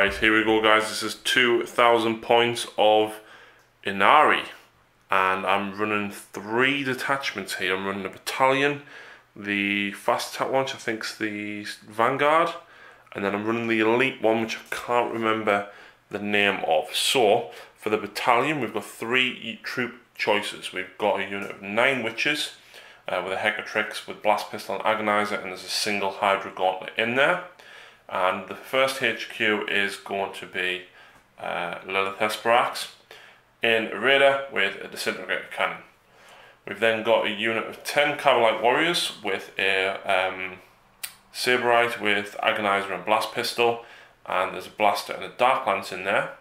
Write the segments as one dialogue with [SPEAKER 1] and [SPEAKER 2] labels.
[SPEAKER 1] Right, here we go guys, this is 2,000 points of Ynnari, and I'm running 3 detachments here. I'm running a battalion, the fast attack launch, I think it's the Vanguard, and then I'm running the elite one, which I can't remember the name of. So, for the battalion, we've got 3 troop choices. We've got a unit of 9 witches, with a Hecatrix, with blast pistol and agonizer, and there's a single Hydra gauntlet in there. And the first HQ is going to be Lilith Hesperax in a Raider with a disintegrator cannon. We've then got a unit of 10 Cavalite warriors with a Saberite with agonizer and blast pistol, and there's a blaster and a dark lance in there.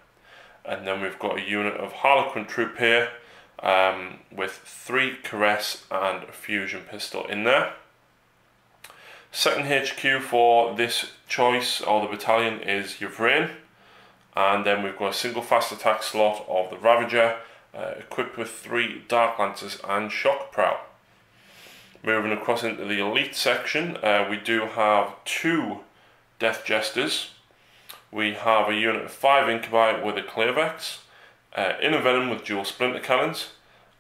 [SPEAKER 1] And then we've got a unit of Harlequin troop here with 3 Caress and a fusion pistol in there. Second HQ for this choice, or the battalion, is Yvrain, and then we've got a single fast attack slot of the Ravager, equipped with 3 Dark Lancers and Shock Prow. Moving across into the elite section, we do have 2 Death Jesters. We have a unit of 5 Incubi with a Clavex, Inner Venom with dual splinter cannons,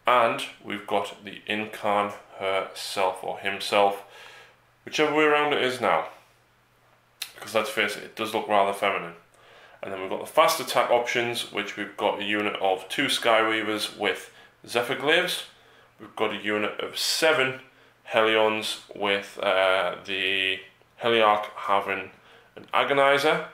[SPEAKER 1] and we've got the Incarn herself, or himself, whichever way around it is now, because let's face it, it does look rather feminine. And then we've got the fast attack options, which we've got a unit of 2 Skyweavers with Zephyr Glaives. We've got a unit of 7 Helions with the Heliarch having an Agonizer.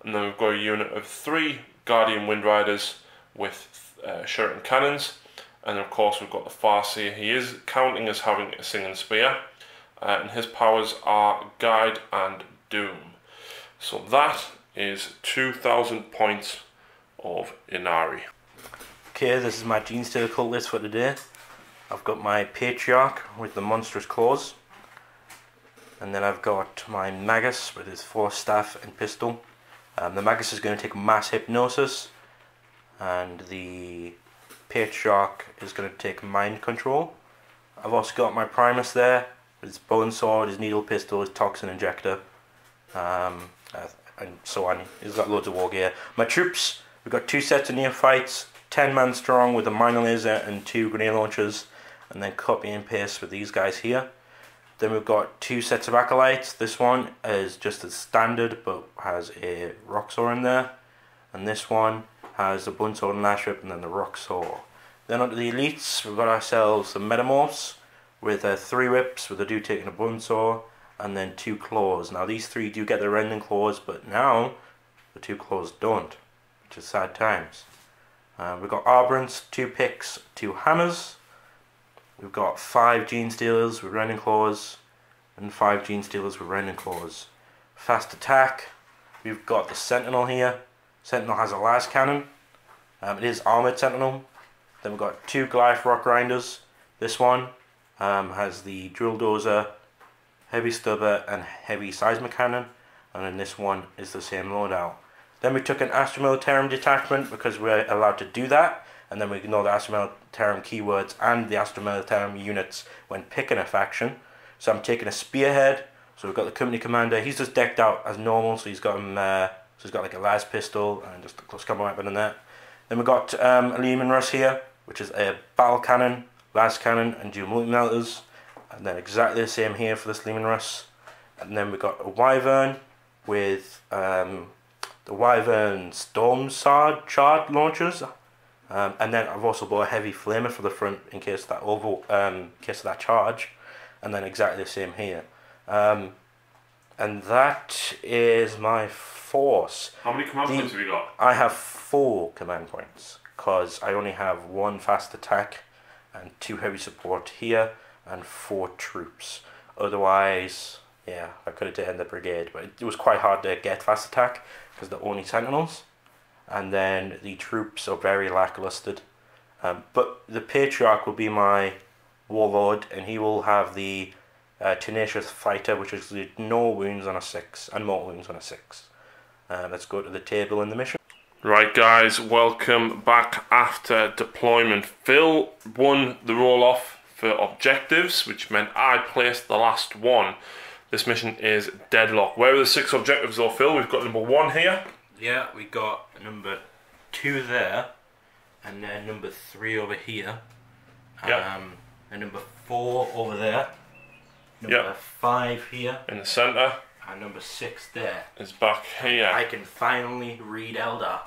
[SPEAKER 1] And then we've got a unit of 3 Guardian Windriders with Shuriken Cannons. And of course we've got the Farseer. He is counting as having a Singing Spear. And his powers are Guide and Doom. So that is 2,000 points of Ynnari.
[SPEAKER 2] Okay, this is my Genestealer cult list for today. I've got my Patriarch with the monstrous claws, and then I've got my Magus with his force staff and pistol. The Magus is going to take mass hypnosis, and the Patriarch is going to take mind control. I've also got my Primus there with his bone sword, his needle pistol, his toxin injector, and so on. He's got loads of war gear. My troops, we've got 2 sets of neophytes, 10 man strong with a minor laser and 2 grenade launchers, and then copy and paste with these guys here. Then we've got 2 sets of acolytes. This one is just as standard but has a rock saw in there, and this one has a bone sword and lash whip and then the rock saw. Then onto the elites, we've got ourselves the metamorphs with 3 whips, with the dude taking a bone saw, and then 2 claws. Now these 3 do get their rending claws, but now the 2 claws don't, which is sad times. We've got Arbrants, 2 picks, 2 hammers. We've got 5 Genestealers with rending claws, and 5 Genestealers with rending claws. Fast attack, we've got the Sentinel here. Sentinel has a las cannon. It is armoured Sentinel. Then we've got 2 Goliath rock grinders. This one has the drill dozer, heavy stubber and heavy seismic cannon, and then this one is the same loadout. Then we took an Astra Militarum detachment because we're allowed to do that, and then we ignore the Astra Militarum keywords and the Astra Militarum units when picking a faction. So I'm taking a Spearhead. So we've got the company commander. He's just decked out as normal, so he's got him. So he's got like a las pistol and just a close combat weapon in there. Then we've got a Leman Russ here, which is a battle cannon, las cannon and dual multi-melters, and then exactly the same here for this Leman Russ. And then we've got a Wyvern with the Wyvern Storm Shard launchers, and then I've also bought a heavy flamer for the front in case of that charge, and then exactly the same here. And that is my force.
[SPEAKER 1] How many command points have you got?
[SPEAKER 2] I have 4 command points because I only have 1 fast attack and 2 heavy support here and 4 troops. Otherwise, yeah, I could have taken the brigade, but it was quite hard to get fast attack because they're only sentinels, and then the troops are very lackluster. But the Patriarch will be my warlord, and he will have the Tenacious Fighter, which is the no wounds on a 6 and mortal wounds on a 6. Let's go to the table in the mission.
[SPEAKER 1] Right guys, welcome back after deployment. Phil won the roll-off for objectives, which meant I placed the last one. This mission is Deadlock. Where are the 6 objectives though, Phil? We've got number 1 here.
[SPEAKER 2] yeah, we got number 2 there, and then number 3 over here. And number 4 over there. Number 5 here.
[SPEAKER 1] In the centre.
[SPEAKER 2] And number 6 there.
[SPEAKER 1] Is back here.
[SPEAKER 2] I can finally read Eldar.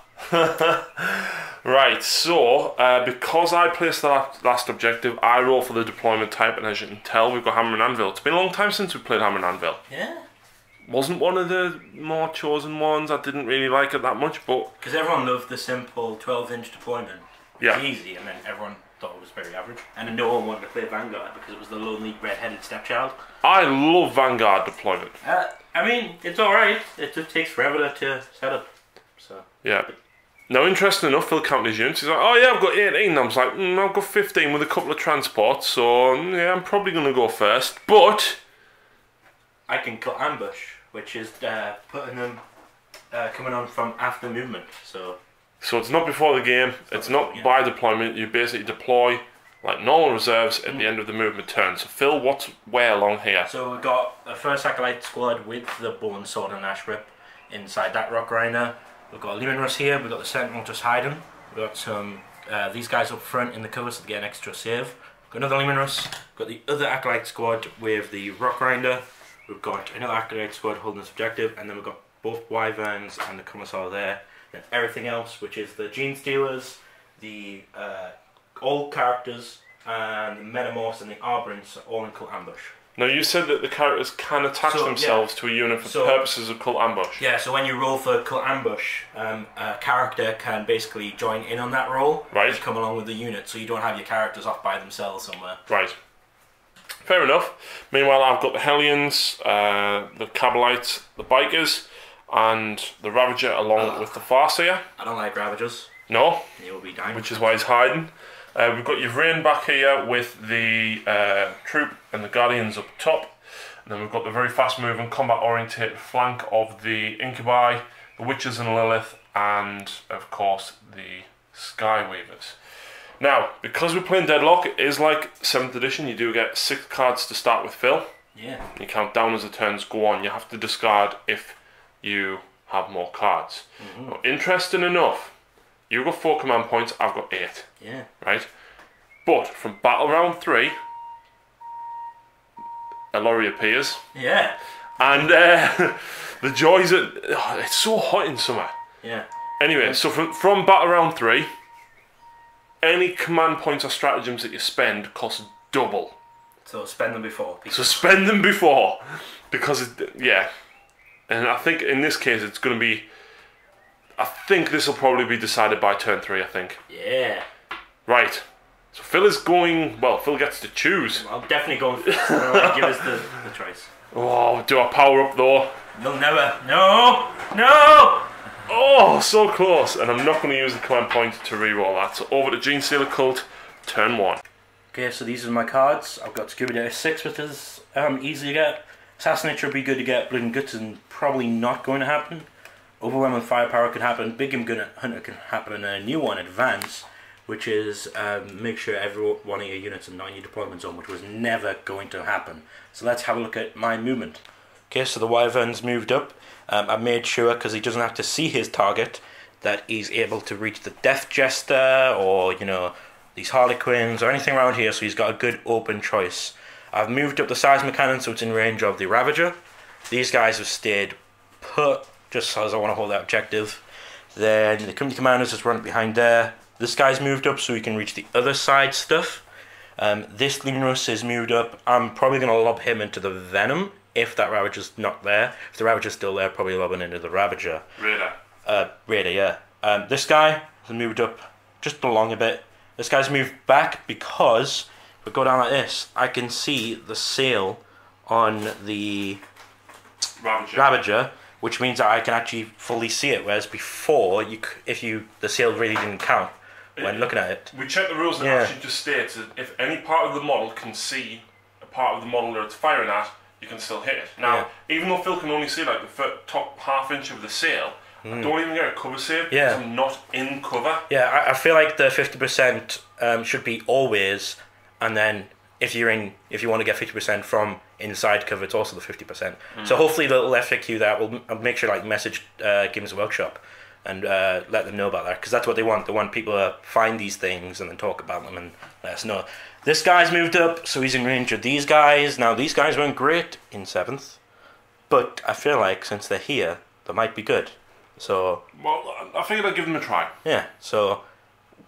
[SPEAKER 1] Right, so because I placed the last objective, I roll for the deployment type, and as you can tell, we've got Hammer and Anvil. It's been a long time since we played Hammer and Anvil.
[SPEAKER 2] Yeah.
[SPEAKER 1] Wasn't one of the more chosen ones. I didn't really like it that much, but
[SPEAKER 2] because everyone loved the simple 12-inch deployment.
[SPEAKER 1] Yeah.
[SPEAKER 2] It was easy, and then everyone thought it was very average. And then no one wanted to play Vanguard because it was the lonely red-headed stepchild.
[SPEAKER 1] I love Vanguard deployment.
[SPEAKER 2] I mean, it's alright. It just takes forever to set up. So
[SPEAKER 1] yeah. Now, interesting enough, Phil counted his units. He's like, oh yeah, I've got 18. I was like, I've got 15 with a couple of transports, so yeah, I'm probably going to go first. But
[SPEAKER 2] I can cut ambush, which is putting them coming on from after movement. So
[SPEAKER 1] it's not before the game. It's not by deployment. You basically deploy like normal reserves at the end of the movement turn. So Phil, what's where along here?
[SPEAKER 2] So we've got the first Acolyte squad with the Bone Sword and Ash Rip inside that Rock Grinder. We've got a Leman Russ here, we've got the Sentinel just hiding. We've got some these guys up front in the cover so they get an extra save. We've got another Leman Russ. We've got the other Acolyte squad with the Rock Grinder. We've got another Acolyte squad holding this objective, and then we've got both Wyverns and the Commissar there. And everything else, which is the Genestealers, the old characters, and the Metamorphs and the Arborins, are all in Cult Ambush.
[SPEAKER 1] Now, you said that the characters can attach themselves to a unit for purposes of Cult Ambush.
[SPEAKER 2] Yeah, so when you roll for Cult Ambush, a character can basically join in on that roll and come along with the unit, so you don't have your characters off by themselves somewhere.
[SPEAKER 1] Right. Fair enough. Meanwhile, I've got the Hellions, the Kabalites, the Bikers, and the Ravager along with the Farseer.
[SPEAKER 2] I don't like Ravagers.
[SPEAKER 1] No.
[SPEAKER 2] You'll be dying.
[SPEAKER 1] Which is why he's hiding. We've got Yvrain back here with the troop and the Guardians up top. And then we've got the very fast moving, combat oriented flank of the Incubi, the Witches and Lilith, and of course the Skyweavers. Now, because we're playing Deadlock, it is like 7th edition. You do get 6 cards to start with, Phil.
[SPEAKER 2] Yeah.
[SPEAKER 1] You count down as the turns go on. You have to discard if you have more cards. Well, interesting enough, you've got 4 command points, I've got 8.
[SPEAKER 2] Yeah.
[SPEAKER 1] Right? But from battle round 3, Aeldari appears.
[SPEAKER 2] Yeah.
[SPEAKER 1] And the joys of... Oh, it's so hot in summer.
[SPEAKER 2] Yeah.
[SPEAKER 1] Anyway, so from battle round 3, any command points or stratagems that you spend cost double.
[SPEAKER 2] So spend them before.
[SPEAKER 1] So spend them before. Because, yeah. And I think in this case it's going to be... I think this will probably be decided by turn 3, I think.
[SPEAKER 2] Yeah.
[SPEAKER 1] Right. So Phil is going... Well, Phil gets to choose.
[SPEAKER 2] I'm definitely going first. Give us the choice.
[SPEAKER 1] Oh, do I power up though?
[SPEAKER 2] You'll never. No! No!
[SPEAKER 1] Oh, so close. And I'm not going to use the command point to reroll that. So over to Genestealer Cult, turn 1.
[SPEAKER 2] Okay, so these are my cards. I've got Scuba Diver 6, which is easy to get. Assassinator would be good to get. Blood and Guts is probably not going to happen. Overwhelming Firepower could happen. Big Game Hunter can happen. And a new one, Advance, which is make sure every one of your units are not in your deployment zone, which was never going to happen. So let's have a look at my movement. Okay, so the Wyvern's moved up. I made sure, because he doesn't have to see his target, that he's able to reach the Death Jester or, you know, these Harlequins or anything around here, so he's got a good open choice. I've moved up the Seismic Cannon so it's in range of the Ravager. These guys have stayed put, just as I want to hold that objective. Then the Company Commander's just run behind there. This guy's moved up so he can reach the other side stuff. This Linus is moved up. I'm probably going to lob him into the Venom if that Ravager's not there. If the Ravager's still there, probably lobbing into the Ravager.
[SPEAKER 1] Raider.
[SPEAKER 2] Raider, yeah. This guy has moved up just along a bit. This guy's moved back because if we go down like this, I can see the sail on the Ravager, which means that I can actually fully see it. Whereas before, the sail really didn't count when looking at it.
[SPEAKER 1] We checked the rules and it actually just states that if any part of the model can see a part of the model that it's firing at, you can still hit it. Now, even though Phil can only see like the top half-inch of the sail, I don't even get a cover save because I'm not in cover. Yeah,
[SPEAKER 2] I feel like the 50% should be always, and then if you want to get 50% from inside cover, it's also the 50%. So hopefully the little FAQ that will make sure like message Games Workshop and let them know about that, because that's what they want. They want people to find these things and then talk about them and let us know. This guy's moved up, so he's in range of these guys. Now, these guys weren't great in 7th, but I feel like since they're here, they might be good. So,
[SPEAKER 1] well, I figured I'd give them a try.
[SPEAKER 2] Yeah, so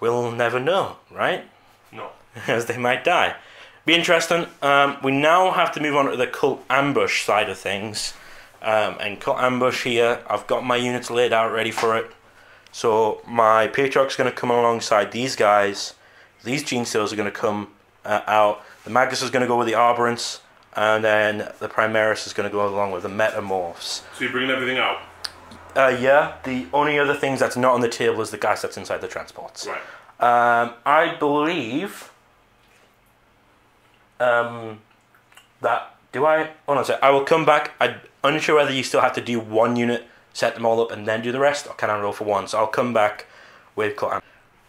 [SPEAKER 2] we'll never know, right?
[SPEAKER 1] No.
[SPEAKER 2] As they might die. Be interesting. We now have to move on to the Cult Ambush side of things. And Cult Ambush here, I've got my units laid out ready for it. So my Patriarch's going to come alongside these guys. These Genestealers are going to come out. The Magus is going to go with the Arborants. And then the Primaris is going to go along with the Metamorphs.
[SPEAKER 1] So you're bringing everything out?
[SPEAKER 2] Yeah. The only other things that's not on the table is the guys that's inside the transports.
[SPEAKER 1] Right.
[SPEAKER 2] I believe... that... Do I... Hold on a sec. I will come back. I'm unsure whether you still have to do one unit, set them all up, and then do the rest, or can I roll for one? So I'll come back with...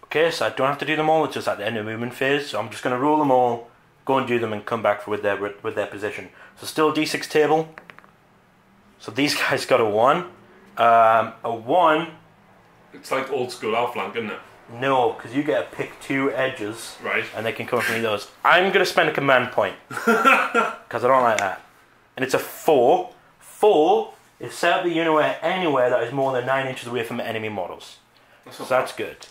[SPEAKER 2] Okay, so I don't have to do them all. It's just at the end of the movement phase. So I'm just going to roll them all, go and do them, and come back with their position. So still D6 table. So these guys got a 1. A 1...
[SPEAKER 1] It's like old school outflank, isn't it?
[SPEAKER 2] No, because you get to pick 2 edges.
[SPEAKER 1] Right.
[SPEAKER 2] And they can come from those. I'm going to spend a command point. Because I don't like that. And it's a 4. 4 is set up the unit anywhere that is more than 9 inches away from enemy models. So that's good.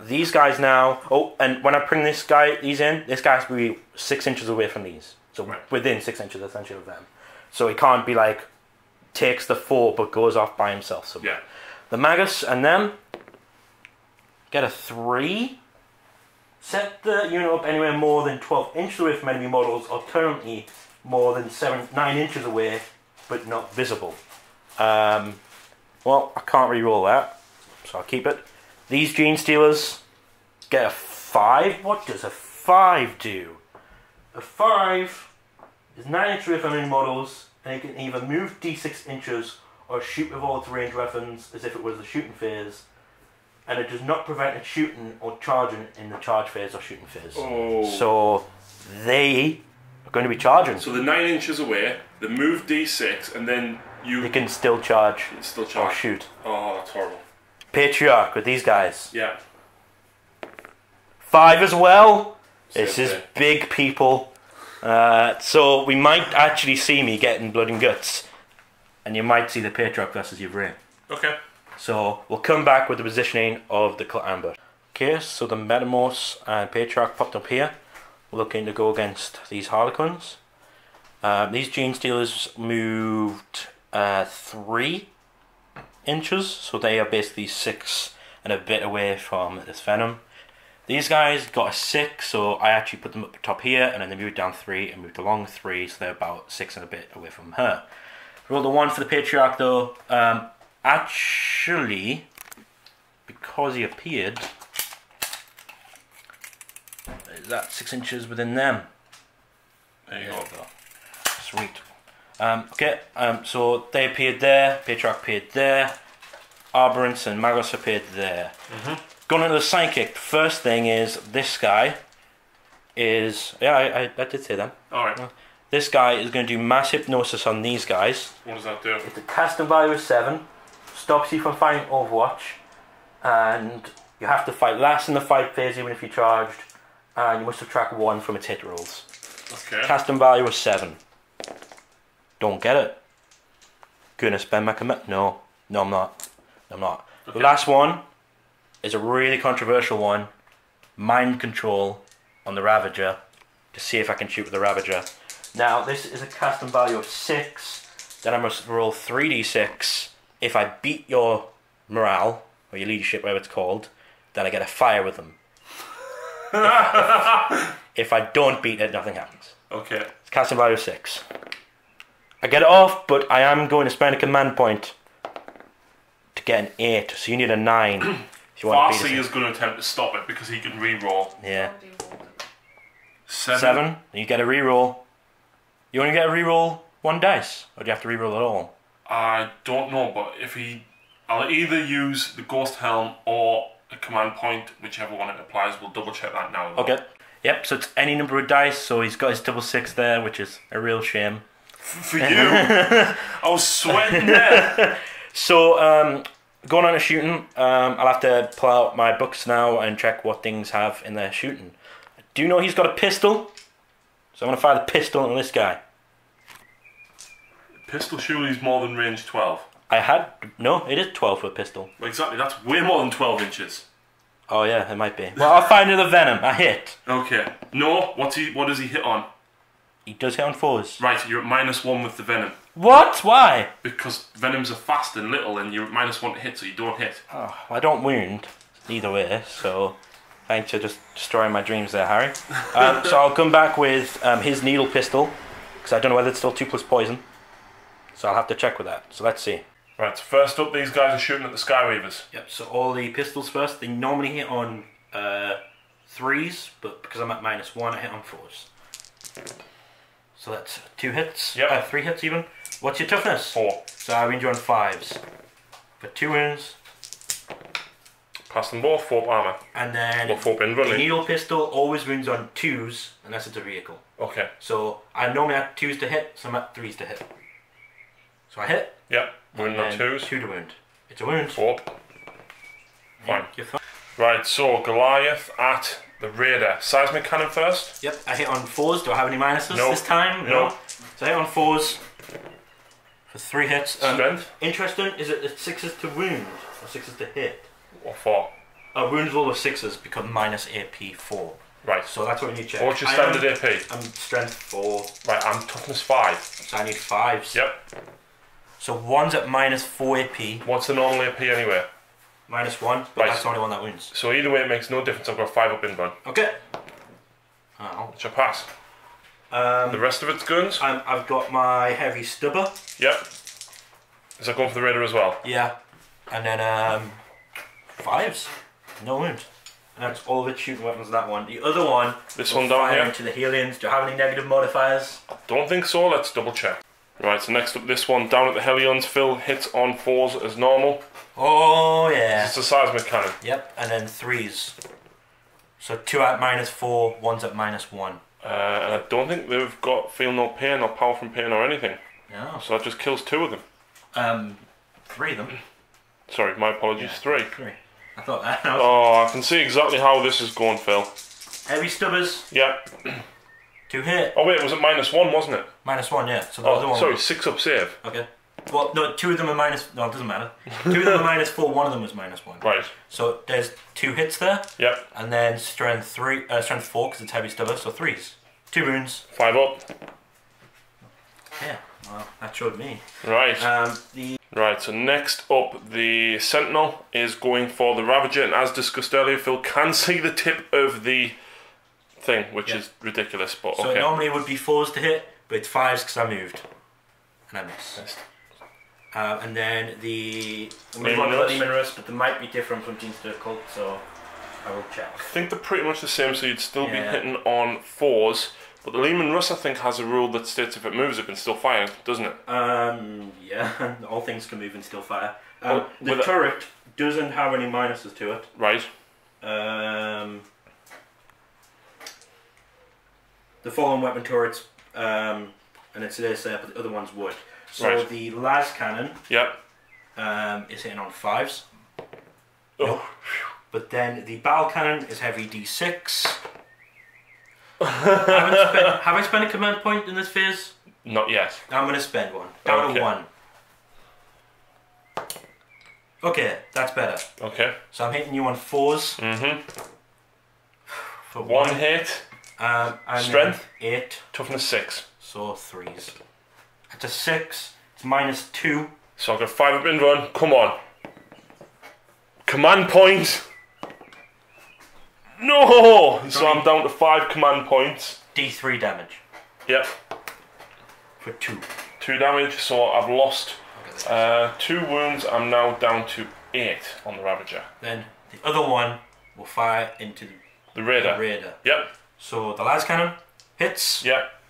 [SPEAKER 2] These guys now... Oh, and when I bring these in, this guy has to be 6 inches away from these. So within 6 inches, essentially, of them. So he can't be like... Takes the 4, but goes off by himself. So
[SPEAKER 1] yeah.
[SPEAKER 2] The Magus and them... Get a 3. Set the unit up anywhere more than 12 inches away from enemy models, or currently more than 9 inches away, but not visible. Well, I can't re-roll that, so I'll keep it. These Genestealers get a 5. What does a 5 do? A 5 is 9 inches away from enemy models, and it can either move D6 inches or shoot with all its range weapons as if it was the shooting phase. And it does not prevent it shooting or charging in the charge phase or shooting phase.
[SPEAKER 1] Oh.
[SPEAKER 2] So they are going to be charging.
[SPEAKER 1] So they're 9 inches away, they move D6, and then you...
[SPEAKER 2] They can still charge. Or shoot.
[SPEAKER 1] Oh, that's horrible.
[SPEAKER 2] Patriarch with these guys.
[SPEAKER 1] Yeah.
[SPEAKER 2] 5 as well.
[SPEAKER 1] Same
[SPEAKER 2] This is
[SPEAKER 1] thing.
[SPEAKER 2] big people. So we might actually see me getting blood and guts. And you might see the Patriarch versus Ynnari.
[SPEAKER 1] Okay.
[SPEAKER 2] So we'll come back with the positioning of the Cult Ambush. Okay, so the Metamorphs and Patriarch popped up here. We're looking to go against these Harlequins. These Genestealers moved 3 inches, so they are basically 6 and a bit away from this Venom. These guys got a 6, so I actually put them up the top here, and then they moved down 3 and moved along 3, so they're about 6 and a bit away from her. Rolled a 1 for the Patriarch though. Actually, because he appeared, is that 6 inches within them?
[SPEAKER 1] There you go.
[SPEAKER 2] Sweet. Okay, so they appeared there, Patriarch appeared there, Arborants and Magos appeared there. Going into the Psychic, first thing is this guy is... Yeah, I did say that.
[SPEAKER 1] Alright.
[SPEAKER 2] This guy is going to do mass hypnosis on these guys.
[SPEAKER 1] What does that do?
[SPEAKER 2] It's a casting value of 7. Stops you from fighting Overwatch, and you have to fight last in the fight phase even if you charged, and you must subtract 1 from its hit rolls.
[SPEAKER 1] Okay.
[SPEAKER 2] Casting value of 7. Don't get it. Gonna spend my commit? No, I'm not. Okay. The last one is a really controversial one. Mind control on the Ravager to see if I can shoot with the Ravager. Now this is a casting value of 6. Then I must roll 3d6. If I beat your morale, or your leadership, whatever it's called, then I get a fire with them. If I don't beat it, nothing happens.
[SPEAKER 1] Okay.
[SPEAKER 2] It's casting value of 6. I get it off, but I am going to spend a command point to get an 8, so you need a 9. If you want to beat it.
[SPEAKER 1] Farsi is going to attempt to stop it because he can re-roll.
[SPEAKER 2] Yeah.
[SPEAKER 1] 7.
[SPEAKER 2] You get a re-roll. You only get a re-roll 1 dice, or do you have to re-roll it all?
[SPEAKER 1] I don't know, but if I'll either use the Ghost Helm or a command point, whichever one it applies. We'll double check that now.
[SPEAKER 2] Okay. Yep, so it's any number of dice, so he's got his double 6 there, which is a real shame.
[SPEAKER 1] For you? I was sweating there.
[SPEAKER 2] So, going on to shooting, I'll have to pull out my books now and check what things have in their shooting. Do you know he's got a pistol? So I'm going to fire the pistol on this guy.
[SPEAKER 1] Pistol surely is more than range 12.
[SPEAKER 2] No, it is 12 for a pistol.
[SPEAKER 1] Exactly, that's way more than 12 inches.
[SPEAKER 2] Oh yeah, it might be. Well, I'll fire another venom. I hit.
[SPEAKER 1] Okay. No, what does he hit on?
[SPEAKER 2] He does hit on 4s.
[SPEAKER 1] Right, you're at -1 with the venom.
[SPEAKER 2] What? Why?
[SPEAKER 1] Because venoms are fast and little and you're at -1 to hit, so you don't hit.
[SPEAKER 2] Oh, I don't wound either way, so thanks for just destroying my dreams there, Harry. So I'll come back with his needle pistol, because I don't know whether it's still 2+ poison. So I'll have to check with that. So let's see.
[SPEAKER 1] Right, so first up, these guys are shooting at the Skyweavers.
[SPEAKER 2] Yep, so all the pistols first. They normally hit on 3s, but because I'm at -1, I hit on 4s. So that's 2 hits.
[SPEAKER 1] Yep.
[SPEAKER 2] 3 hits even. What's your toughness?
[SPEAKER 1] 4.
[SPEAKER 2] So I wound you on 5s. For 2 wounds.
[SPEAKER 1] Pass them both, 4 armour.
[SPEAKER 2] And then
[SPEAKER 1] Well, 4 pin
[SPEAKER 2] the
[SPEAKER 1] running.
[SPEAKER 2] needle pistol always wounds on 2s, unless it's a vehicle.
[SPEAKER 1] Okay.
[SPEAKER 2] So I normally have 2s to hit, so I'm at 3s to hit. So I hit.
[SPEAKER 1] Yep, wound on 2s.
[SPEAKER 2] 2 to wound. It's a wound.
[SPEAKER 1] 4. Fine.
[SPEAKER 2] You're fine.
[SPEAKER 1] Right, so Goliath at the Raider. Seismic cannon first.
[SPEAKER 2] Yep, I hit on 4s. Do I have any minuses
[SPEAKER 1] Nope.
[SPEAKER 2] this time?
[SPEAKER 1] No.
[SPEAKER 2] So I hit on 4s for 3 hits.
[SPEAKER 1] Strength.
[SPEAKER 2] Interesting, is it 6s to wound or 6s to hit?
[SPEAKER 1] Or 4.
[SPEAKER 2] Wounds roll of 6s become -AP4.
[SPEAKER 1] Right.
[SPEAKER 2] So that's what we need to check.
[SPEAKER 1] What's your standard AP?
[SPEAKER 2] I'm strength 4.
[SPEAKER 1] Right, I'm toughness 5.
[SPEAKER 2] So I need 5s.
[SPEAKER 1] Yep.
[SPEAKER 2] So 1's at -4 AP.
[SPEAKER 1] What's the normal AP anyway?
[SPEAKER 2] -1, but
[SPEAKER 1] Right.
[SPEAKER 2] that's the only one that wounds.
[SPEAKER 1] So either way, it makes no difference. I've got 5 up inbound.
[SPEAKER 2] Okay. Oh.
[SPEAKER 1] Which I pass. The rest of it's guns?
[SPEAKER 2] I've got my heavy stubber.
[SPEAKER 1] Yep. Is that going for the Raider as well?
[SPEAKER 2] Yeah. And then 5s. No wound. And that's all of its shooting weapons, that one. The other one,
[SPEAKER 1] This one down here?
[SPEAKER 2] into the Hellions. Do you have any negative modifiers?
[SPEAKER 1] Don't think so, let's double check. Right, so next up this one, down at the Hellions, Phil hits on 4s as normal.
[SPEAKER 2] Oh yeah.
[SPEAKER 1] It's a seismic cannon.
[SPEAKER 2] Yep, and then 3s. So 2 at -4, 1's at -1.
[SPEAKER 1] And I don't think they've got feel no pain or power from pain or anything.
[SPEAKER 2] No.
[SPEAKER 1] So that just kills 2 of them.
[SPEAKER 2] 3 of them.
[SPEAKER 1] Sorry, my apologies, 3.
[SPEAKER 2] 3. I thought that.
[SPEAKER 1] Oh, I can see exactly how this is going, Phil.
[SPEAKER 2] Heavy stubbers.
[SPEAKER 1] Yep.
[SPEAKER 2] 2 hit.
[SPEAKER 1] Oh wait, it was at -1, wasn't it?
[SPEAKER 2] -1, yeah. So the other one.
[SPEAKER 1] Sorry, 6 up save.
[SPEAKER 2] Okay. Well, no, 2 of them are no, it doesn't matter. 2 of them are -4, 1 of them was -1.
[SPEAKER 1] Right.
[SPEAKER 2] So there's 2 hits there.
[SPEAKER 1] Yep.
[SPEAKER 2] And then strength 4 because it's heavy stubber, so 3s. 2 wounds.
[SPEAKER 1] 5 up.
[SPEAKER 2] Yeah, well, that showed me.
[SPEAKER 1] Right.
[SPEAKER 2] The
[SPEAKER 1] Right, so next up, the Sentinel is going for the Ravager, and as discussed earlier, Phil can see the tip of the thing, which is ridiculous, but
[SPEAKER 2] so
[SPEAKER 1] okay.
[SPEAKER 2] normally it would be 4s to hit, but it's 5s because I moved. And I missed. And then the Minerus, but they might be different from Teams to Occult, so I will check.
[SPEAKER 1] I think they're pretty much the same, so you'd still be
[SPEAKER 2] Yeah.
[SPEAKER 1] hitting on 4s, but the Lehman Russ, I think, has a rule that states if it moves, it can still fire, doesn't it?
[SPEAKER 2] Yeah, all things can move and still fire.
[SPEAKER 1] Well,
[SPEAKER 2] the turret doesn't have any minuses to it.
[SPEAKER 1] Right.
[SPEAKER 2] The fallen weapon turrets, and it's this, but the other ones would. So
[SPEAKER 1] Right.
[SPEAKER 2] the las cannon
[SPEAKER 1] Yep.
[SPEAKER 2] is hitting on 5s.
[SPEAKER 1] Oh.
[SPEAKER 2] But then the battle cannon is heavy D6. Have I spent a command point in this phase?
[SPEAKER 1] Not yet.
[SPEAKER 2] I'm going to spend one. Down to
[SPEAKER 1] Okay.
[SPEAKER 2] 1. Okay, that's better.
[SPEAKER 1] Okay.
[SPEAKER 2] So I'm hitting you on 4s.
[SPEAKER 1] Mm-hmm.
[SPEAKER 2] For
[SPEAKER 1] 1 hit.
[SPEAKER 2] And
[SPEAKER 1] Strength?
[SPEAKER 2] 8.
[SPEAKER 1] Toughness 6.
[SPEAKER 2] So 3s. That's a 6. It's -2.
[SPEAKER 1] So I've got 5 up in run. Come on. Command point. No! So I'm down to 5 command points.
[SPEAKER 2] D3 damage.
[SPEAKER 1] Yep.
[SPEAKER 2] For 2.
[SPEAKER 1] 2 damage, so I've lost 2 wounds. I'm now down to 8 on the Ravager.
[SPEAKER 2] Then the other one will fire into
[SPEAKER 1] The Raider.
[SPEAKER 2] the Raider.
[SPEAKER 1] Yep.
[SPEAKER 2] So the las cannon hits.
[SPEAKER 1] Yep.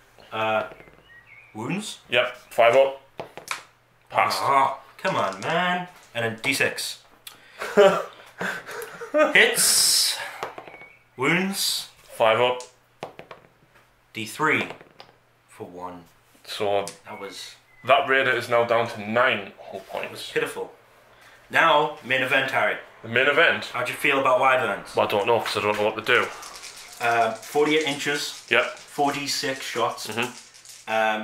[SPEAKER 2] Wounds.
[SPEAKER 1] Yep. 5 up. Passed.
[SPEAKER 2] Oh, come on, man. And then D6. Hits. Wounds.
[SPEAKER 1] 5 up.
[SPEAKER 2] D3 for 1.
[SPEAKER 1] So
[SPEAKER 2] That was
[SPEAKER 1] that Raider is now down to 9 hull points.
[SPEAKER 2] pitiful. Now, main event, Harry.
[SPEAKER 1] The main event?
[SPEAKER 2] How'd you feel about wyverns?
[SPEAKER 1] Well, I don't know, because I don't know what to do.
[SPEAKER 2] 48 inches.
[SPEAKER 1] Yep.
[SPEAKER 2] 4d6 shots.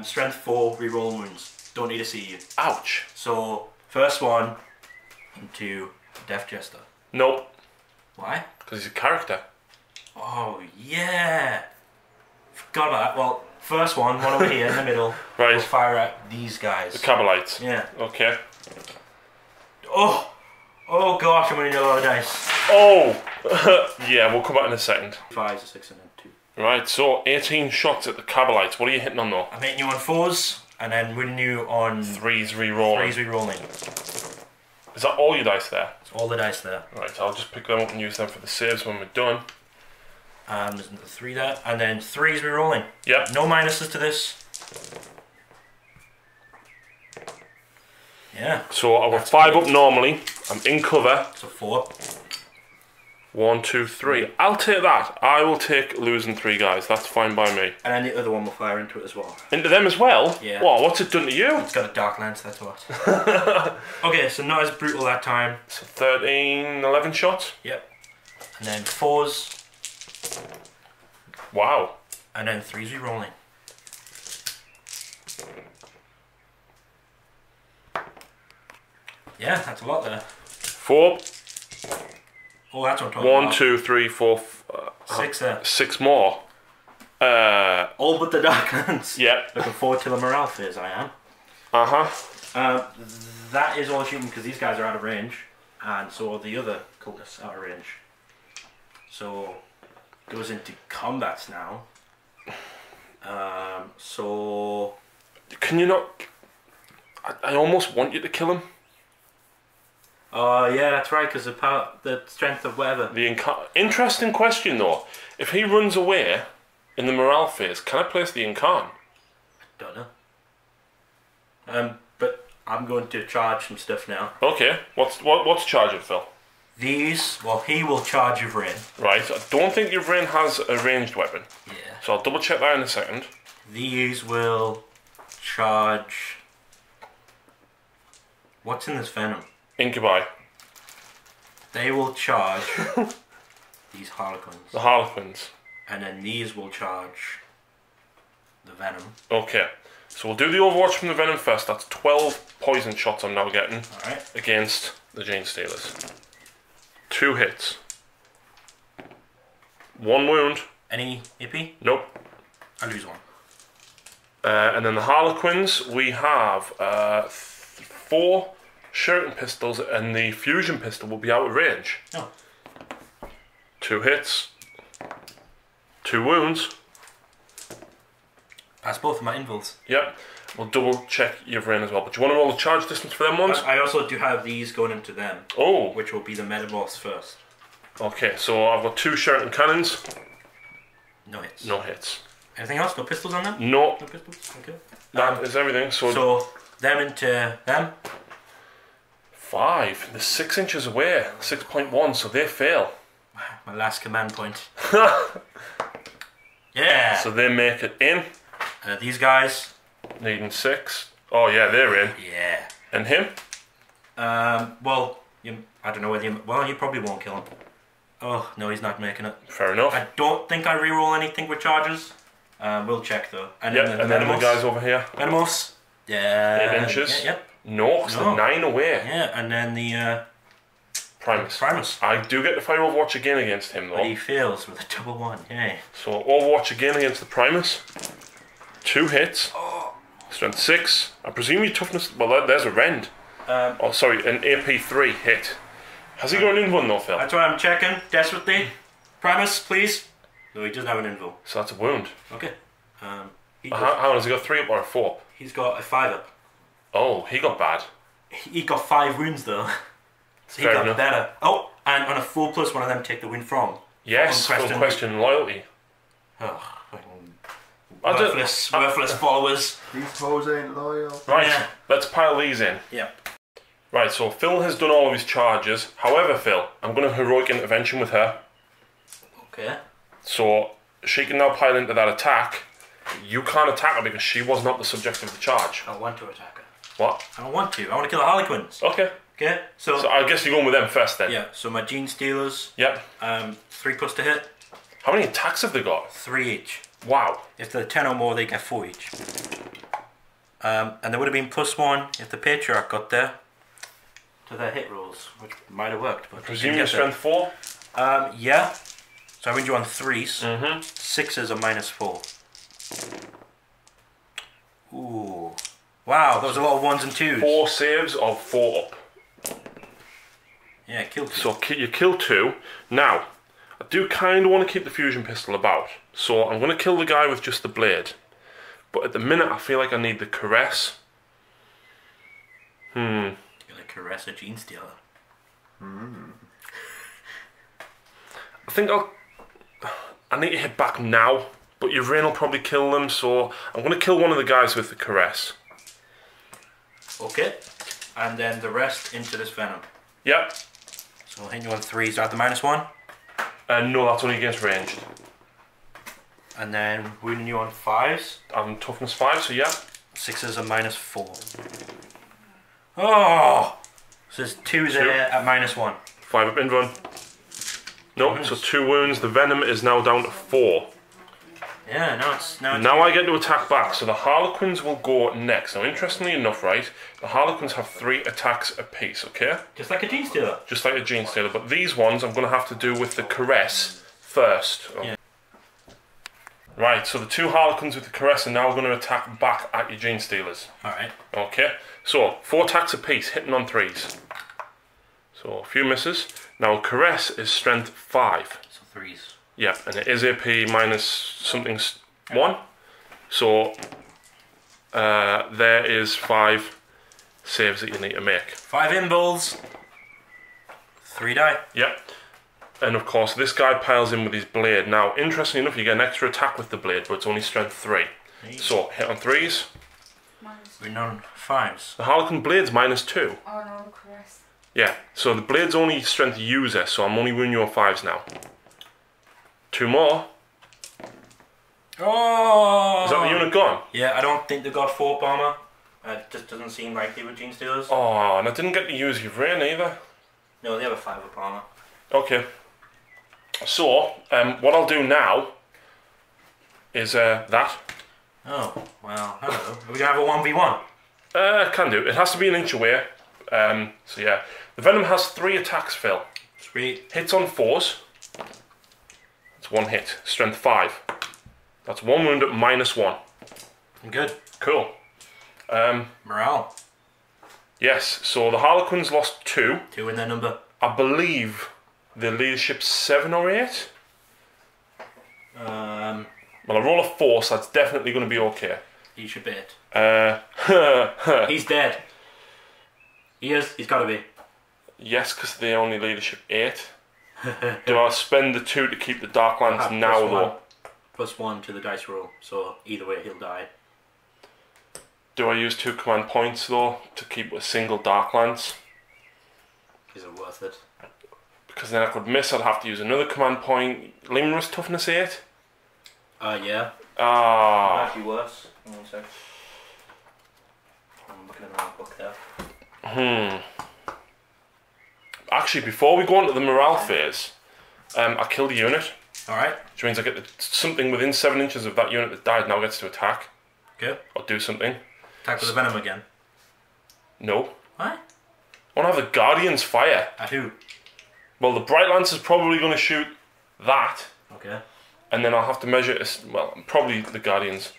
[SPEAKER 2] Strength 4, reroll wounds. Don't need to see you.
[SPEAKER 1] Ouch.
[SPEAKER 2] So, first one into Death Jester.
[SPEAKER 1] Nope.
[SPEAKER 2] Why?
[SPEAKER 1] Because he's a character.
[SPEAKER 2] Oh, yeah. Forgot about that. Well, first one over here in the middle.
[SPEAKER 1] Right.
[SPEAKER 2] We'll fire at these guys.
[SPEAKER 1] The Cabalites.
[SPEAKER 2] Yeah.
[SPEAKER 1] Okay.
[SPEAKER 2] Oh! Oh gosh, I'm going to need a lot of dice.
[SPEAKER 1] Oh! Yeah, we'll come back in a second.
[SPEAKER 2] 5, 6, and then 2.
[SPEAKER 1] Right, so 18 shots at the Cabalites. What are you hitting on though?
[SPEAKER 2] I'm hitting you on 4s, and then winning you on
[SPEAKER 1] 3s rerolling.
[SPEAKER 2] 3s rerolling.
[SPEAKER 1] Is that all your dice there?
[SPEAKER 2] It's all the dice there.
[SPEAKER 1] Right, I'll just pick them up and use them for the saves when we're done.
[SPEAKER 2] There's another 3 there, and then 3s rerolling.
[SPEAKER 1] Yep.
[SPEAKER 2] No minuses to this. Yeah.
[SPEAKER 1] So I've got 5 up normally. I'm in cover.
[SPEAKER 2] So 4.
[SPEAKER 1] 1, 2, 3. I'll take that. I will take losing 3 guys. That's fine by me.
[SPEAKER 2] And then the other one will fire into it as well.
[SPEAKER 1] Into them as well?
[SPEAKER 2] Yeah.
[SPEAKER 1] Whoa, what's it done to you?
[SPEAKER 2] It's got a dark lance, that's what. Okay, so not as brutal that time.
[SPEAKER 1] So 13, 11 shots?
[SPEAKER 2] Yep. And then 4s.
[SPEAKER 1] Wow.
[SPEAKER 2] And then 3s rerolling. Yeah, that's a lot there.
[SPEAKER 1] 4.
[SPEAKER 2] Oh, that's what I'm talking
[SPEAKER 1] 1,
[SPEAKER 2] about.
[SPEAKER 1] 2, 3, 4,
[SPEAKER 2] 6 there.
[SPEAKER 1] 6 more.
[SPEAKER 2] All but the dark lance.
[SPEAKER 1] Yep.
[SPEAKER 2] Looking forward to the morale phase, I am. That is all shooting because these guys are out of range, and so are the other cultists out of range. So goes into combats now. So
[SPEAKER 1] Can you not... I almost want you to kill him.
[SPEAKER 2] yeah, that's right, because the strength of whatever.
[SPEAKER 1] Interesting question though. If he runs away in the morale phase, can I place the Incarn?
[SPEAKER 2] Don't know. But I'm going to charge some stuff now.
[SPEAKER 1] Okay. What's charging, Phil?
[SPEAKER 2] These, well, he will charge your brain.
[SPEAKER 1] Right. I don't think your brain has a ranged weapon.
[SPEAKER 2] Yeah.
[SPEAKER 1] So I'll double check that in a second.
[SPEAKER 2] These will charge. What's in this venom?
[SPEAKER 1] Incubi.
[SPEAKER 2] They will charge these harlequins.
[SPEAKER 1] The Harlequins.
[SPEAKER 2] And then these will charge the venom.
[SPEAKER 1] Okay. So we'll do the Overwatch from the Venom first. That's 12 poison shots I'm now getting.
[SPEAKER 2] Alright.
[SPEAKER 1] Against the Genestealers. 2 hits. 1 wound.
[SPEAKER 2] Any AP?
[SPEAKER 1] Nope.
[SPEAKER 2] I lose 1.
[SPEAKER 1] And then the Harlequins, we have 4 shooting pistols, and the fusion pistol will be out of range.
[SPEAKER 2] Oh.
[SPEAKER 1] 2 hits. 2 wounds.
[SPEAKER 2] That's both of my invulns.
[SPEAKER 1] Yep. We'll double check your brain as well. But do you want to roll the charge distance for them ones?
[SPEAKER 2] I also do have these going into them.
[SPEAKER 1] Oh.
[SPEAKER 2] Which will be the metamorphs first.
[SPEAKER 1] Okay, so I've got 2 Sheraton cannons.
[SPEAKER 2] No hits.
[SPEAKER 1] No hits.
[SPEAKER 2] Anything else? No pistols on them?
[SPEAKER 1] No.
[SPEAKER 2] No pistols? Okay.
[SPEAKER 1] That is everything.
[SPEAKER 2] So, them into them.
[SPEAKER 1] 5. They're 6 inches away. 6.1, so they fail.
[SPEAKER 2] My last command point. Yeah!
[SPEAKER 1] So they make it in.
[SPEAKER 2] These guys.
[SPEAKER 1] Needing 6. Oh yeah, they're in.
[SPEAKER 2] Yeah.
[SPEAKER 1] And him?
[SPEAKER 2] Well, I don't know whether you... Well, you probably won't kill him. Oh, no, he's not making it.
[SPEAKER 1] Fair enough.
[SPEAKER 2] I don't think I reroll anything with charges. We'll check though. And
[SPEAKER 1] yep,
[SPEAKER 2] then
[SPEAKER 1] and then the guys over here.
[SPEAKER 2] Metamorphs. Yeah.
[SPEAKER 1] 8 inches.
[SPEAKER 2] Yeah, yep.
[SPEAKER 1] No, because they're 9 away.
[SPEAKER 2] Yeah, and then the...
[SPEAKER 1] Primus. I do get to fire Overwatch again against him though.
[SPEAKER 2] But he fails with a double 1, yay.
[SPEAKER 1] So Overwatch again against the Primus. 2 hits. Strength 6. I presume your toughness... Well, there's a rend. Oh, sorry, an AP 3 hit. Has he got an invuln though, Phil?
[SPEAKER 2] That's what I'm checking, desperately. Primus, please. No, he doesn't have an invuln.
[SPEAKER 1] So that's a wound.
[SPEAKER 2] Okay.
[SPEAKER 1] How has he got 3 up or a 4?
[SPEAKER 2] He's got a 5 up.
[SPEAKER 1] Oh, he got bad.
[SPEAKER 2] He got 5 wounds though. So he
[SPEAKER 1] Fair
[SPEAKER 2] got
[SPEAKER 1] enough.
[SPEAKER 2] better. Oh, and on a 4+, one of them take the win from.
[SPEAKER 1] Yes, full question loyalty.
[SPEAKER 2] Oh, worthless followers.
[SPEAKER 3] These foes ain't loyal.
[SPEAKER 1] Right,
[SPEAKER 2] Yeah.
[SPEAKER 1] let's pile these in.
[SPEAKER 2] Yep.
[SPEAKER 1] Right, so Phil has done all of his charges. However, Phil, I'm going to heroic intervention with her.
[SPEAKER 2] Okay.
[SPEAKER 1] So she can now pile into that attack. You can't attack her because she was not the subject of the charge.
[SPEAKER 2] I want to attack her.
[SPEAKER 1] What?
[SPEAKER 2] I don't want to. I want to kill the Harlequins.
[SPEAKER 1] Okay.
[SPEAKER 2] Okay.
[SPEAKER 1] So I guess you're going with them first then.
[SPEAKER 2] Yeah. So my Genestealers.
[SPEAKER 1] Yep.
[SPEAKER 2] 3+ to hit.
[SPEAKER 1] How many attacks have they got?
[SPEAKER 2] 3 each.
[SPEAKER 1] Wow.
[SPEAKER 2] If they're 10 or more, they get 4 each. And there would have been +1 if the Patriarch got there to their hit rolls, which might have worked. But
[SPEAKER 1] Presume your strength 4?
[SPEAKER 2] Yeah. So I win you on 3s.
[SPEAKER 1] 6s
[SPEAKER 2] are -4. Ooh. Wow, that was a lot of 1s and 2s.
[SPEAKER 1] 4 saves of 4 up.
[SPEAKER 2] Yeah, kill 2.
[SPEAKER 1] So you kill 2. Now, I do kind of want to keep the fusion pistol about. So I'm going to kill the guy with just the blade. But at the minute, I feel like I need the caress.
[SPEAKER 2] You're gonna caress a Genestealer.
[SPEAKER 1] I think I need to hit back now. But your rain will probably kill them. So I'm going to kill one of the guys with the caress.
[SPEAKER 2] Okay. And then the rest into this venom.
[SPEAKER 1] Yep.
[SPEAKER 2] So I'll hit you on 3s. Add the -1.
[SPEAKER 1] No, that's only against ranged.
[SPEAKER 2] And then wounding you on 5s.
[SPEAKER 1] I'm toughness 5, so yeah.
[SPEAKER 2] 6s are -4. Oh! So there's 2s there at -1.
[SPEAKER 1] 5 up in run. Nope, so 2 wounds. The venom is now down to 4.
[SPEAKER 2] Yeah, now
[SPEAKER 1] I get to attack back. So the Harlequins will go next. Now, interestingly enough, right, the Harlequins have 3 attacks apiece, okay?
[SPEAKER 2] just like a Genestealer.
[SPEAKER 1] Just like a Genestealer. But these ones I'm going to have to do with the caress first.
[SPEAKER 2] Yeah.
[SPEAKER 1] Right, so the 2 Harlequins with the caress are now going to attack back at your Genestealers.
[SPEAKER 2] Alright.
[SPEAKER 1] Okay, so 4 attacks apiece, hitting on 3s. So a few misses. Now caress is strength 5.
[SPEAKER 2] So 3s.
[SPEAKER 1] Yeah, and it is AP minus something 1. So there is 5 saves that you need to make.
[SPEAKER 2] 5 imballs. 3 die.
[SPEAKER 1] Yep. And of course this guy piles in with his blade. Now, interestingly enough, you get an extra attack with the blade, but it's only strength 3. So hit on 3s.
[SPEAKER 2] We're on 5s.
[SPEAKER 1] The Harlequin blade's -2.
[SPEAKER 3] Oh no, the caress.
[SPEAKER 1] Yeah, so the blade's only strength user, so I'm only winning you on 5s now. 2 more.
[SPEAKER 2] Oh!
[SPEAKER 1] Is that the unit gone?
[SPEAKER 2] Yeah, I don't think they've got 4 armor. It just doesn't seem like they were Genestealers.
[SPEAKER 1] Oh, and I didn't get to use your rain either.
[SPEAKER 2] No, they have a 5 up armor.
[SPEAKER 1] Okay. So, what I'll do now is that.
[SPEAKER 2] Oh, well, hello. Are we going to have a 1v1?
[SPEAKER 1] Can do. It has to be an inch away. So yeah. The Venom has 3 attacks, Phil.
[SPEAKER 2] Sweet.
[SPEAKER 1] Hits on 4s. That's 1 hit. Strength 5. That's 1 wound at -1.
[SPEAKER 2] Good.
[SPEAKER 1] Cool.
[SPEAKER 2] Morale.
[SPEAKER 1] Yes, so the Harlequins lost 2.
[SPEAKER 2] 2 in their number.
[SPEAKER 1] I believe the leadership's 7 or 8. Well, I roll a 4, so that's definitely going to be okay.
[SPEAKER 2] He should be it.
[SPEAKER 1] He's
[SPEAKER 2] He's dead. He is. He's got to be.
[SPEAKER 1] Yes, because they only leadership 8. Do I spend the 2 to keep the Darklands now, though?
[SPEAKER 2] +1 to the dice roll, so either way he'll die.
[SPEAKER 1] Do I use 2 command points, though, to keep a single Darklands?
[SPEAKER 2] Is it worth it?
[SPEAKER 1] Because then I could miss, I'd have to use another command point. Lehman Russ toughness 8?
[SPEAKER 2] Yeah.
[SPEAKER 1] Ah.
[SPEAKER 2] Actually worse. One sec. I'm looking at the book there.
[SPEAKER 1] Actually, before we go on to the morale phase, I killed a unit.
[SPEAKER 2] Alright.
[SPEAKER 1] Which means I get something within 7 inches of that unit that died now gets to attack.
[SPEAKER 2] Okay.
[SPEAKER 1] Or do something.
[SPEAKER 2] Attack with the venom again.
[SPEAKER 1] No.
[SPEAKER 2] What?
[SPEAKER 1] I want to have the Guardians fire.
[SPEAKER 2] At who?
[SPEAKER 1] Well, the Bright Lance is probably going to shoot that.
[SPEAKER 2] Okay.
[SPEAKER 1] And then I'll have to measure, well, probably the Guardians.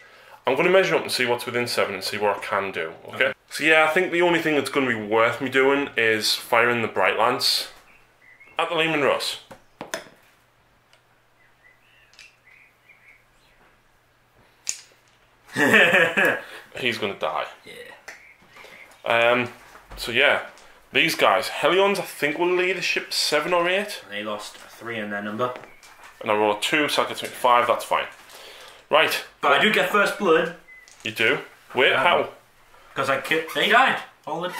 [SPEAKER 1] I'm going to measure up and see what's within 7 and see what I can do, okay? So yeah, I think the only thing that's going to be worth me doing is firing the Bright Lance at the Lehman Russ. He's going to die.
[SPEAKER 2] Yeah.
[SPEAKER 1] So yeah, these guys, Helions I think will leadership 7 or 8.
[SPEAKER 2] They lost 3 in their number.
[SPEAKER 1] And I roll a 2, so I get to 5, that's fine. Right.
[SPEAKER 2] But I do get first blood.
[SPEAKER 1] You do? Wait, how?
[SPEAKER 2] Because they died. Hold it.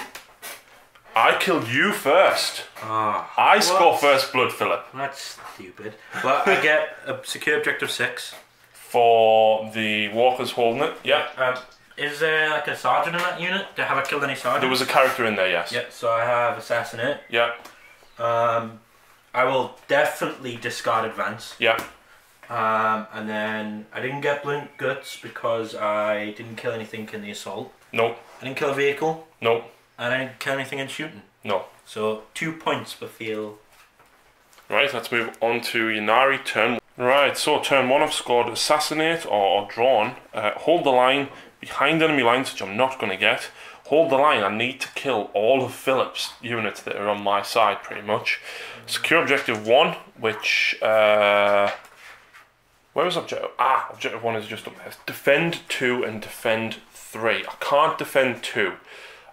[SPEAKER 1] I killed you first.
[SPEAKER 2] Ah.
[SPEAKER 1] I score first blood, Philip.
[SPEAKER 2] That's stupid. But I get a secure objective 6.
[SPEAKER 1] For the walkers holding it, yeah.
[SPEAKER 2] Is there like a sergeant in that unit? Have I killed any sergeants?
[SPEAKER 1] There was a character in there, yes.
[SPEAKER 2] Yeah, so I have Assassinate.
[SPEAKER 1] Yeah.
[SPEAKER 2] I will definitely discard Advance.
[SPEAKER 1] Yeah.
[SPEAKER 2] And then I didn't get Blunt Guts because I didn't kill anything in the assault.
[SPEAKER 1] No.
[SPEAKER 2] I didn't kill a vehicle.
[SPEAKER 1] No.
[SPEAKER 2] And I didn't kill anything in shooting.
[SPEAKER 1] No.
[SPEAKER 2] So 2 points per field.
[SPEAKER 1] Right, let's move on to Ynnari turn. Right, so turn 1 I've scored Assassinate or Drawn. Hold the line behind enemy lines, which I'm not going to get. Hold the line, I need to kill all of Philip's units that are on my side pretty much. Secure objective 1, which... where was objective? Objective 1 is just up there. Defend 2 and defend 3. I can't defend 2.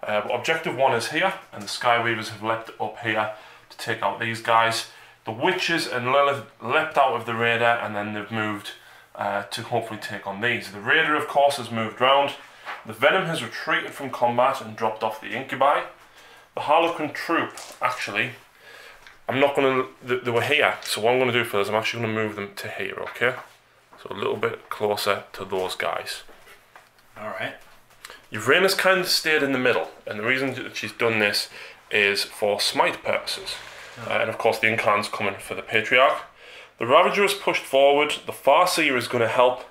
[SPEAKER 1] But objective 1 is here, and the Skyweavers have leapt up here to take out these guys. The Witches and Lilith leapt out of the Raider, and then they've moved to hopefully take on these. The Raider, of course, has moved round. The Venom has retreated from combat and dropped off the Incubi. The Harlequin troop, actually, I'm not going to... They were here, so what I'm going to do for this, I'm actually going to move them to here, okay? So a little bit closer to those guys.
[SPEAKER 2] Alright.
[SPEAKER 1] Yvraina's kind of stayed in the middle, and the reason that she's done this is for smite purposes. And of course the Incarn's coming for the Patriarch. The Ravager is pushed forward, the Farseer is going to help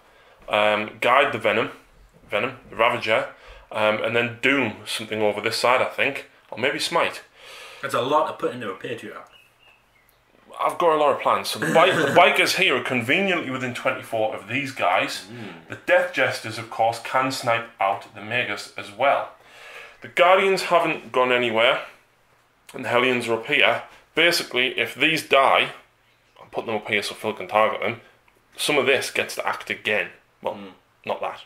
[SPEAKER 1] guide the the Ravager, and then Doom something over this side, I think, or maybe Smite.
[SPEAKER 2] That's a lot to put into a Patriarch.
[SPEAKER 1] I've got a lot of plans. So the bikers here are conveniently within 24 of these guys. The Death Jesters, of course, can snipe out the Magus as well. The Guardians haven't gone anywhere, and the Hellions are up here. Basically, if these die, I'll put them up here so Phil can target them, some of this gets to act again. Well, not that.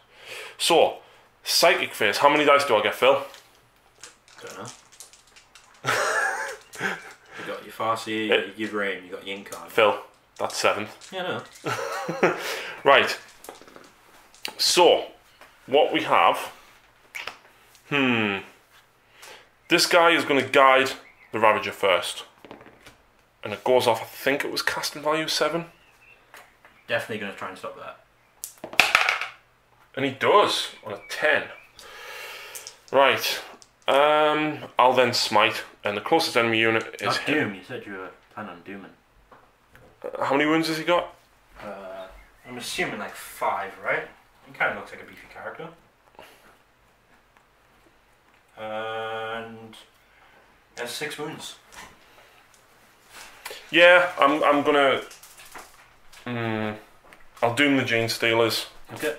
[SPEAKER 1] So, Psychic Phase, how many dice do I get, Phil?
[SPEAKER 2] Don't know. You got your Farseer, you got your Yvrain, you got your Incarn.
[SPEAKER 1] Phil, that's 7th.
[SPEAKER 2] Yeah, no.
[SPEAKER 1] Right. So, what we have... This guy is going to guide the Ravager first. And it goes off, I think it was casting value 7.
[SPEAKER 2] Definitely going to try and stop that.
[SPEAKER 1] And he does, on a 10. Right. I'll then smite, and the closest enemy unit is
[SPEAKER 2] Not
[SPEAKER 1] him.
[SPEAKER 2] Doom, you said you were planning on dooming.
[SPEAKER 1] How many wounds has he got?
[SPEAKER 2] I'm assuming like 5, right? He kind of looks like a beefy character. And he has 6 wounds.
[SPEAKER 1] Yeah, I'm gonna... I'll doom the Genestealers.
[SPEAKER 2] Okay.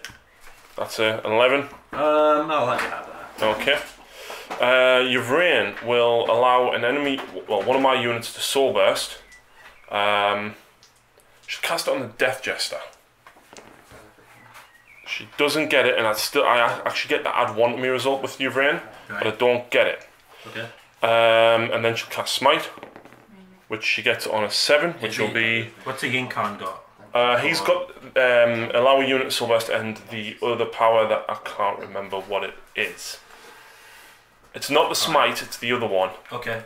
[SPEAKER 1] That's a 11.
[SPEAKER 2] I'll let you have that.
[SPEAKER 1] Okay. Yvrain will allow an enemy, well, one of my units to soul burst. She'll cast it on the Death Jester. She doesn't get it, and I actually get the add 1 to my result with Yvrain, but I don't get it.
[SPEAKER 2] Okay.
[SPEAKER 1] And then she'll cast Smite, which she gets on a 7, which will be...
[SPEAKER 2] What's the Incarn got?
[SPEAKER 1] He's got allow a unit to soul burst and the other power that I can't remember what it is. It's not the Smite, it's the other one.
[SPEAKER 2] Okay,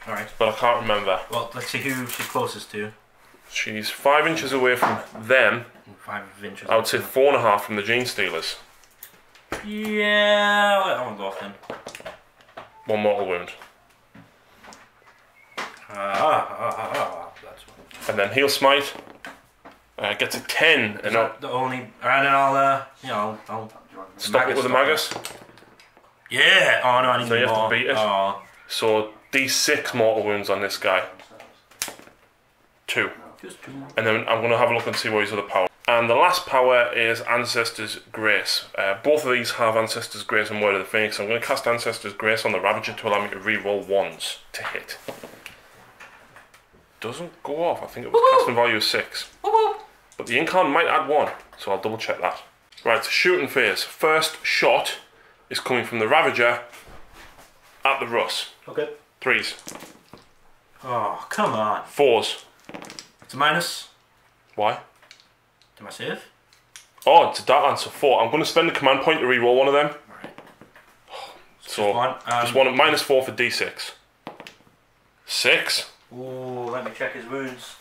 [SPEAKER 2] alright.
[SPEAKER 1] But I can't remember.
[SPEAKER 2] Well, let's see who she's closest to.
[SPEAKER 1] She's 5 inches away from them.
[SPEAKER 2] 5 inches.
[SPEAKER 1] I would say 4.5 from the Genestealers.
[SPEAKER 2] Yeah, I'll let that one go off then.
[SPEAKER 1] 1 mortal wound.
[SPEAKER 2] That's one.
[SPEAKER 1] And then he'll smite. Gets a 10.
[SPEAKER 2] Is that the only... Alright, then I'll
[SPEAKER 1] stop it with the Magus.
[SPEAKER 2] Yeah! Oh no, I need
[SPEAKER 1] So you
[SPEAKER 2] more.
[SPEAKER 1] have to beat it.
[SPEAKER 2] Oh.
[SPEAKER 1] So D6 mortal wounds on this guy. 2.
[SPEAKER 2] Just 2.
[SPEAKER 1] And then I'm going to have a look and see what his other power. And the last power is Ancestor's Grace. Both of these have Ancestor's Grace and Word of the Phoenix. I'm going to cast Ancestor's Grace on the Ravager to allow me to re-roll 1s to hit. Doesn't go off. I think it was casting value of 6. But the Incarn might add 1, so I'll double check that. Right, so shooting phase. First shot is coming from the Ravager at the Russ.
[SPEAKER 2] Okay.
[SPEAKER 1] 3s.
[SPEAKER 2] Oh, come on.
[SPEAKER 1] 4s.
[SPEAKER 2] It's a minus.
[SPEAKER 1] Why?
[SPEAKER 2] To my save.
[SPEAKER 1] Oh, it's a dark answer. 4. I'm going to spend the command point to re-roll one of them.
[SPEAKER 2] Alright.
[SPEAKER 1] So, just one at -4 for D6. 6.
[SPEAKER 2] Ooh, let me check his wounds.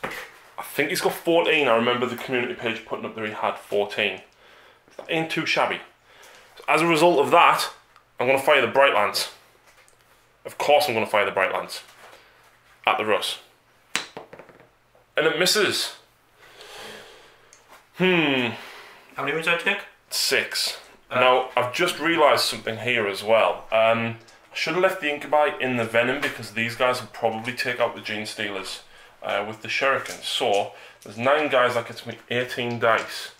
[SPEAKER 1] I think he's got 14. I remember the community page putting up that he had 14. That ain't too shabby. As a result of that, I'm going to fire the Bright Lance. Of course I'm going to fire the Bright Lance at the Russ. And it misses.
[SPEAKER 2] How many wounds did I take?
[SPEAKER 1] 6. Now, I've just realised something here as well. I should have left the Incubi in the Venom because these guys will probably take out the Genestealers with the Shuriken. So, there's 9 guys, that gets me 18 dice.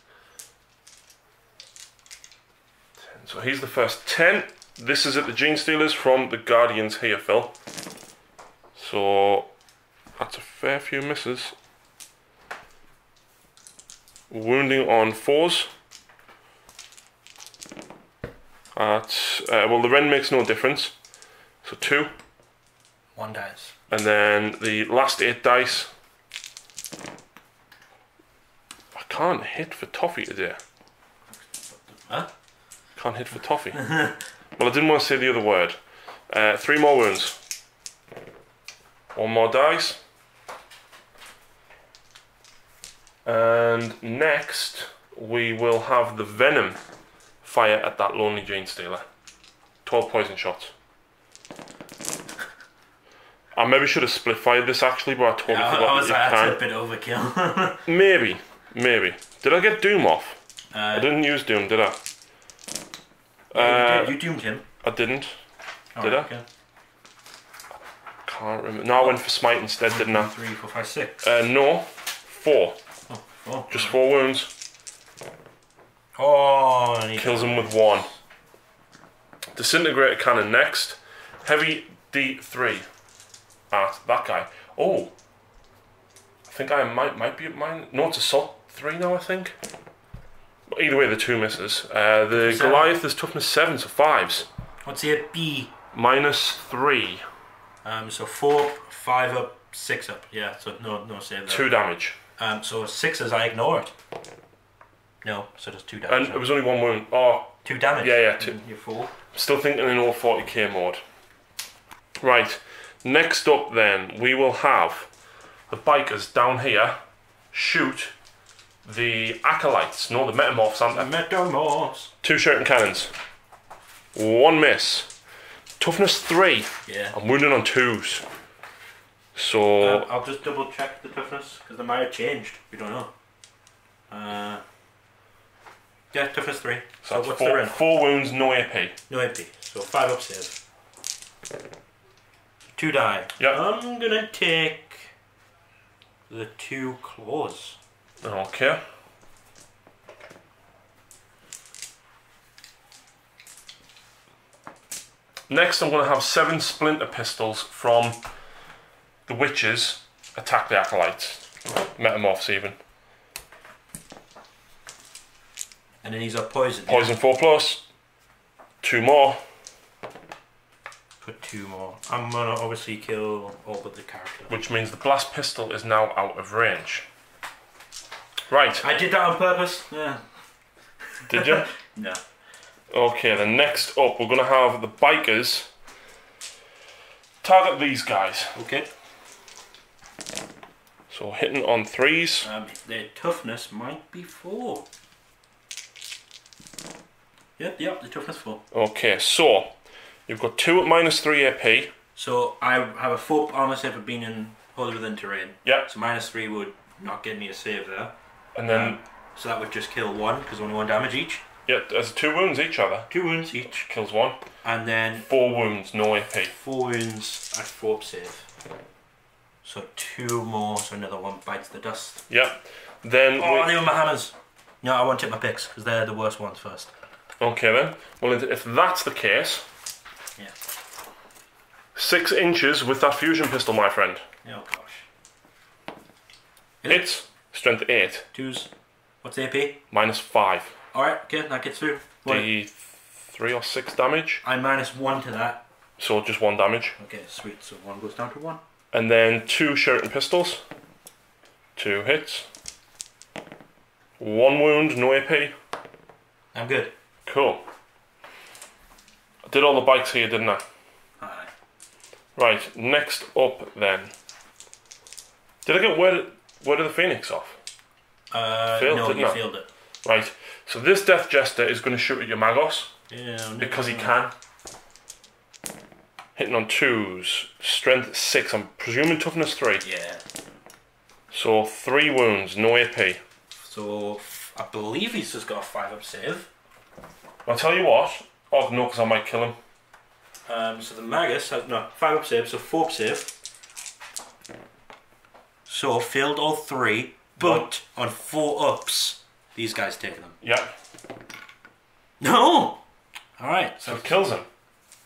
[SPEAKER 1] 10. So here's the first 10. This is at the Genestealers from the Guardians here, Phil. So, that's a fair few misses. Wounding on 4s. Well, the Ren makes no difference. So 2.
[SPEAKER 2] 1 dice.
[SPEAKER 1] And then the last 8 dice. I can't hit for toffee today.
[SPEAKER 2] Huh?
[SPEAKER 1] Can't hit for toffee. Well, I didn't want to say the other word. 3 more wounds. 1 more dice. And next, we will have the Venom fire at that lonely Genestealer. 12 poison shots. I maybe should have split fired this actually, but I totally forgot that you
[SPEAKER 2] That's a bit overkill.
[SPEAKER 1] Maybe. Did I get Doom off? I didn't use Doom, did I?
[SPEAKER 2] Yeah, you doomed him.
[SPEAKER 1] I didn't. Did
[SPEAKER 2] I?
[SPEAKER 1] Okay. Can't remember. No, I went for Smite instead, didn't I?
[SPEAKER 2] 3, 4, 5, 6.
[SPEAKER 1] No. 4.
[SPEAKER 2] Oh, 4.
[SPEAKER 1] Just 4 wounds.
[SPEAKER 2] Oh, I need
[SPEAKER 1] Kills him with 1. Disintegrator Cannon next. Heavy D3 at that guy. Oh, I think I might be at mine. No, it's Assault 3 now, I think. But either way, the 2 misses. The Goliath is Toughness 7, so 5s.
[SPEAKER 2] What's he at B?
[SPEAKER 1] -3.
[SPEAKER 2] So 4, 5 up, 6 up. Yeah, so no save there.
[SPEAKER 1] 2 damage.
[SPEAKER 2] So 6s I ignore it. No, so there's 2 damage.
[SPEAKER 1] And it was only 1 wound. Oh,
[SPEAKER 2] 2 damage.
[SPEAKER 1] yeah, 2.
[SPEAKER 2] You're 4.
[SPEAKER 1] Still thinking in all 40k mode. Right, next up then, we will have the bikers down here shoot the acolytes. No, the metamorphs, aren't they?
[SPEAKER 2] Metamorphs.
[SPEAKER 1] 2 shuriken cannons. 1 miss. Toughness 3.
[SPEAKER 2] Yeah.
[SPEAKER 1] I'm wounded on 2s. So
[SPEAKER 2] I'll just double check the toughness because they might have changed. We don't know. Yeah, toughness 3. So what's the rent?
[SPEAKER 1] 4 wounds, no AP.
[SPEAKER 2] No AP. So 5 up save. 2 die.
[SPEAKER 1] Yep.
[SPEAKER 2] I'm gonna take the 2 claws.
[SPEAKER 1] Okay. Next, I'm going to have 7 splinter pistols from the witches attack the acolytes. Metamorphs even.
[SPEAKER 2] And then these are poison.
[SPEAKER 1] Poison 4+. 2 more.
[SPEAKER 2] Put 2 more. I'm gonna obviously kill all but the character.
[SPEAKER 1] Which means the blast pistol is now out of range. Right.
[SPEAKER 2] I did that on purpose. Yeah.
[SPEAKER 1] Did you?
[SPEAKER 2] No.
[SPEAKER 1] Okay, then next up we're going to have the bikers target these guys.
[SPEAKER 2] Okay.
[SPEAKER 1] So hitting on 3s.
[SPEAKER 2] Their toughness might be 4. Yep, the toughness 4.
[SPEAKER 1] Okay, so you've got 2 at -3 AP.
[SPEAKER 2] So I have a 4 armor save for being in wholly within terrain.
[SPEAKER 1] Yep.
[SPEAKER 2] So -3 would not get me a save there.
[SPEAKER 1] And then
[SPEAKER 2] so that would just kill 1 because only 1 damage each.
[SPEAKER 1] yeah, there's 2 wounds each other.
[SPEAKER 2] 2 wounds each.
[SPEAKER 1] Kills 1.
[SPEAKER 2] And then
[SPEAKER 1] 4 wounds, no AP.
[SPEAKER 2] 4 wounds at 4 up save. So 2 more, so another 1 bites the dust.
[SPEAKER 1] Yep. Then
[SPEAKER 2] they were my hammers. No, I won't take my picks because they're the worst ones first.
[SPEAKER 1] okay then. Well, if that's the case,
[SPEAKER 2] yeah.
[SPEAKER 1] 6 inches with that fusion pistol, my friend.
[SPEAKER 2] Oh gosh.
[SPEAKER 1] It's strength 8.
[SPEAKER 2] 2s. What's the AP?
[SPEAKER 1] -5.
[SPEAKER 2] Alright, okay, that gets through.
[SPEAKER 1] The 3 or 6 damage.
[SPEAKER 2] I'm -1 to that.
[SPEAKER 1] So just 1 damage.
[SPEAKER 2] Okay, sweet. So 1 goes down to 1.
[SPEAKER 1] And then 2 shuriken pistols. 2 hits. 1 wound, no AP.
[SPEAKER 2] I'm good.
[SPEAKER 1] Cool. I did all the bikes here, didn't I?
[SPEAKER 2] Alright.
[SPEAKER 1] Right, next up then. Did I get Word of the Phoenix off?
[SPEAKER 2] No, you failed it.
[SPEAKER 1] Right, so this Death Jester is going to shoot at your Magos.
[SPEAKER 2] Yeah,
[SPEAKER 1] because he can. Hitting on 2s. Strength 6. I'm presuming toughness 3.
[SPEAKER 2] Yeah.
[SPEAKER 1] So 3 wounds, no AP.
[SPEAKER 2] So I believe he's just got a 5-up save.
[SPEAKER 1] I'll tell you what. Oh no, because I might kill him.
[SPEAKER 2] So the Magus has 5-up save, so 4-up save. So failed all 3, but on 4-ups, these guys take them.
[SPEAKER 1] Yeah.
[SPEAKER 2] No. All right.
[SPEAKER 1] So it kills him.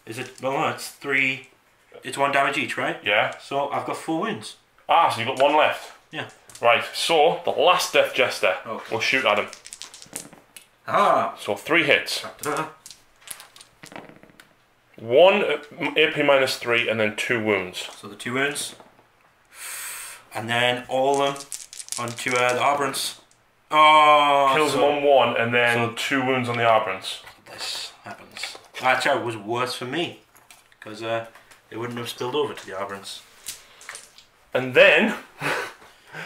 [SPEAKER 2] Is it? Well, no, it's 3. It's 1 damage each, right?
[SPEAKER 1] Yeah.
[SPEAKER 2] So I've got 4 wounds.
[SPEAKER 1] Ah, so you've got 1 left.
[SPEAKER 2] Yeah.
[SPEAKER 1] Right. So the last Death Jester will shoot at him.
[SPEAKER 2] Ah.
[SPEAKER 1] So 3 hits.
[SPEAKER 2] Ta-da.
[SPEAKER 1] 1 AP minus 3, and then 2 wounds.
[SPEAKER 2] So the 2 wounds. And then all of them onto the Arbrants. Oh!
[SPEAKER 1] Kills him on 1, and then 2 wounds on the Arbrants.
[SPEAKER 2] This happens. Actually, it was worse for me. Because it wouldn't have spilled over to the Arbrants.
[SPEAKER 1] And then...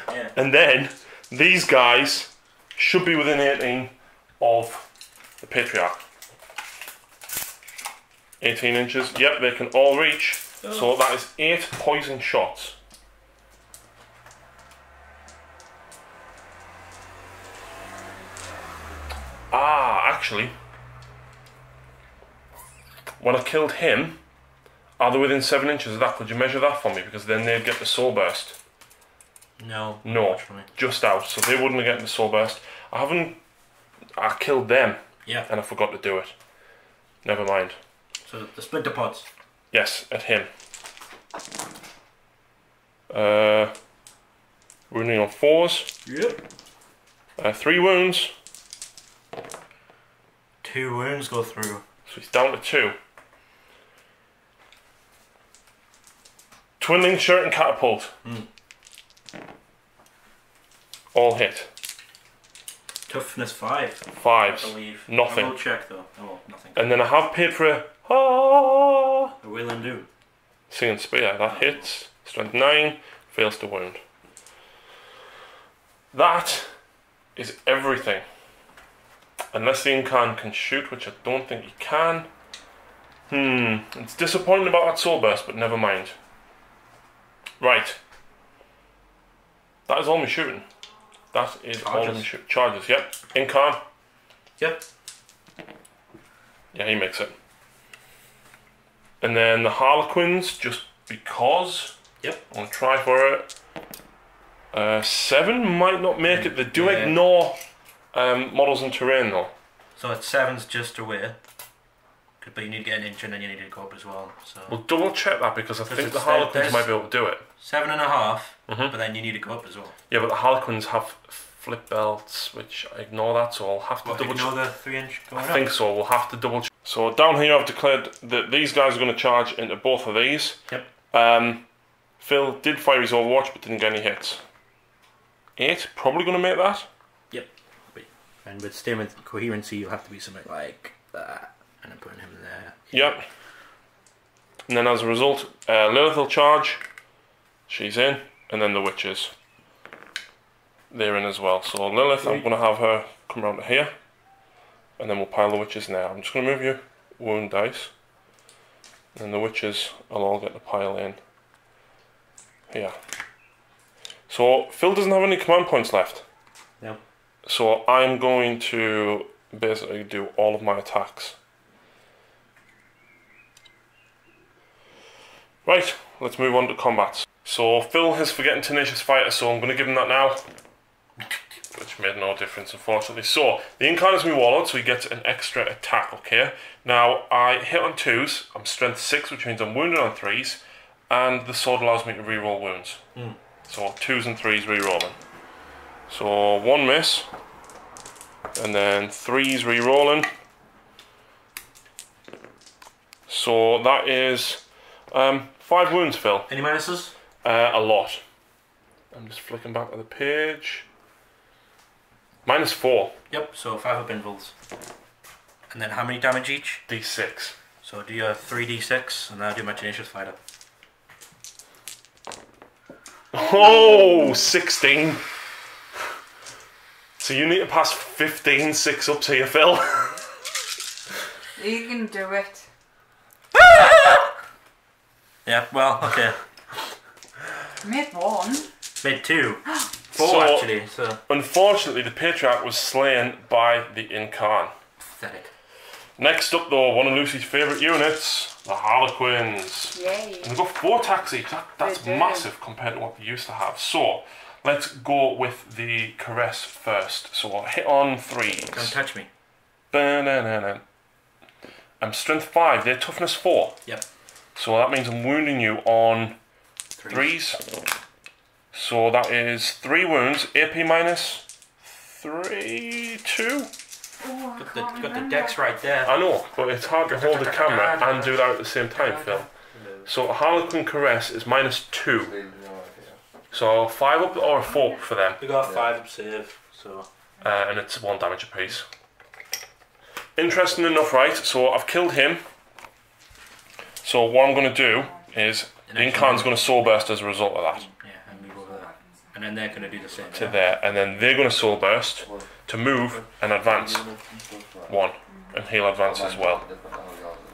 [SPEAKER 2] Yeah.
[SPEAKER 1] And then, these guys should be within 18 of the Patriarch. 18 inches. Yep, they can all reach. Oh. So that is 8 poison shots. Ah, actually, when I killed him, are they within 7 inches of that? Could you measure that for me? Because then they'd get the soul burst.
[SPEAKER 2] No.
[SPEAKER 1] No, just out. So they wouldn't have gotten the soul burst. I killed them.
[SPEAKER 2] Yeah. And
[SPEAKER 1] I forgot to do it. Never mind.
[SPEAKER 2] So the splinter pods.
[SPEAKER 1] Yes, at him. Wounding on 4s.
[SPEAKER 2] Yep.
[SPEAKER 1] 3 wounds.
[SPEAKER 2] 2 wounds go through.
[SPEAKER 1] So he's down to 2. Twinning shirt and catapult. All hit.
[SPEAKER 2] Toughness 5.
[SPEAKER 1] 5s.
[SPEAKER 2] I believe.
[SPEAKER 1] Nothing.
[SPEAKER 2] I will check though. Oh, nothing.
[SPEAKER 1] And then I have paid for a
[SPEAKER 2] A will and do.
[SPEAKER 1] Singing Spear. That hits. Strength 9. Fails to wound. That is everything. Unless the Incan can shoot, which I don't think he can. It's disappointing about that soul burst, but never mind. Right. That is all my shooting. That is all of my shooting. Charges, yep. Incan.
[SPEAKER 2] Yep.
[SPEAKER 1] Yeah, he makes it. And then the Harlequins, just because.
[SPEAKER 2] Yep.
[SPEAKER 1] I'm going to try for it. 7 might not make it. They do ignore models and terrain though. So
[SPEAKER 2] it's 7's just away. But you need to get an inch and then you need to go up as well. So
[SPEAKER 1] we'll double check that because I think the Harlequins might be able to do it.
[SPEAKER 2] 7.5, but then you need to go up as well.
[SPEAKER 1] Yeah, but the Harlequins have flip belts, which I ignore that, so I'll have to double check.
[SPEAKER 2] Ignore the 3 inch going up?
[SPEAKER 1] I think so, we'll have to double check. So down here I've declared that these guys are going to charge into both of these.
[SPEAKER 2] Yep.
[SPEAKER 1] Phil did fire his Overwatch but didn't get any hits. 8, probably going to make that.
[SPEAKER 2] Yep. And with staying with coherency, you'll have to be something like that. And I'm putting him there.
[SPEAKER 1] Yep. And then as a result, Lilith will charge. She's in. And then the witches. They're in as well. So Lilith, I'm going to have her come around to here. And then we'll pile the witches now. I'm just going to move your wound dice. And the witches will all get the pile in here. So Phil doesn't have any command points left.
[SPEAKER 2] No.
[SPEAKER 1] So I'm going to basically do all of my attacks. Right, let's move on to combats. So Phil is forgetting Tenacious Fighter, so I'm going to give him that now. Which made no difference, unfortunately. So, the Incan is my Warlord, so he gets an extra attack, okay? Now, I hit on 2s, I'm strength 6, which means I'm wounded on 3s, and the sword allows me to reroll wounds. So, 2s and 3s rerolling. So, 1 miss, and then 3s rerolling. So, that is 5 wounds, Phil.
[SPEAKER 2] Any minuses?
[SPEAKER 1] A lot. I'm just flicking back to the page. -4.
[SPEAKER 2] Yep, so 5 up invulns. And then how many damage each?
[SPEAKER 1] D6.
[SPEAKER 2] So do your 3d6, and then I'll do my Tenacious Fighter.
[SPEAKER 1] Oh, 16. So you need to pass 15 6-ups here, Phil.
[SPEAKER 3] You can do it.
[SPEAKER 2] Yeah, well, okay.
[SPEAKER 3] Made one.
[SPEAKER 2] Made two. Four,
[SPEAKER 1] So,
[SPEAKER 2] actually, so...
[SPEAKER 1] Unfortunately, the Patriarch was slain by the Incarn.
[SPEAKER 2] Pathetic.
[SPEAKER 1] Next up, though, one of Lucy's favourite units, the Harlequins.
[SPEAKER 3] Yay.
[SPEAKER 1] And they've got 4 attacks each. That's
[SPEAKER 3] They do.
[SPEAKER 1] massive compared to what they used to have. So, let's go with the Caress first. So, I'll hit on 3s.
[SPEAKER 2] Don't touch me.
[SPEAKER 1] Ba-na-na-na. I'm strength 5, they're toughness 4.
[SPEAKER 2] Yep.
[SPEAKER 1] So that means I'm wounding you on 3s. So that is 3 wounds, AP minus 3, 2.
[SPEAKER 3] Oh,
[SPEAKER 2] Got the decks right there.
[SPEAKER 1] I know, but it's hard to hold the camera and do that at the same time, Phil. So a Harlequin Caress is minus 2. So 5 up or a 4 for them.
[SPEAKER 2] We got 5 up save, so...
[SPEAKER 1] And it's 1 damage apiece. Interesting enough, right? So I've killed him. So what I'm going to do is the Incarn's going to Soul Burst as a result of that.
[SPEAKER 2] Yeah, and move over there. And then they're going to do the same.
[SPEAKER 1] To there, and then they're going to Soul Burst to move and advance 1, and he'll advance as well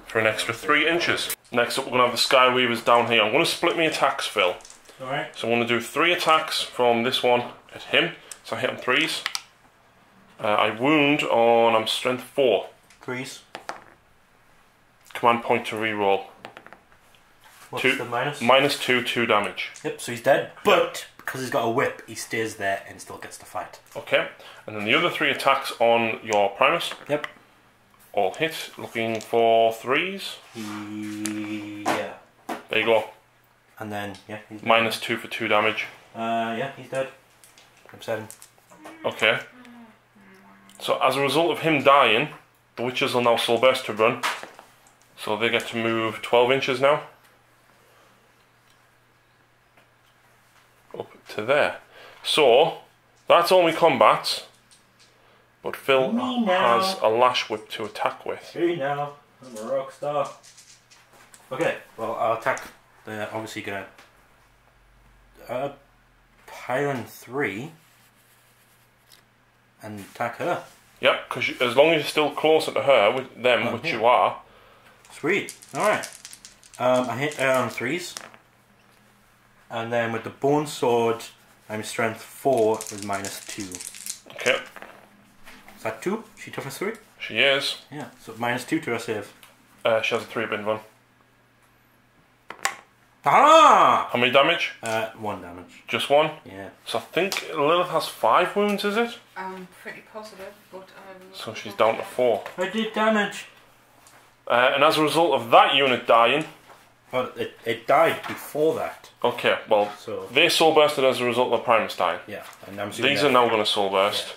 [SPEAKER 1] for an extra 3 inches. Next up, we're going to have the Skyweavers down here. I'm going to split my attacks, Phil.
[SPEAKER 2] Alright.
[SPEAKER 1] So I'm going to do 3 attacks from this one at him. So I hit on 3s. I wound on, I'm strength 4.
[SPEAKER 2] 3s.
[SPEAKER 1] Command point to reroll.
[SPEAKER 2] What's
[SPEAKER 1] 2,
[SPEAKER 2] the minus?
[SPEAKER 1] minus 2, 2 damage.
[SPEAKER 2] Yep, so he's dead. But because he's got a whip, he stays there and still gets to fight.
[SPEAKER 1] Okay, and then the other 3 attacks on your Primus.
[SPEAKER 2] Yep.
[SPEAKER 1] All hit, looking for 3s.
[SPEAKER 2] Yeah.
[SPEAKER 1] There you go.
[SPEAKER 2] And then, yeah, he's dead.
[SPEAKER 1] Minus 2 for 2 damage.
[SPEAKER 2] Yeah, he's dead. I'm 7.
[SPEAKER 1] Okay. So as a result of him dying, the Witches will now Soul Burst to run. So they get to move 12 inches now. Up to there. So, that's all my combats. But Phil has a Lash Whip to attack with.
[SPEAKER 2] Hey now, I'm a rock star. Okay, well, I'll attack. They're obviously gonna pile in 3 and attack her.
[SPEAKER 1] Yep, because as long as you're still closer to her with them, which you are.
[SPEAKER 2] Sweet. Alright. I hit her on 3s. And then with the Bone Sword, I'm strength 4 with minus 2.
[SPEAKER 1] Okay.
[SPEAKER 2] Is that 2? She toughness 3?
[SPEAKER 1] She is.
[SPEAKER 2] Yeah, so minus 2 to her save.
[SPEAKER 1] She has a 3-bin one.
[SPEAKER 2] Ah!
[SPEAKER 1] How many damage?
[SPEAKER 2] 1 damage.
[SPEAKER 1] Just 1?
[SPEAKER 2] Yeah.
[SPEAKER 1] So I think Lilith has 5 wounds, is it?
[SPEAKER 3] I'm pretty positive, but
[SPEAKER 1] So she's down to 4.
[SPEAKER 2] I did damage.
[SPEAKER 1] And as a result of that unit dying...
[SPEAKER 2] Well, it died before that.
[SPEAKER 1] Okay, well,
[SPEAKER 2] So
[SPEAKER 1] they Soul Bursted as a result of Primus dying.
[SPEAKER 2] yeah, and I'm assuming
[SPEAKER 1] These are now going to Soul Burst.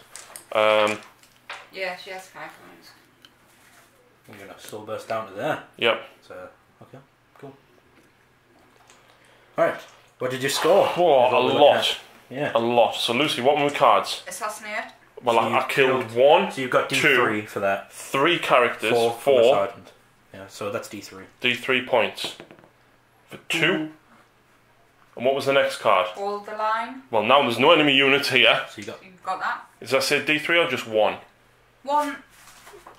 [SPEAKER 3] yeah, she has 5 wounds.
[SPEAKER 2] I'm gonna soul burst down to there.
[SPEAKER 1] Yep.
[SPEAKER 2] So okay, cool. Alright, what did you score?
[SPEAKER 1] Oh, a lot.
[SPEAKER 2] Yeah.
[SPEAKER 1] A lot. So Lucy, what were my cards?
[SPEAKER 3] Assassinate.
[SPEAKER 1] Well,
[SPEAKER 2] So
[SPEAKER 1] I
[SPEAKER 2] you've
[SPEAKER 1] killed
[SPEAKER 2] killed-
[SPEAKER 1] 1,
[SPEAKER 2] So you've got D3 for that.
[SPEAKER 1] 3 characters,
[SPEAKER 2] 4 for the
[SPEAKER 1] 4,
[SPEAKER 2] sergeant. Yeah, so that's D3.
[SPEAKER 1] D3 points. For 2. And what was the next card?
[SPEAKER 3] Hold the line.
[SPEAKER 1] Well, now there's no enemy units here.
[SPEAKER 2] So you got
[SPEAKER 3] You've got that.
[SPEAKER 1] Does that say D3 or just 1?
[SPEAKER 3] 1.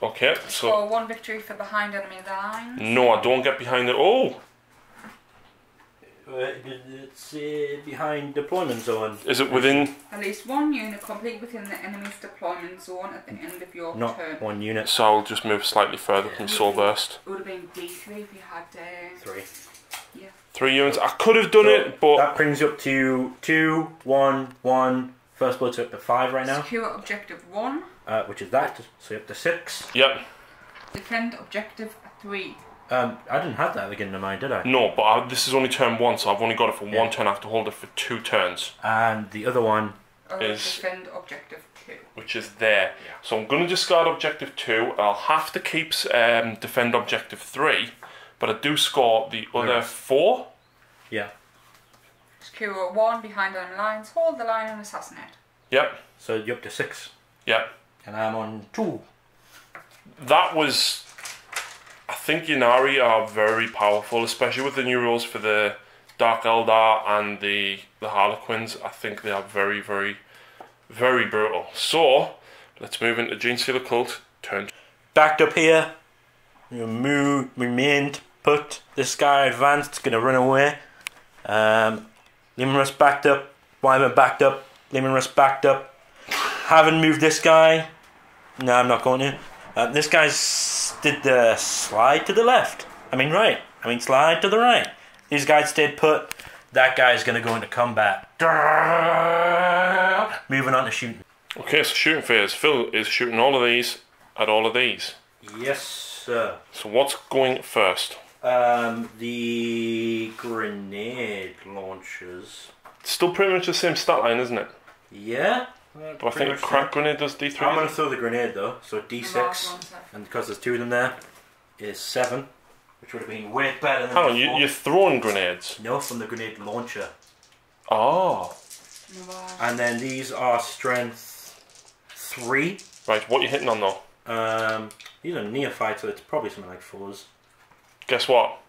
[SPEAKER 1] Okay, so...
[SPEAKER 3] Score 1 victory for behind enemy lines.
[SPEAKER 1] No, I don't get behind it. Oh!
[SPEAKER 2] it's behind deployment zone.
[SPEAKER 1] Is it within...
[SPEAKER 3] At least 1 unit complete within the enemy's deployment zone at the end of your
[SPEAKER 2] Not
[SPEAKER 3] turn.
[SPEAKER 2] 1 unit.
[SPEAKER 1] So I'll just move slightly further from Soul Burst.
[SPEAKER 3] It would have been D3 if you had
[SPEAKER 2] 3.
[SPEAKER 1] 3 units. I could have done it, but...
[SPEAKER 2] That brings you up to 2, 1, 1. First blood's up to 5 right now.
[SPEAKER 3] Secure objective 1.
[SPEAKER 2] Which is that, so you're up to 6.
[SPEAKER 1] Yep.
[SPEAKER 3] Defend objective 3.
[SPEAKER 2] I didn't have that at the beginning of mine, did I?
[SPEAKER 1] No, but this is only turn 1, so I've only got it for 1 turn. I have to hold it for 2 turns.
[SPEAKER 2] And the other one
[SPEAKER 1] Is-
[SPEAKER 3] defend objective 2.
[SPEAKER 1] Which is there. So I'm going to discard objective 2. I'll have to keep defend objective 3. But I do score the other 4.
[SPEAKER 2] Yeah.
[SPEAKER 3] Secure 1 behind enemy lines. Hold the line and assassinate.
[SPEAKER 1] Yep.
[SPEAKER 2] So you're up to 6.
[SPEAKER 1] Yep.
[SPEAKER 2] And I'm on 2.
[SPEAKER 1] That was... I think Ynnari are very powerful, especially with the new rules for the Dark Eldar and the Harlequins. I think they are very, very, very brutal. So, let's move into Genestealer Cult. Turn.
[SPEAKER 2] Backed up here. You move, remained put. This guy advanced, gonna run away. Lehman Russ backed up. Wyvern backed up. Lehman Russ backed up. Haven't moved this guy. No, I'm not going to. This guy's did the slide to the left. Right. Slide to the right. These guys stayed put. That guy's gonna go into combat. Moving on to shooting.
[SPEAKER 1] Okay, so shooting phase. Phil is shooting all of these at all of these.
[SPEAKER 2] Yes, sir.
[SPEAKER 1] So what's going first?
[SPEAKER 2] The grenade launchers.
[SPEAKER 1] It's still pretty much the same stat line, isn't it?
[SPEAKER 2] Yeah.
[SPEAKER 1] But I think crack grenade does D3.
[SPEAKER 2] I'm going to throw the grenade though, so D6, and because there's 2 of them there, is 7, which would have been way better than
[SPEAKER 1] Hang on, you're throwing grenades?
[SPEAKER 2] No, from the grenade launcher.
[SPEAKER 1] Oh.
[SPEAKER 2] And then these are strength 3.
[SPEAKER 1] Right, what are you hitting on though?
[SPEAKER 2] These are neophytes, so it's probably something like 4s.
[SPEAKER 1] Guess what?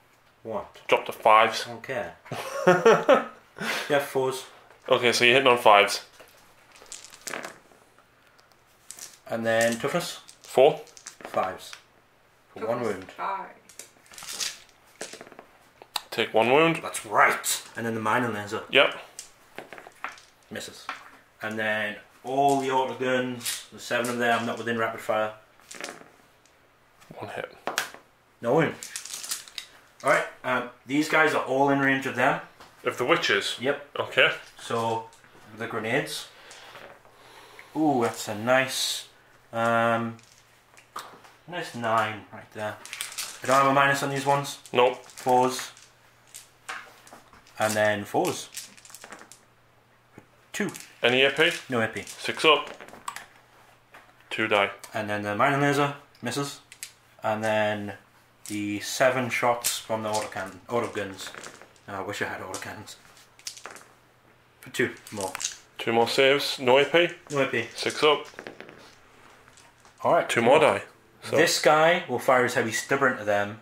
[SPEAKER 2] What?
[SPEAKER 1] Drop to 5s.
[SPEAKER 2] I don't care. Yeah, 4s.
[SPEAKER 1] Okay, so you're hitting on 5s.
[SPEAKER 2] And then toughness?
[SPEAKER 1] 4?
[SPEAKER 2] 5s. For 1 wound.
[SPEAKER 3] 5.
[SPEAKER 1] Take 1 wound.
[SPEAKER 2] That's right. And then the minor laser.
[SPEAKER 1] Yep.
[SPEAKER 2] Misses. And then all the auto guns, the 7 of them, not within rapid fire.
[SPEAKER 1] 1 hit.
[SPEAKER 2] No wound. Alright, these guys are all in range of them.
[SPEAKER 1] Of the witches?
[SPEAKER 2] Yep.
[SPEAKER 1] Okay.
[SPEAKER 2] So, the grenades. Ooh, that's a nice, nice 9 right there. I don't have a minus on these ones.
[SPEAKER 1] Nope.
[SPEAKER 2] 4s. And then 4s. 2.
[SPEAKER 1] Any AP?
[SPEAKER 2] No AP.
[SPEAKER 1] 6 up. 2 die.
[SPEAKER 2] And then the minor laser misses. And then the 7 shots from the auto guns. I wish I had auto cannons. For 2 more.
[SPEAKER 1] 2 more saves. No AP?
[SPEAKER 2] No AP.
[SPEAKER 1] 6 up.
[SPEAKER 2] Alright.
[SPEAKER 1] 2 more die. So.
[SPEAKER 2] This guy will fire his heavy stubber into them.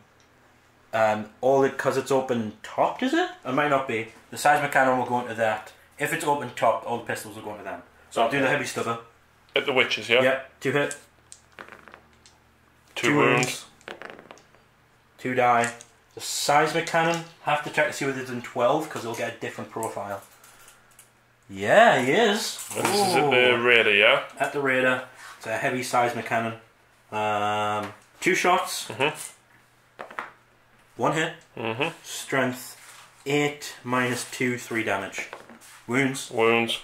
[SPEAKER 2] Because it's open topped, is it? It might not be. The seismic cannon will go into that. If it's open topped, all the pistols will go into them. So I'll do the heavy stubber.
[SPEAKER 1] At the witches, yeah?
[SPEAKER 2] Yep. 2 hit.
[SPEAKER 1] 2 wounds.
[SPEAKER 2] 2 die. The seismic cannon, have to check to see whether it's in 12 because it'll get a different profile. Yeah, he is.
[SPEAKER 1] And this is at the raider, yeah?
[SPEAKER 2] At the raider. It's a heavy seismic cannon. 2 shots. 1 hit. Strength 8 minus 2, 3 damage. Wounds.
[SPEAKER 1] Wounds.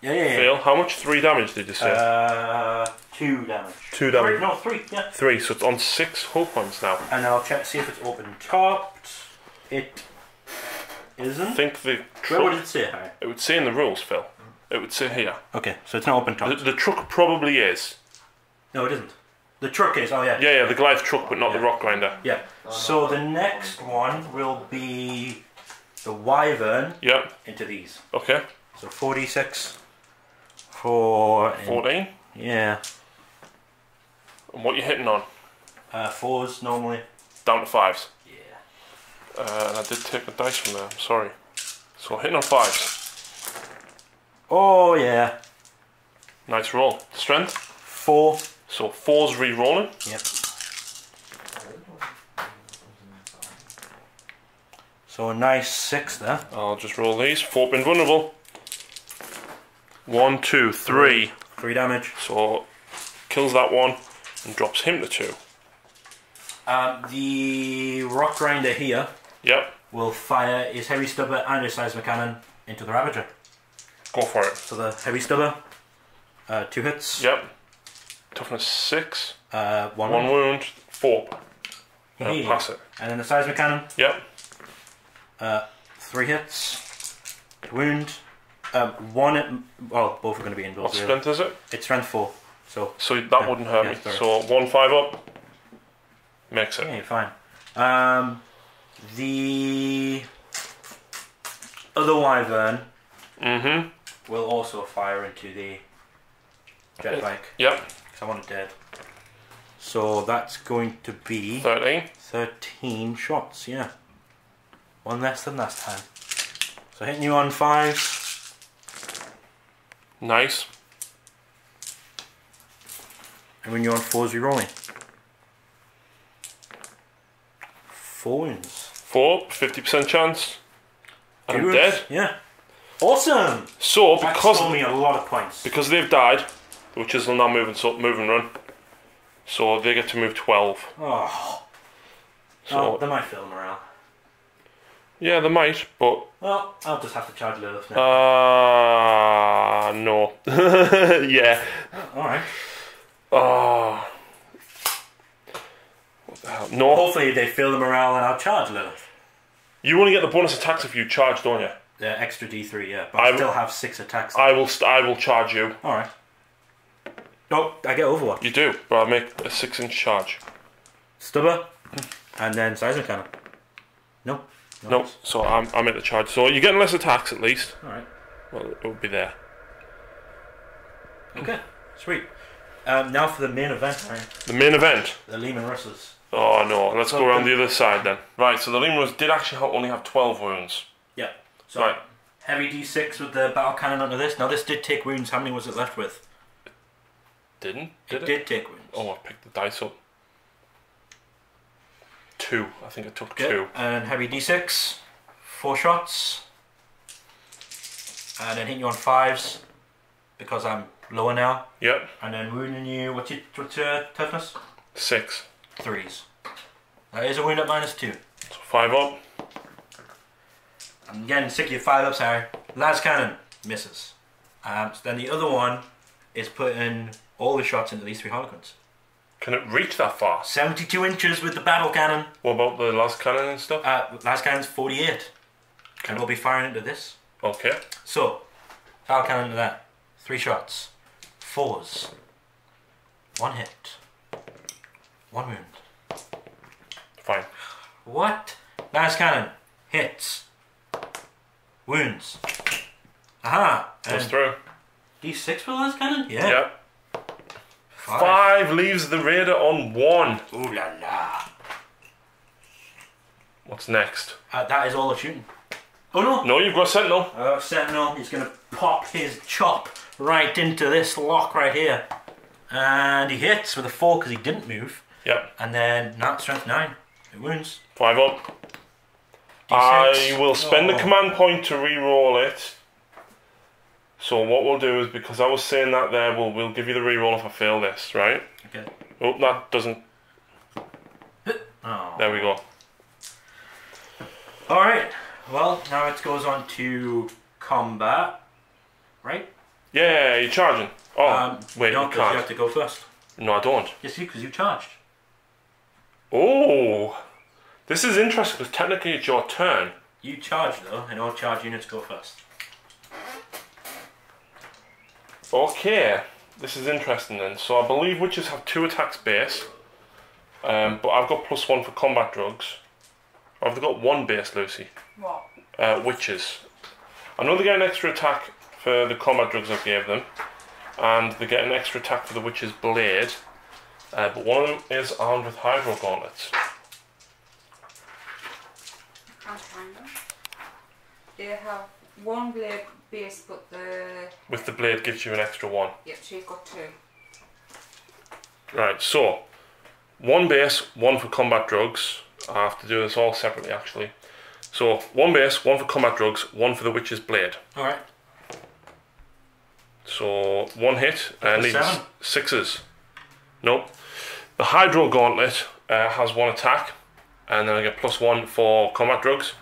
[SPEAKER 2] Yeah.
[SPEAKER 1] Fail. How much? 3 damage did you say?
[SPEAKER 2] 2 damage.
[SPEAKER 1] 2 damage.
[SPEAKER 2] 3, no, 3, yeah.
[SPEAKER 1] 3, so it's on 6 hull points now.
[SPEAKER 2] And I'll check to see if it's open topped. It isn't.
[SPEAKER 1] I think the truck...
[SPEAKER 2] Where would it say, Harry?
[SPEAKER 1] It would say in the rules, Phil. It would say here.
[SPEAKER 2] Okay, so it's not open topped.
[SPEAKER 1] The truck probably is.
[SPEAKER 2] No, it isn't. The truck is, oh yeah.
[SPEAKER 1] Yeah, the Goliath truck, but not the rock grinder.
[SPEAKER 2] Yeah. So the next one will be the Wyvern into these.
[SPEAKER 1] Okay.
[SPEAKER 2] So 46 for...
[SPEAKER 1] 14?
[SPEAKER 2] Yeah.
[SPEAKER 1] And what are you hitting on?
[SPEAKER 2] 4s normally.
[SPEAKER 1] Down to 5s.
[SPEAKER 2] Yeah.
[SPEAKER 1] And I did take a dice from there, I'm sorry. So hitting on 5s.
[SPEAKER 2] Oh yeah.
[SPEAKER 1] Nice roll. Strength?
[SPEAKER 2] 4.
[SPEAKER 1] So 4's re-rolling.
[SPEAKER 2] Yep. So a nice 6 there.
[SPEAKER 1] I'll just roll these. 4 invulnerable. 1, 2, 3.
[SPEAKER 2] 3 damage.
[SPEAKER 1] So kills that one and drops him to 2.
[SPEAKER 2] The rock grinder here will fire his heavy stubber and his seismic cannon into the Ravager.
[SPEAKER 1] Go for it.
[SPEAKER 2] So the heavy stubber, 2 hits.
[SPEAKER 1] Yep. Toughness 6.
[SPEAKER 2] 1
[SPEAKER 1] wound. 4.
[SPEAKER 2] Yeah.
[SPEAKER 1] Pass it.
[SPEAKER 2] And then the seismic cannon.
[SPEAKER 1] Yep.
[SPEAKER 2] 3 hits. Wound. 1. Well, both are going to be involved.
[SPEAKER 1] What strength is it?
[SPEAKER 2] It's strength 4. So
[SPEAKER 1] that wouldn't hurt me.
[SPEAKER 2] Sorry.
[SPEAKER 1] So 1 5 up. Makes it.
[SPEAKER 2] Yeah, you're fine. The other Wyvern will also fire into the jet bike.
[SPEAKER 1] Yep.
[SPEAKER 2] Because I want it dead. So that's going to be 13 shots, yeah. 1 less than last time. So hitting you on 5s.
[SPEAKER 1] Nice.
[SPEAKER 2] And when you're on 4s, you're rolling. 4 wounds.
[SPEAKER 1] 4, 50% chance. And I'm
[SPEAKER 2] Good.
[SPEAKER 1] dead.
[SPEAKER 2] Yeah. Awesome!
[SPEAKER 1] So,
[SPEAKER 2] That
[SPEAKER 1] because
[SPEAKER 2] stole me a lot of points.
[SPEAKER 1] because they've died, the witches will now move and run. So they get to move 12.
[SPEAKER 2] Oh.
[SPEAKER 1] So
[SPEAKER 2] They might fail morale.
[SPEAKER 1] yeah, they might, but
[SPEAKER 2] Well, I'll just have to charge Lilith now.
[SPEAKER 1] no. Yeah.
[SPEAKER 2] Alright.
[SPEAKER 1] Oh. What the hell? No.
[SPEAKER 2] Hopefully they fail the morale and I'll charge Lilith.
[SPEAKER 1] You only get the bonus attacks if you charge, don't you?
[SPEAKER 2] The extra D3, yeah. But I still have 6 attacks.
[SPEAKER 1] I will charge you.
[SPEAKER 2] Alright. No, I get Overwatch.
[SPEAKER 1] You do, but I make a 6-inch charge.
[SPEAKER 2] Stubber. And then Seismic Cannon. No.
[SPEAKER 1] No, so I'm at the charge. So you're getting less attacks at least.
[SPEAKER 2] Alright.
[SPEAKER 1] Well, it will be there.
[SPEAKER 2] Okay. Sweet. Now for the main event, right?
[SPEAKER 1] The main event.
[SPEAKER 2] The Lehman Russes.
[SPEAKER 1] Oh no, let's go around the other side then. Right, so the Lehman Russ did actually only have 12 wounds.
[SPEAKER 2] Yeah. So
[SPEAKER 1] Right.
[SPEAKER 2] heavy D6 with the battle cannon onto this. Now this did take wounds. How many was it left with?
[SPEAKER 1] Did
[SPEAKER 2] It did take wounds.
[SPEAKER 1] Oh, I picked the dice up. 2. I think I took
[SPEAKER 2] Okay.
[SPEAKER 1] 2.
[SPEAKER 2] And heavy D6. 4 shots. And then hitting you on 5s. Because I'm lower now.
[SPEAKER 1] Yep.
[SPEAKER 2] And then wounding you. What's your toughness?
[SPEAKER 1] 6.
[SPEAKER 2] 3s. That is a wound at -2.
[SPEAKER 1] So 5 up.
[SPEAKER 2] I'm getting sick of your 5-ups, Harry. Las Cannon. Misses. So then the other one is putting all the shots into these 3 Harlequins.
[SPEAKER 1] Can it reach that far?
[SPEAKER 2] 72 inches with the battle cannon.
[SPEAKER 1] What about the last cannon and stuff?
[SPEAKER 2] Last cannon's 48. And we'll be firing into this.
[SPEAKER 1] Okay.
[SPEAKER 2] So, battle cannon into that. 3 shots. 4s. 1 hit. 1 wound.
[SPEAKER 1] Fine.
[SPEAKER 2] What? Last cannon. Hits. Wounds. Aha!
[SPEAKER 1] Goes
[SPEAKER 2] And
[SPEAKER 1] through.
[SPEAKER 2] D6 for the last cannon? Yeah.
[SPEAKER 1] Yep.
[SPEAKER 2] 5.
[SPEAKER 1] 5 leaves the raider on 1.
[SPEAKER 2] Ooh la la.
[SPEAKER 1] What's next?
[SPEAKER 2] That is all the shooting. Oh no!
[SPEAKER 1] No, you've got Sentinel.
[SPEAKER 2] Sentinel, he's going to pop his chop right into this lock right here. And he hits with a 4 because he didn't move.
[SPEAKER 1] Yep.
[SPEAKER 2] And then, strength 9. It wounds.
[SPEAKER 1] 5 up.
[SPEAKER 2] D6.
[SPEAKER 1] I will spend a command point to re-roll it. So what we'll do is, because I was saying that there, we'll give you the re-roll if I fail this, right?
[SPEAKER 2] Okay.
[SPEAKER 1] Oh, that doesn't.
[SPEAKER 2] Oh.
[SPEAKER 1] There we go.
[SPEAKER 2] Alright, well, now it goes on to combat. Right?
[SPEAKER 1] Yeah, you're charging. Oh, wait,
[SPEAKER 2] no,
[SPEAKER 1] you
[SPEAKER 2] 'cause
[SPEAKER 1] can't.
[SPEAKER 2] you have to go first.
[SPEAKER 1] No, I don't.
[SPEAKER 2] Yes, you, because you charged.
[SPEAKER 1] Oh, this is interesting because technically it's your turn.
[SPEAKER 2] You charge though, and all charge units go first.
[SPEAKER 1] Okay, this is interesting then. So I believe witches have 2 attacks base, but I've got +1 for combat drugs. Or have they got 1 base, Lucy?
[SPEAKER 3] What?
[SPEAKER 1] Witches. I know they get an extra attack for the combat drugs I gave them, and they get an extra attack for the witch's blade, but one of them is armed with hydro gauntlets.
[SPEAKER 3] They have 1 blade base, but
[SPEAKER 1] With the blade gives you an extra 1.
[SPEAKER 3] Yep, so you've got 2.
[SPEAKER 1] Right, so 1 base, 1 for combat drugs. I have to do this all separately actually. So 1 base, 1 for combat drugs, 1 for the witch's blade.
[SPEAKER 2] Alright.
[SPEAKER 1] So 1 hit and needs
[SPEAKER 2] 7.
[SPEAKER 1] 6s. Nope. The hydro gauntlet has 1 attack, and then I get +1 for combat drugs.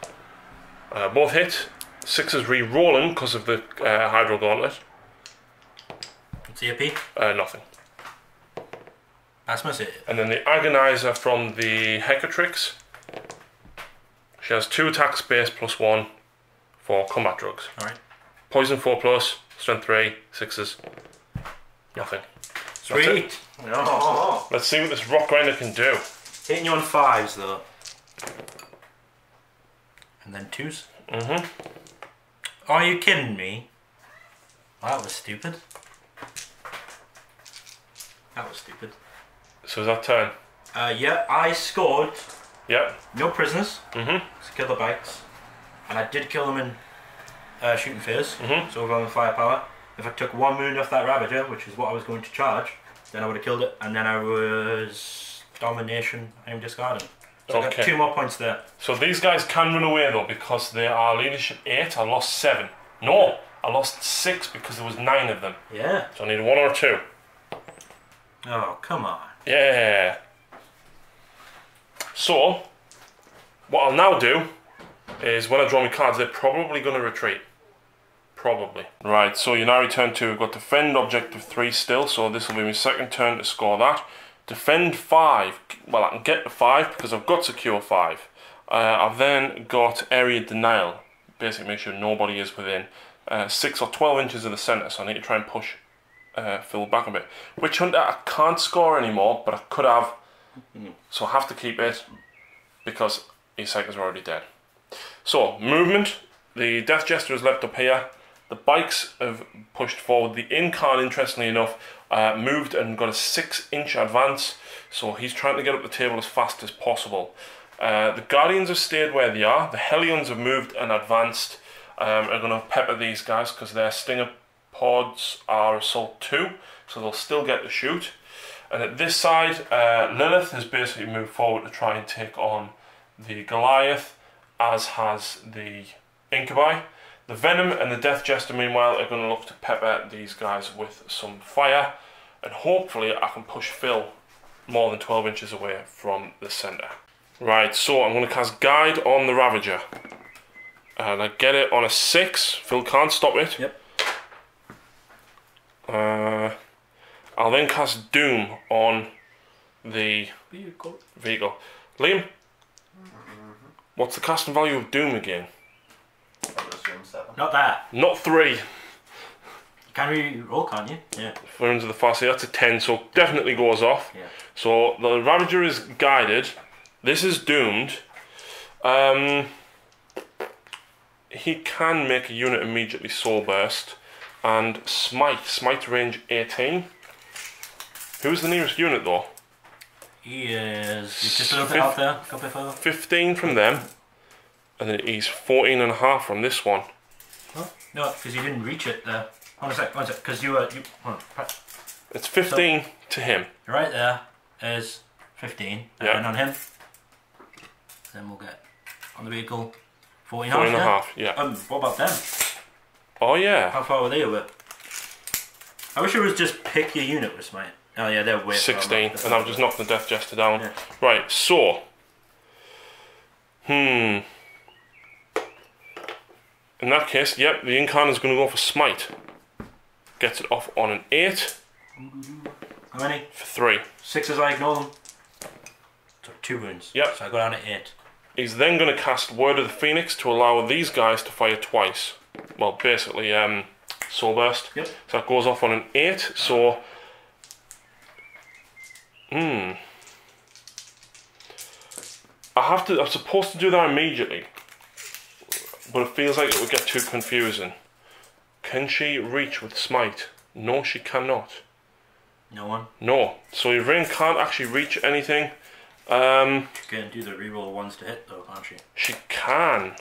[SPEAKER 1] Both hit. 6s re-rolling because of the hydro gauntlet.
[SPEAKER 2] What's the AP?
[SPEAKER 1] Nothing.
[SPEAKER 2] That's my save.
[SPEAKER 1] And then the agonizer from the Hecatrix. She has 2 attacks base +1 for combat drugs.
[SPEAKER 2] Alright.
[SPEAKER 1] Poison 4+, strength 3, 6s. Nothing.
[SPEAKER 2] Sweet! Oh.
[SPEAKER 1] Let's see what this rock grinder can do.
[SPEAKER 2] Hitting you on 5s though. And then 2s.
[SPEAKER 1] Mm-hmm.
[SPEAKER 2] Are you kidding me? That was stupid. That was stupid.
[SPEAKER 1] So is that turn?
[SPEAKER 2] Yeah, I scored
[SPEAKER 1] Yep.
[SPEAKER 2] no prisoners
[SPEAKER 1] Mm-hmm.
[SPEAKER 2] to kill the bikes. And I did kill them in shooting phase,
[SPEAKER 1] Mhm.
[SPEAKER 2] so overwhelming firepower. If I took 1 wound off that Ravager, which is what I was going to charge, then I would have killed it, and then I was domination, I'm discarding. So I got 2 more points there.
[SPEAKER 1] So these guys can run away though because they are leadership 8. I lost 7. No, I lost 6 because there was 9 of them.
[SPEAKER 2] Yeah.
[SPEAKER 1] So I need 1 or 2.
[SPEAKER 2] Oh, come on.
[SPEAKER 1] Yeah. So, what I'll now do is when I draw my cards, they're probably going to retreat. Probably. Right, so Ynnari turn 2, we've got defend objective 3 still, so this will be my second turn to score that. Defend 5, well I can get to 5 because I've got secure 5. I've then got area denial, basically make sure nobody is within 6 or 12 inches of the centre, so I need to try and push Phil back a bit. Witch Hunter I can't score anymore, but I could have, so I have to keep it because his cycles are already dead. So, movement, the Death Jester is left up here. The bikes have pushed forward. The Incarn, interestingly enough, moved and got a 6-inch advance. So he's trying to get up the table as fast as possible. The Guardians have stayed where they are. The Hellions have moved and advanced. Are going to pepper these guys because their Stinger pods are Assault 2. So they'll still get to shoot. And at this side, Lilith has basically moved forward to try and take on the Goliath, as has the Incubi. The Venom and the Death Jester, meanwhile, are going to look to pepper these guys with some fire. And hopefully I can push Phil more than 12 inches away from the centre. Right, so I'm going to cast Guide on the Ravager. And I get it on a 6. Phil can't stop it.
[SPEAKER 2] Yep.
[SPEAKER 1] I'll then cast Doom on the vehicle. Liam, what's the casting value of Doom again?
[SPEAKER 2] Not that.
[SPEAKER 1] Not 3.
[SPEAKER 2] Can we roll, can't you? Yeah.
[SPEAKER 1] For into the fast, that's a 10, so definitely goes off.
[SPEAKER 2] Yeah.
[SPEAKER 1] So the Ravager is guided. This is doomed. He can make a unit immediately soul burst. And Smite range 18. Who's the nearest unit though?
[SPEAKER 2] He is just a little bit out there, a couple bit further.
[SPEAKER 1] 15 from them. And then he's 14.5 from this one.
[SPEAKER 2] Oh, no, because you didn't reach it there. One sec, because you hold on.
[SPEAKER 1] It's 15 to him.
[SPEAKER 2] Right there is 15.
[SPEAKER 1] Yeah.
[SPEAKER 2] And on him, then we'll get on the vehicle 14.5.
[SPEAKER 1] 14.5, yeah.
[SPEAKER 2] What about them?
[SPEAKER 1] Oh yeah.
[SPEAKER 2] How far were they away? I wish it was just pick your unit with Smite. Oh yeah, they're way
[SPEAKER 1] 16, and I've just knocked the Death Jester down.
[SPEAKER 2] Yeah.
[SPEAKER 1] Right, so. In that case, yep, the Incarn is going to go for Smite. Gets it off on an 8.
[SPEAKER 2] How many?
[SPEAKER 1] For 3.
[SPEAKER 2] 6s, I ignore them. So 2 wounds.
[SPEAKER 1] Yep.
[SPEAKER 2] So I go down to 8.
[SPEAKER 1] He's then going to cast Word of the Phoenix to allow these guys to fire twice. Well, basically, Soul Burst.
[SPEAKER 2] Yep.
[SPEAKER 1] So that goes off on an 8. So. I'm supposed to do that immediately. But it feels like it would get too confusing. Can she reach with Smite? No, she cannot.
[SPEAKER 2] No one?
[SPEAKER 1] No. So your ring can't actually reach anything.
[SPEAKER 2] She can do the reroll ones to hit though, can't she?
[SPEAKER 1] She can.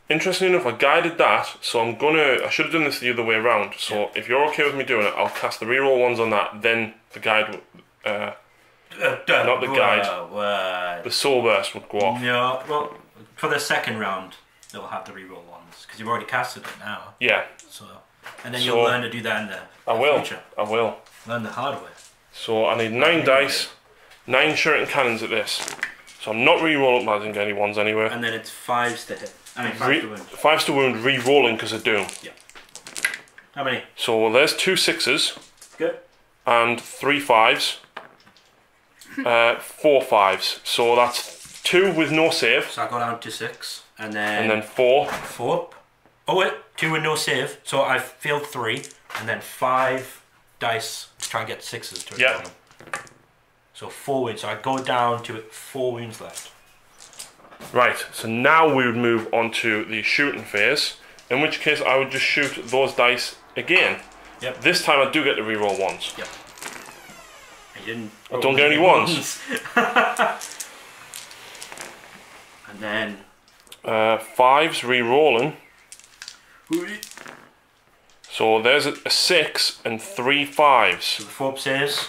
[SPEAKER 1] Interestingly enough, I guided that, so I should have done this the other way around. So if you're okay with me doing it, I'll cast the reroll ones on that, then the guide, not the guide, the Soul Burst would go off.
[SPEAKER 2] No, well, for the second round, they'll have the reroll ones, because you've already casted it now.
[SPEAKER 1] Yeah.
[SPEAKER 2] So, and then you'll learn to do that in the future.
[SPEAKER 1] I will.
[SPEAKER 2] Learn the hard way.
[SPEAKER 1] So I need 9 dice, 9 shuriken cannons at this. So I'm not re-rolling, I didn't get any ones anyway.
[SPEAKER 2] And then it's 5s to hit. I mean 5s to wound.
[SPEAKER 1] 5s to wound, re-rolling because of Doom.
[SPEAKER 2] Yeah. How many?
[SPEAKER 1] So there's 2 6s.
[SPEAKER 2] Good.
[SPEAKER 1] And 3 5s. 4 5s. So that's 2 with no save.
[SPEAKER 2] So I go down to 6. And then
[SPEAKER 1] 4.
[SPEAKER 2] 4. Oh wait, 2 with no save. So I've failed 3. And then 5 dice to try and get 6s to ignore them. So 4 wounds. So I go down to 4 wounds left.
[SPEAKER 1] Right, so now we would move on to the shooting phase, in which case I would just shoot those dice again.
[SPEAKER 2] Yep.
[SPEAKER 1] This time I do get to reroll ones.
[SPEAKER 2] Yep. I didn't.
[SPEAKER 1] I don't get any ones.
[SPEAKER 2] And then
[SPEAKER 1] 5s re-rolling. So there's a 6 and 3 5s.
[SPEAKER 2] So the 4 saves,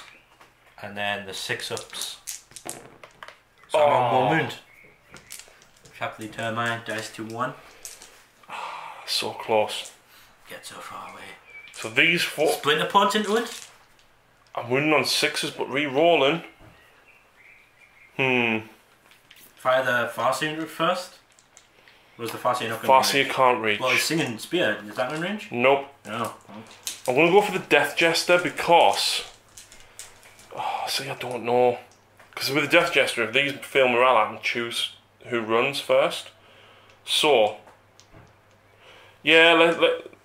[SPEAKER 2] and then the 6 ups. So I'm on 1 wound. Happily turn my dice to 1.
[SPEAKER 1] So close.
[SPEAKER 2] Get so far away.
[SPEAKER 1] So these 4...
[SPEAKER 2] Splinter points into it?
[SPEAKER 1] I'm winning on 6s, but re-rolling.
[SPEAKER 2] Fire the Farseer into it first? Was the Farseer not going to
[SPEAKER 1] Farseer can't reach.
[SPEAKER 2] Well, he's singing Spear. Is that in range?
[SPEAKER 1] Nope.
[SPEAKER 2] No.
[SPEAKER 1] I'm going to go for the Death Jester because... Oh, see, I don't know. Because with the Death Jester, if these fail morale, I can choose who runs first. So... Yeah,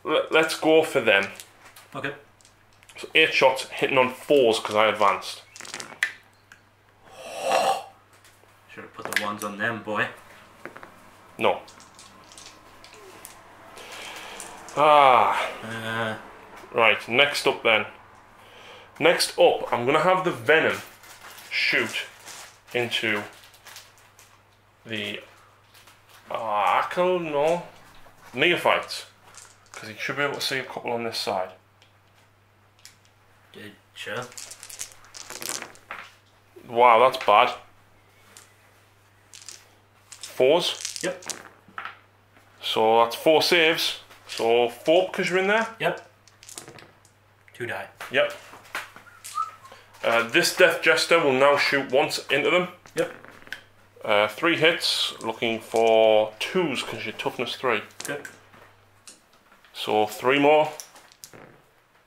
[SPEAKER 1] let's go for them.
[SPEAKER 2] Okay.
[SPEAKER 1] So 8 shots hitting on 4s because I advanced.
[SPEAKER 2] Should have put the 1s on them, boy.
[SPEAKER 1] No. Right, next up then. Next up, I'm going to have the Venom shoot into the Neophytes. Because he should be able to see a couple on this side.
[SPEAKER 2] Sure.
[SPEAKER 1] Wow, that's bad. 4s.
[SPEAKER 2] Yep.
[SPEAKER 1] So that's 4 saves. So 4 because you're in there?
[SPEAKER 2] Yep. 2 die.
[SPEAKER 1] Yep. This Death Jester will now shoot once into them.
[SPEAKER 2] Yep.
[SPEAKER 1] 3 hits, looking for 2s because you're toughness 3.
[SPEAKER 2] Good.
[SPEAKER 1] So 3 more.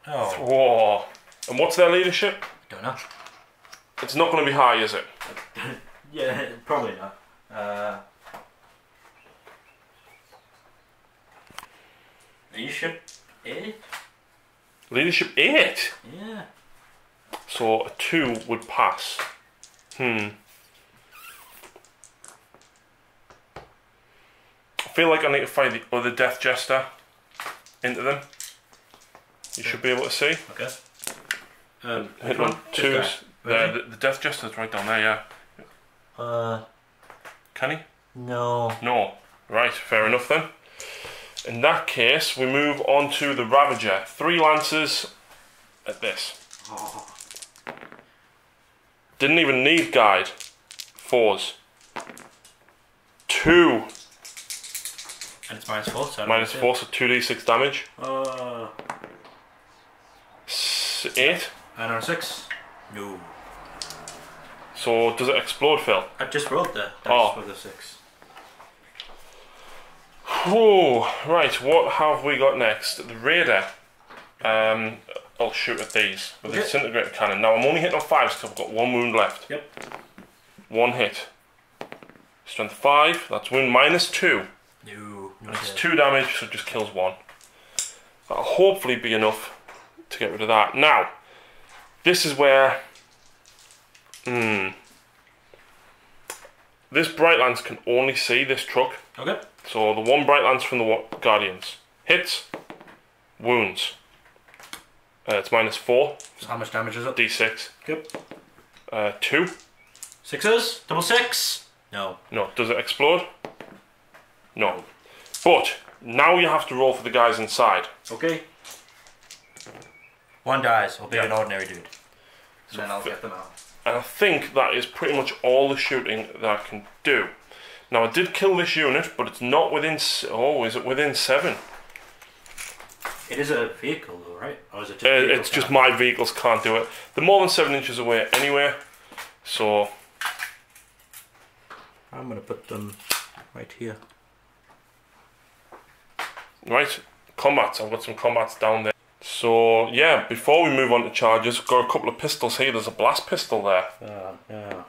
[SPEAKER 2] Oh.
[SPEAKER 1] Whoa. And what's their leadership?
[SPEAKER 2] Don't know.
[SPEAKER 1] It's not going to be high, is it?
[SPEAKER 2] Yeah, probably not. Leadership 8?
[SPEAKER 1] Leadership 8?
[SPEAKER 2] Yeah.
[SPEAKER 1] So a 2 would pass. I feel like I need to find the other Death Jester into them. You should be able to see.
[SPEAKER 2] Okay.
[SPEAKER 1] Hit on 2s. The Death Jester's right down there, yeah. Can he?
[SPEAKER 2] No.
[SPEAKER 1] No. Right, fair enough then. In that case, we move on to the Ravager. 3 Lancers at this.
[SPEAKER 2] Oh.
[SPEAKER 1] Didn't even need guide. 4s. 2.
[SPEAKER 2] And it's -4, so
[SPEAKER 1] -4, so 2d6 damage. 8.
[SPEAKER 2] And on 6? No.
[SPEAKER 1] So does it explode, Phil?
[SPEAKER 2] I just rolled the
[SPEAKER 1] Oh.
[SPEAKER 2] dice for the 6.
[SPEAKER 1] Whoa, right, what have we got next? The Raider. I'll shoot at these with the disintegrator cannon. Now I'm only hitting on 5s because I've got 1 wound left.
[SPEAKER 2] Yep.
[SPEAKER 1] 1 hit. Strength 5, that's wound -2.
[SPEAKER 2] No.
[SPEAKER 1] It's 2 damage, so it just kills 1. That'll hopefully be enough to get rid of that. Now, this is where... This Bright Lance can only see this truck.
[SPEAKER 2] Okay.
[SPEAKER 1] So the 1 Bright Lance from the Guardians. Hits, wounds. It's -4.
[SPEAKER 2] So how much damage is it?
[SPEAKER 1] D6.
[SPEAKER 2] Yep.
[SPEAKER 1] 2.
[SPEAKER 2] 6s? Double 6? No.
[SPEAKER 1] No. Does it explode? No. But now you have to roll for the guys inside.
[SPEAKER 2] Okay. 1 dies. I'll be
[SPEAKER 1] Yeah.
[SPEAKER 2] an ordinary dude.
[SPEAKER 1] So
[SPEAKER 2] And then I'll get them out.
[SPEAKER 1] And I think that is pretty much all the shooting that I can do. Now I did kill this unit, but it's not within... Oh, is it within 7?
[SPEAKER 2] It is a vehicle though, right? Or is it just
[SPEAKER 1] It's just my vehicles can't do it. They're more than 7 inches away anyway. So...
[SPEAKER 2] I'm going to put them right here.
[SPEAKER 1] Right, combats. I've got some combats down there. So, yeah, before we move on to charges, got a couple of pistols here. There's a blast pistol there.
[SPEAKER 2] Yeah.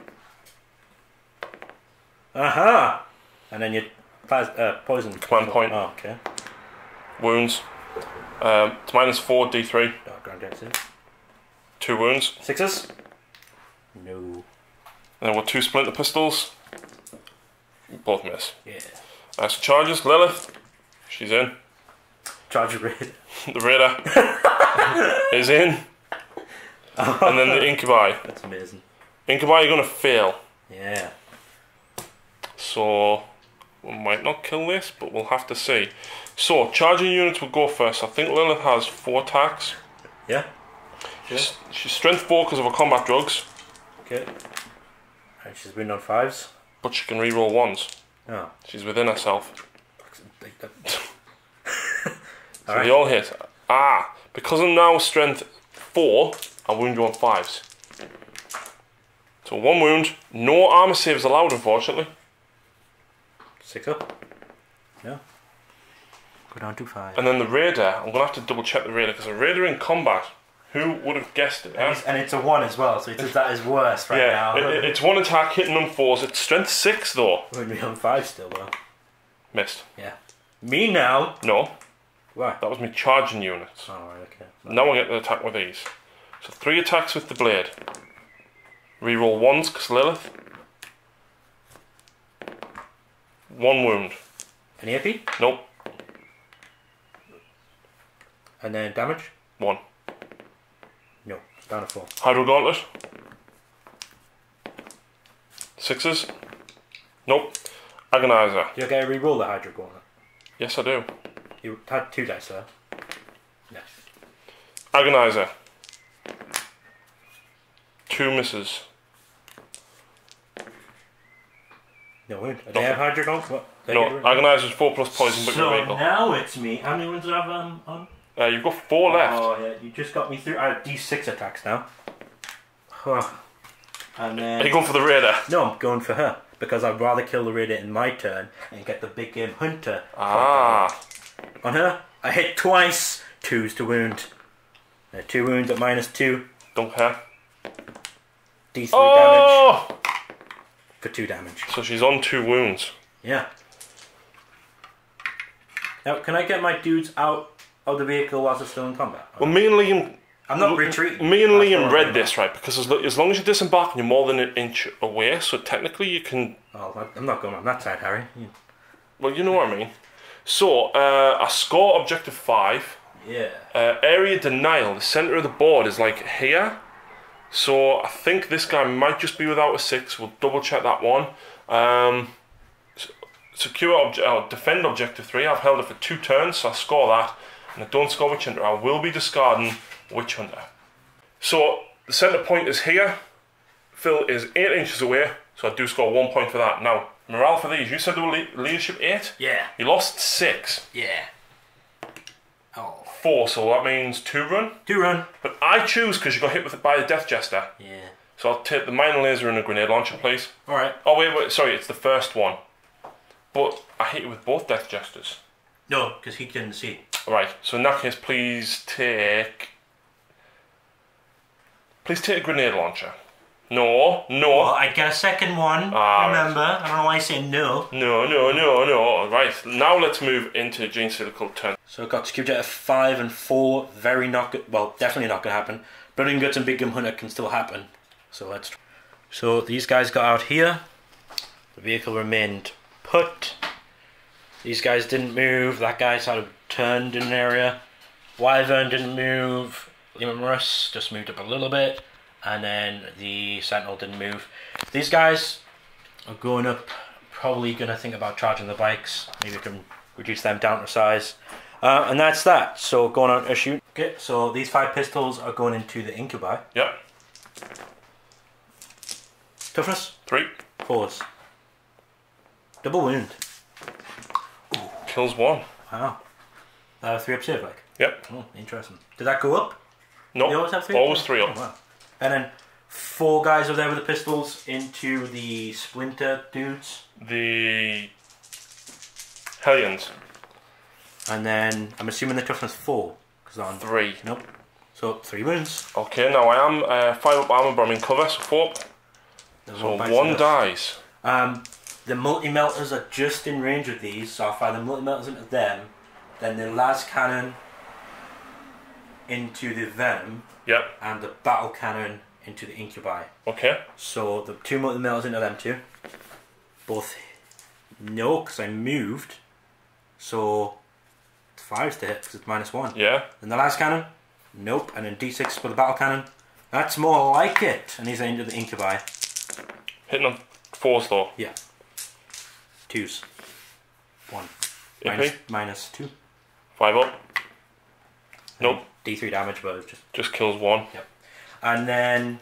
[SPEAKER 2] Aha! And then you poison.
[SPEAKER 1] Command point.
[SPEAKER 2] Oh, okay.
[SPEAKER 1] Wounds. It's -4, D3.
[SPEAKER 2] Dark Artisan.
[SPEAKER 1] 2 wounds.
[SPEAKER 2] 6s? No.
[SPEAKER 1] And then we've got 2 splinter pistols. Both miss.
[SPEAKER 2] Yeah.
[SPEAKER 1] So charges, Lilith. She's in.
[SPEAKER 2] Charge raid.
[SPEAKER 1] The Raider is in. And then the Incubi.
[SPEAKER 2] That's amazing.
[SPEAKER 1] Incubi, you're going to fail.
[SPEAKER 2] Yeah.
[SPEAKER 1] So, we might not kill this, but we'll have to see. So, charging units will go first. I think Lilith has 4 attacks.
[SPEAKER 2] Yeah. Sure.
[SPEAKER 1] She's strength 4 because of her combat drugs.
[SPEAKER 2] Okay. And she's been on 5s.
[SPEAKER 1] But she can reroll 1s.
[SPEAKER 2] Oh.
[SPEAKER 1] She's within herself. So
[SPEAKER 2] Alright.
[SPEAKER 1] they all hit. Ah, because I'm now strength 4, I wound you on 5s. So 1 wound. No armor saves allowed, unfortunately.
[SPEAKER 2] 6 up. No. Go down to 5.
[SPEAKER 1] And then the raider, I'm going to have to double check the raider, because a raider in combat, who would have guessed it?
[SPEAKER 2] And it's a 1 as well, so it's that is worse right now.
[SPEAKER 1] It's 1 attack hitting on 4s. It's strength 6 though.
[SPEAKER 2] Would be on 5 still though.
[SPEAKER 1] Missed.
[SPEAKER 2] Yeah. Me now?
[SPEAKER 1] No.
[SPEAKER 2] Why?
[SPEAKER 1] That was me charging units.
[SPEAKER 2] Oh, right, okay.
[SPEAKER 1] Now I get to attack with these. So 3 attacks with the blade. Reroll 1s because Lilith. 1 wound.
[SPEAKER 2] Any AP?
[SPEAKER 1] Nope.
[SPEAKER 2] And then damage?
[SPEAKER 1] 1.
[SPEAKER 2] No. It's down to 4.
[SPEAKER 1] Hydro Gauntlet. 6s. Nope. Agonizer.
[SPEAKER 2] Do you get a reroll the Hydro Gauntlet?
[SPEAKER 1] Yes, I do.
[SPEAKER 2] You had 2 dice there. Yes.
[SPEAKER 1] Agonizer. 2 misses.
[SPEAKER 2] No wound. Do they have Hydro Gauntlet? What?
[SPEAKER 1] No, Agonizer's 4 plus poison, but
[SPEAKER 2] so
[SPEAKER 1] you're vehicle.
[SPEAKER 2] now it's me. How many wounds do I have on?
[SPEAKER 1] You've got 4 left.
[SPEAKER 2] Oh yeah, you just got me through. I have D6 attacks now. And then...
[SPEAKER 1] Are you going for the raider?
[SPEAKER 2] No, I'm going for her. Because I'd rather kill the raider in my turn and get the big game hunter.
[SPEAKER 1] Ah.
[SPEAKER 2] On her, I hit twice. 2s to wound. 2 wounds at -2.
[SPEAKER 1] Don't care.
[SPEAKER 2] D3 damage
[SPEAKER 1] Oh!
[SPEAKER 2] for 2 damage.
[SPEAKER 1] So she's on 2 wounds.
[SPEAKER 2] Yeah. Now, can I get my dudes out of the vehicle whilst they're still in combat?
[SPEAKER 1] Well, me and Liam...
[SPEAKER 2] I'm not retreating.
[SPEAKER 1] Me and
[SPEAKER 2] That's
[SPEAKER 1] Liam
[SPEAKER 2] what
[SPEAKER 1] read
[SPEAKER 2] I'm
[SPEAKER 1] this, right? Because as long as you disembark, you're more than an inch away, so technically you can...
[SPEAKER 2] Oh, I'm not going on that side, Harry.
[SPEAKER 1] Well, you know what I mean. So, I score objective 5.
[SPEAKER 2] Yeah.
[SPEAKER 1] Area denial, the centre of the board is like here. So, I think this guy might just be without a 6. We'll double check that one. Defend objective 3. I've held it for 2 turns, so I score that. And I don't score Witch Hunter. I will be discarding Witch Hunter. So, the centre point is here. Phil is 8 inches away, so I do score 1 point for that. Now, morale for these. You said they were leadership 8?
[SPEAKER 2] Yeah.
[SPEAKER 1] You lost 6.
[SPEAKER 2] Yeah. Oh.
[SPEAKER 1] 4, so that means 2 run.
[SPEAKER 2] 2 run.
[SPEAKER 1] But I choose because you got hit by the Death Jester.
[SPEAKER 2] Yeah.
[SPEAKER 1] So I'll take the Minor Laser and a Grenade Launcher, please.
[SPEAKER 2] Alright.
[SPEAKER 1] Oh, wait, sorry, it's the first one. But I hit you with both Death Jesters.
[SPEAKER 2] No, because he couldn't see.
[SPEAKER 1] Right, so in that case, please take a Grenade Launcher. No.
[SPEAKER 2] Well, I get a second one, remember? Right. I don't know why I say no.
[SPEAKER 1] No. Right, now let's move into Genestealer called turn.
[SPEAKER 2] So I've got to keep it at 5 and 4. Very not good. Well, definitely not going to happen. Blood and Guts and Big Game Hunter can still happen. So let's... So these guys got out here. The vehicle remained put. These guys didn't move. That guy sort of turned in an area. Wyvern didn't move. Liam Russ just moved up a little bit. And then the Sentinel didn't move. These guys are going up. Probably going to think about charging the bikes. Maybe we can reduce them down to size. And that's that. So going on a shoot. Okay, so these 5 pistols are going into the incubi.
[SPEAKER 1] Yep.
[SPEAKER 2] Toughness?
[SPEAKER 1] 3.
[SPEAKER 2] 4s. Double wound.
[SPEAKER 1] Kills 1.
[SPEAKER 2] Wow. 3 up save like?
[SPEAKER 1] Yep.
[SPEAKER 2] Oh, interesting. Did that go up?
[SPEAKER 1] No.
[SPEAKER 2] They always have 3
[SPEAKER 1] always
[SPEAKER 2] up?
[SPEAKER 1] 3 up.
[SPEAKER 2] Oh, wow. And then 4 guys over there with the pistols into the splinter dudes.
[SPEAKER 1] The Hellions.
[SPEAKER 2] And then I'm assuming the toughness 4. Cause on
[SPEAKER 1] 3.
[SPEAKER 2] Nope. So 3 wounds.
[SPEAKER 1] Okay, now I am 5 up armor, but I'm in cover, so 4 up. So 1 dies.
[SPEAKER 2] The multi-melters are just in range of these, so I'll fire the multi-melters into them, then the las cannon into the venom,
[SPEAKER 1] Yep.
[SPEAKER 2] and the battle cannon into the incubi.
[SPEAKER 1] Okay.
[SPEAKER 2] So the 2 multi-melters into them 2. Both no, because I moved. So it's 5s to hit because it's -1.
[SPEAKER 1] Yeah.
[SPEAKER 2] And the las cannon, nope. And then D6 for the battle cannon. That's more like it. And these are into the incubi.
[SPEAKER 1] Hitting on 4s though.
[SPEAKER 2] Yeah. 2s. 1.
[SPEAKER 1] AP?
[SPEAKER 2] -2.
[SPEAKER 1] 5 up. Nope.
[SPEAKER 2] D3 damage, but it's
[SPEAKER 1] Just kills 1.
[SPEAKER 2] Yep. And then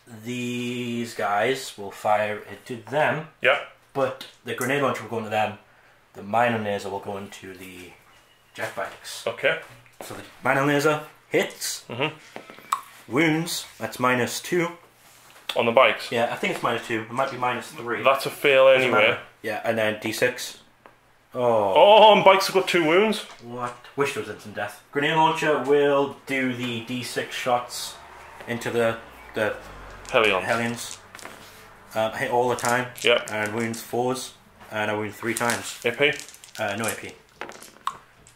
[SPEAKER 2] these guys will fire it to them.
[SPEAKER 1] Yeah.
[SPEAKER 2] But the grenade launcher will go into them. The mine and laser will go into the jet bikes.
[SPEAKER 1] Okay.
[SPEAKER 2] So the mine and laser hits. Wounds, that's -2.
[SPEAKER 1] On the bikes?
[SPEAKER 2] Yeah, I think it's -2. It might be -3.
[SPEAKER 1] That's a fail anyway.
[SPEAKER 2] Yeah, and then D6. Oh.
[SPEAKER 1] Oh, and bikes have got 2 wounds?
[SPEAKER 2] What? Wish there was instant death. Grenade launcher will do the D6 shots into the Hellions. Hit all the time.
[SPEAKER 1] Yep.
[SPEAKER 2] And wounds 4s. And I wound 3 times.
[SPEAKER 1] AP?
[SPEAKER 2] No AP.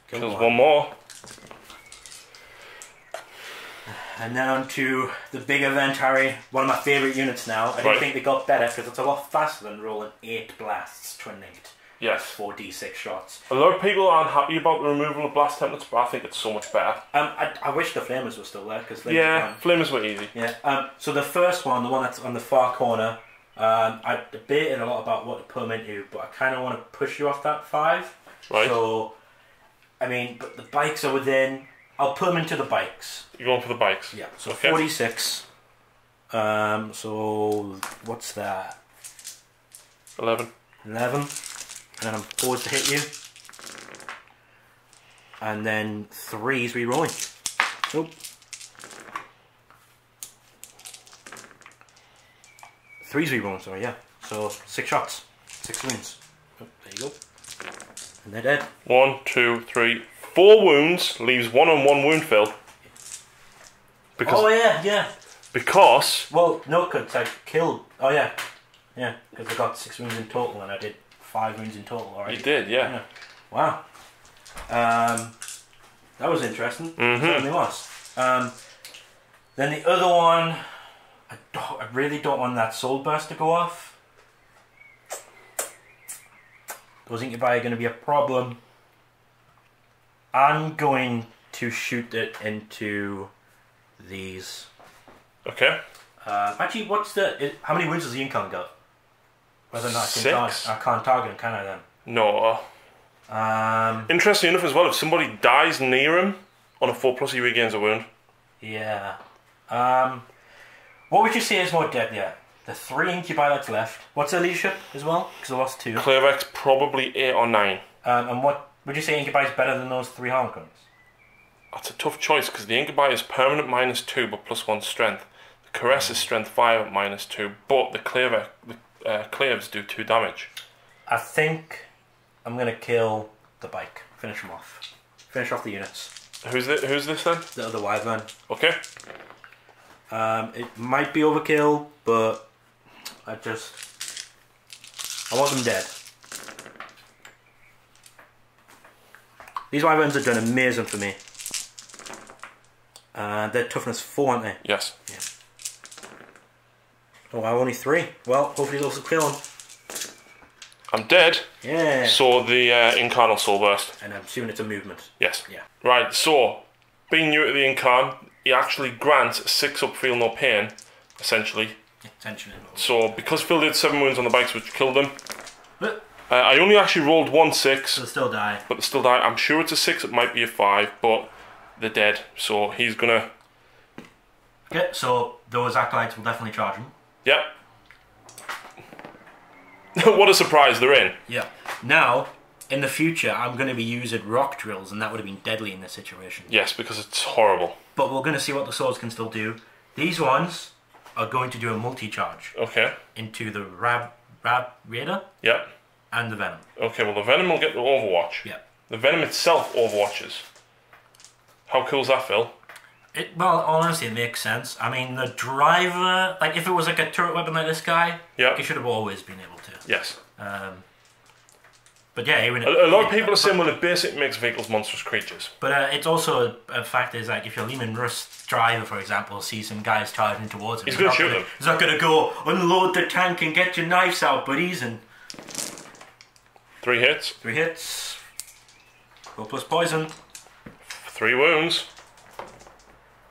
[SPEAKER 1] Kills one more.
[SPEAKER 2] And now on to the big event, Harry. One of my favourite units now. I don't think they got better because it's a lot faster than rolling 8 blasts to a negate.
[SPEAKER 1] Yes.
[SPEAKER 2] 4 D6 shots.
[SPEAKER 1] A lot of people aren't happy about the removal of blast templates, but I think it's so much better.
[SPEAKER 2] I wish the flamers were still there because
[SPEAKER 1] flamers were easy.
[SPEAKER 2] Yeah. So the first one, the one that's on the far corner, I debated a lot about what to put them into, but I kind of want to push you off that 5.
[SPEAKER 1] Right.
[SPEAKER 2] So, I mean, but the bikes are within. I'll put them into the bikes.
[SPEAKER 1] You're going for the bikes?
[SPEAKER 2] Yeah. So 46. So what's that?
[SPEAKER 1] 11.
[SPEAKER 2] 11. And then I'm forced to hit you. And then 3's re-rolling. Nope. 3's re-rolling, sorry, yeah. So 6 shots. 6 wounds. Oh, there you go. And they're dead.
[SPEAKER 1] 1, 2, 3, 4 wounds, leaves 1 on 1 wound fill. Because,
[SPEAKER 2] oh yeah.
[SPEAKER 1] Because...
[SPEAKER 2] Well, no, because I killed... Oh yeah. Yeah, because I got 6 wounds in total and I did 5 wounds in total already.
[SPEAKER 1] You did, yeah.
[SPEAKER 2] Wow. That was interesting. It certainly was. Then the other one, I really don't want that soul burst to go off. Those incubi are going to be a problem. I'm going to shoot it into these.
[SPEAKER 1] Okay.
[SPEAKER 2] Actually, how many wounds does the Incon got? Whether or not I can't target him, can I then?
[SPEAKER 1] No. Interesting enough as well, if somebody dies near him on a 4+, he regains a wound.
[SPEAKER 2] Yeah. What would you say is more deadlier? The 3 incubi that's left. What's their leadership as well? Because I lost 2.
[SPEAKER 1] Clearvex probably 8 or 9.
[SPEAKER 2] And what would you say incubi is better than those 3 Harlequins?
[SPEAKER 1] That's a tough choice because the incubi is permanent -2 but +1 strength. The caress is strength 5 at -2, but the Cleaves do 2 damage.
[SPEAKER 2] I think I'm going to kill the bike. Finish them off. Finish off the units.
[SPEAKER 1] Who's this then?
[SPEAKER 2] The other wyvern.
[SPEAKER 1] Okay.
[SPEAKER 2] It might be overkill, but I want them dead. These wyverns have done amazing for me. They're toughness 4, aren't they?
[SPEAKER 1] Yes.
[SPEAKER 2] Yeah. Oh, I have only 3. Well, hopefully those will kill them.
[SPEAKER 1] I'm dead.
[SPEAKER 2] Yeah.
[SPEAKER 1] So the Incarnal Soul Burst.
[SPEAKER 2] And I'm assuming it's a movement.
[SPEAKER 1] Yes.
[SPEAKER 2] Yeah.
[SPEAKER 1] Right, so, being new to the Incarn, he actually grants 6 up, feel no pain, essentially.
[SPEAKER 2] Essentially.
[SPEAKER 1] So, because Phil did 7 wounds on the bikes, which killed him,
[SPEAKER 2] But
[SPEAKER 1] I only actually rolled 1 6.
[SPEAKER 2] they'll still die.
[SPEAKER 1] But they still die. I'm sure it's a 6, it might be a 5, but they're dead. So, he's gonna...
[SPEAKER 2] Okay, so those acolytes will definitely charge him.
[SPEAKER 1] Yep. What a surprise, they're in.
[SPEAKER 2] Yeah. Now, in the future, I'm going to be using rock drills, and that would have been deadly in this situation.
[SPEAKER 1] Yes, because it's horrible.
[SPEAKER 2] But we're going to see what the swords can still do. These ones are going to do a multi-charge.
[SPEAKER 1] Okay.
[SPEAKER 2] Into the Raider.
[SPEAKER 1] Yep.
[SPEAKER 2] And the Venom.
[SPEAKER 1] Okay, well the Venom will get the Overwatch.
[SPEAKER 2] Yep.
[SPEAKER 1] The Venom itself overwatches. How cool is that, Phil?
[SPEAKER 2] Well, honestly, it makes sense. I mean, the driver, like if it was like a turret weapon like this guy, he should have always been able to.
[SPEAKER 1] Yes.
[SPEAKER 2] But yeah,
[SPEAKER 1] a lot of people are saying, well, it basically makes vehicles monstrous creatures.
[SPEAKER 2] But it's also a fact is like if your Lehman Russ driver, for example, sees some guys charging towards him,
[SPEAKER 1] he's going to shoot them.
[SPEAKER 2] He's not going to go unload the tank and get your knives out, buddies. And
[SPEAKER 1] 3 hits.
[SPEAKER 2] 3 hits. 4 plus poison.
[SPEAKER 1] 3 wounds.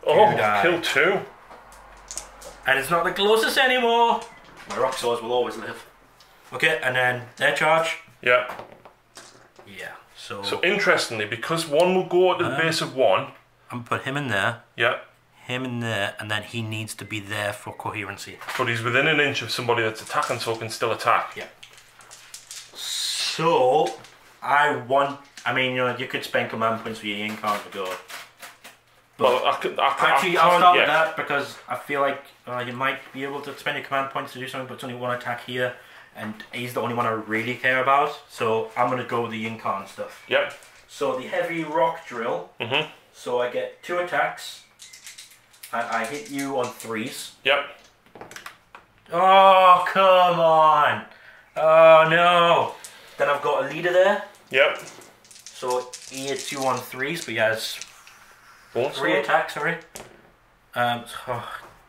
[SPEAKER 1] Oh, killed 2.
[SPEAKER 2] And it's not the closest anymore. My rock swords will always live. Okay, and then their charge.
[SPEAKER 1] Yeah.
[SPEAKER 2] Yeah. So
[SPEAKER 1] interestingly, because one will go at the base of 1.
[SPEAKER 2] I'm gonna put him in there.
[SPEAKER 1] Yeah.
[SPEAKER 2] him in there, and then he needs to be there for coherency.
[SPEAKER 1] But he's within an inch of somebody that's attacking, so can still attack.
[SPEAKER 2] Yeah. So, I mean, you know, you could spend command points for your Incarn to go.
[SPEAKER 1] Well,
[SPEAKER 2] I'll start with that because I feel like you might be able to spend your command points to do something, but it's only one attack here, and he's the only one I really care about. So I'm going to go with the Incarn stuff.
[SPEAKER 1] Yep.
[SPEAKER 2] So the heavy rock drill.
[SPEAKER 1] Mm-hmm.
[SPEAKER 2] So I get 2 attacks, and I hit you on 3s.
[SPEAKER 1] Yep.
[SPEAKER 2] Oh, come on. Oh, no. Then I've got a leader there.
[SPEAKER 1] Yep.
[SPEAKER 2] So he hits you on 3s, but he has 3
[SPEAKER 1] Sword?
[SPEAKER 2] attacks, sorry.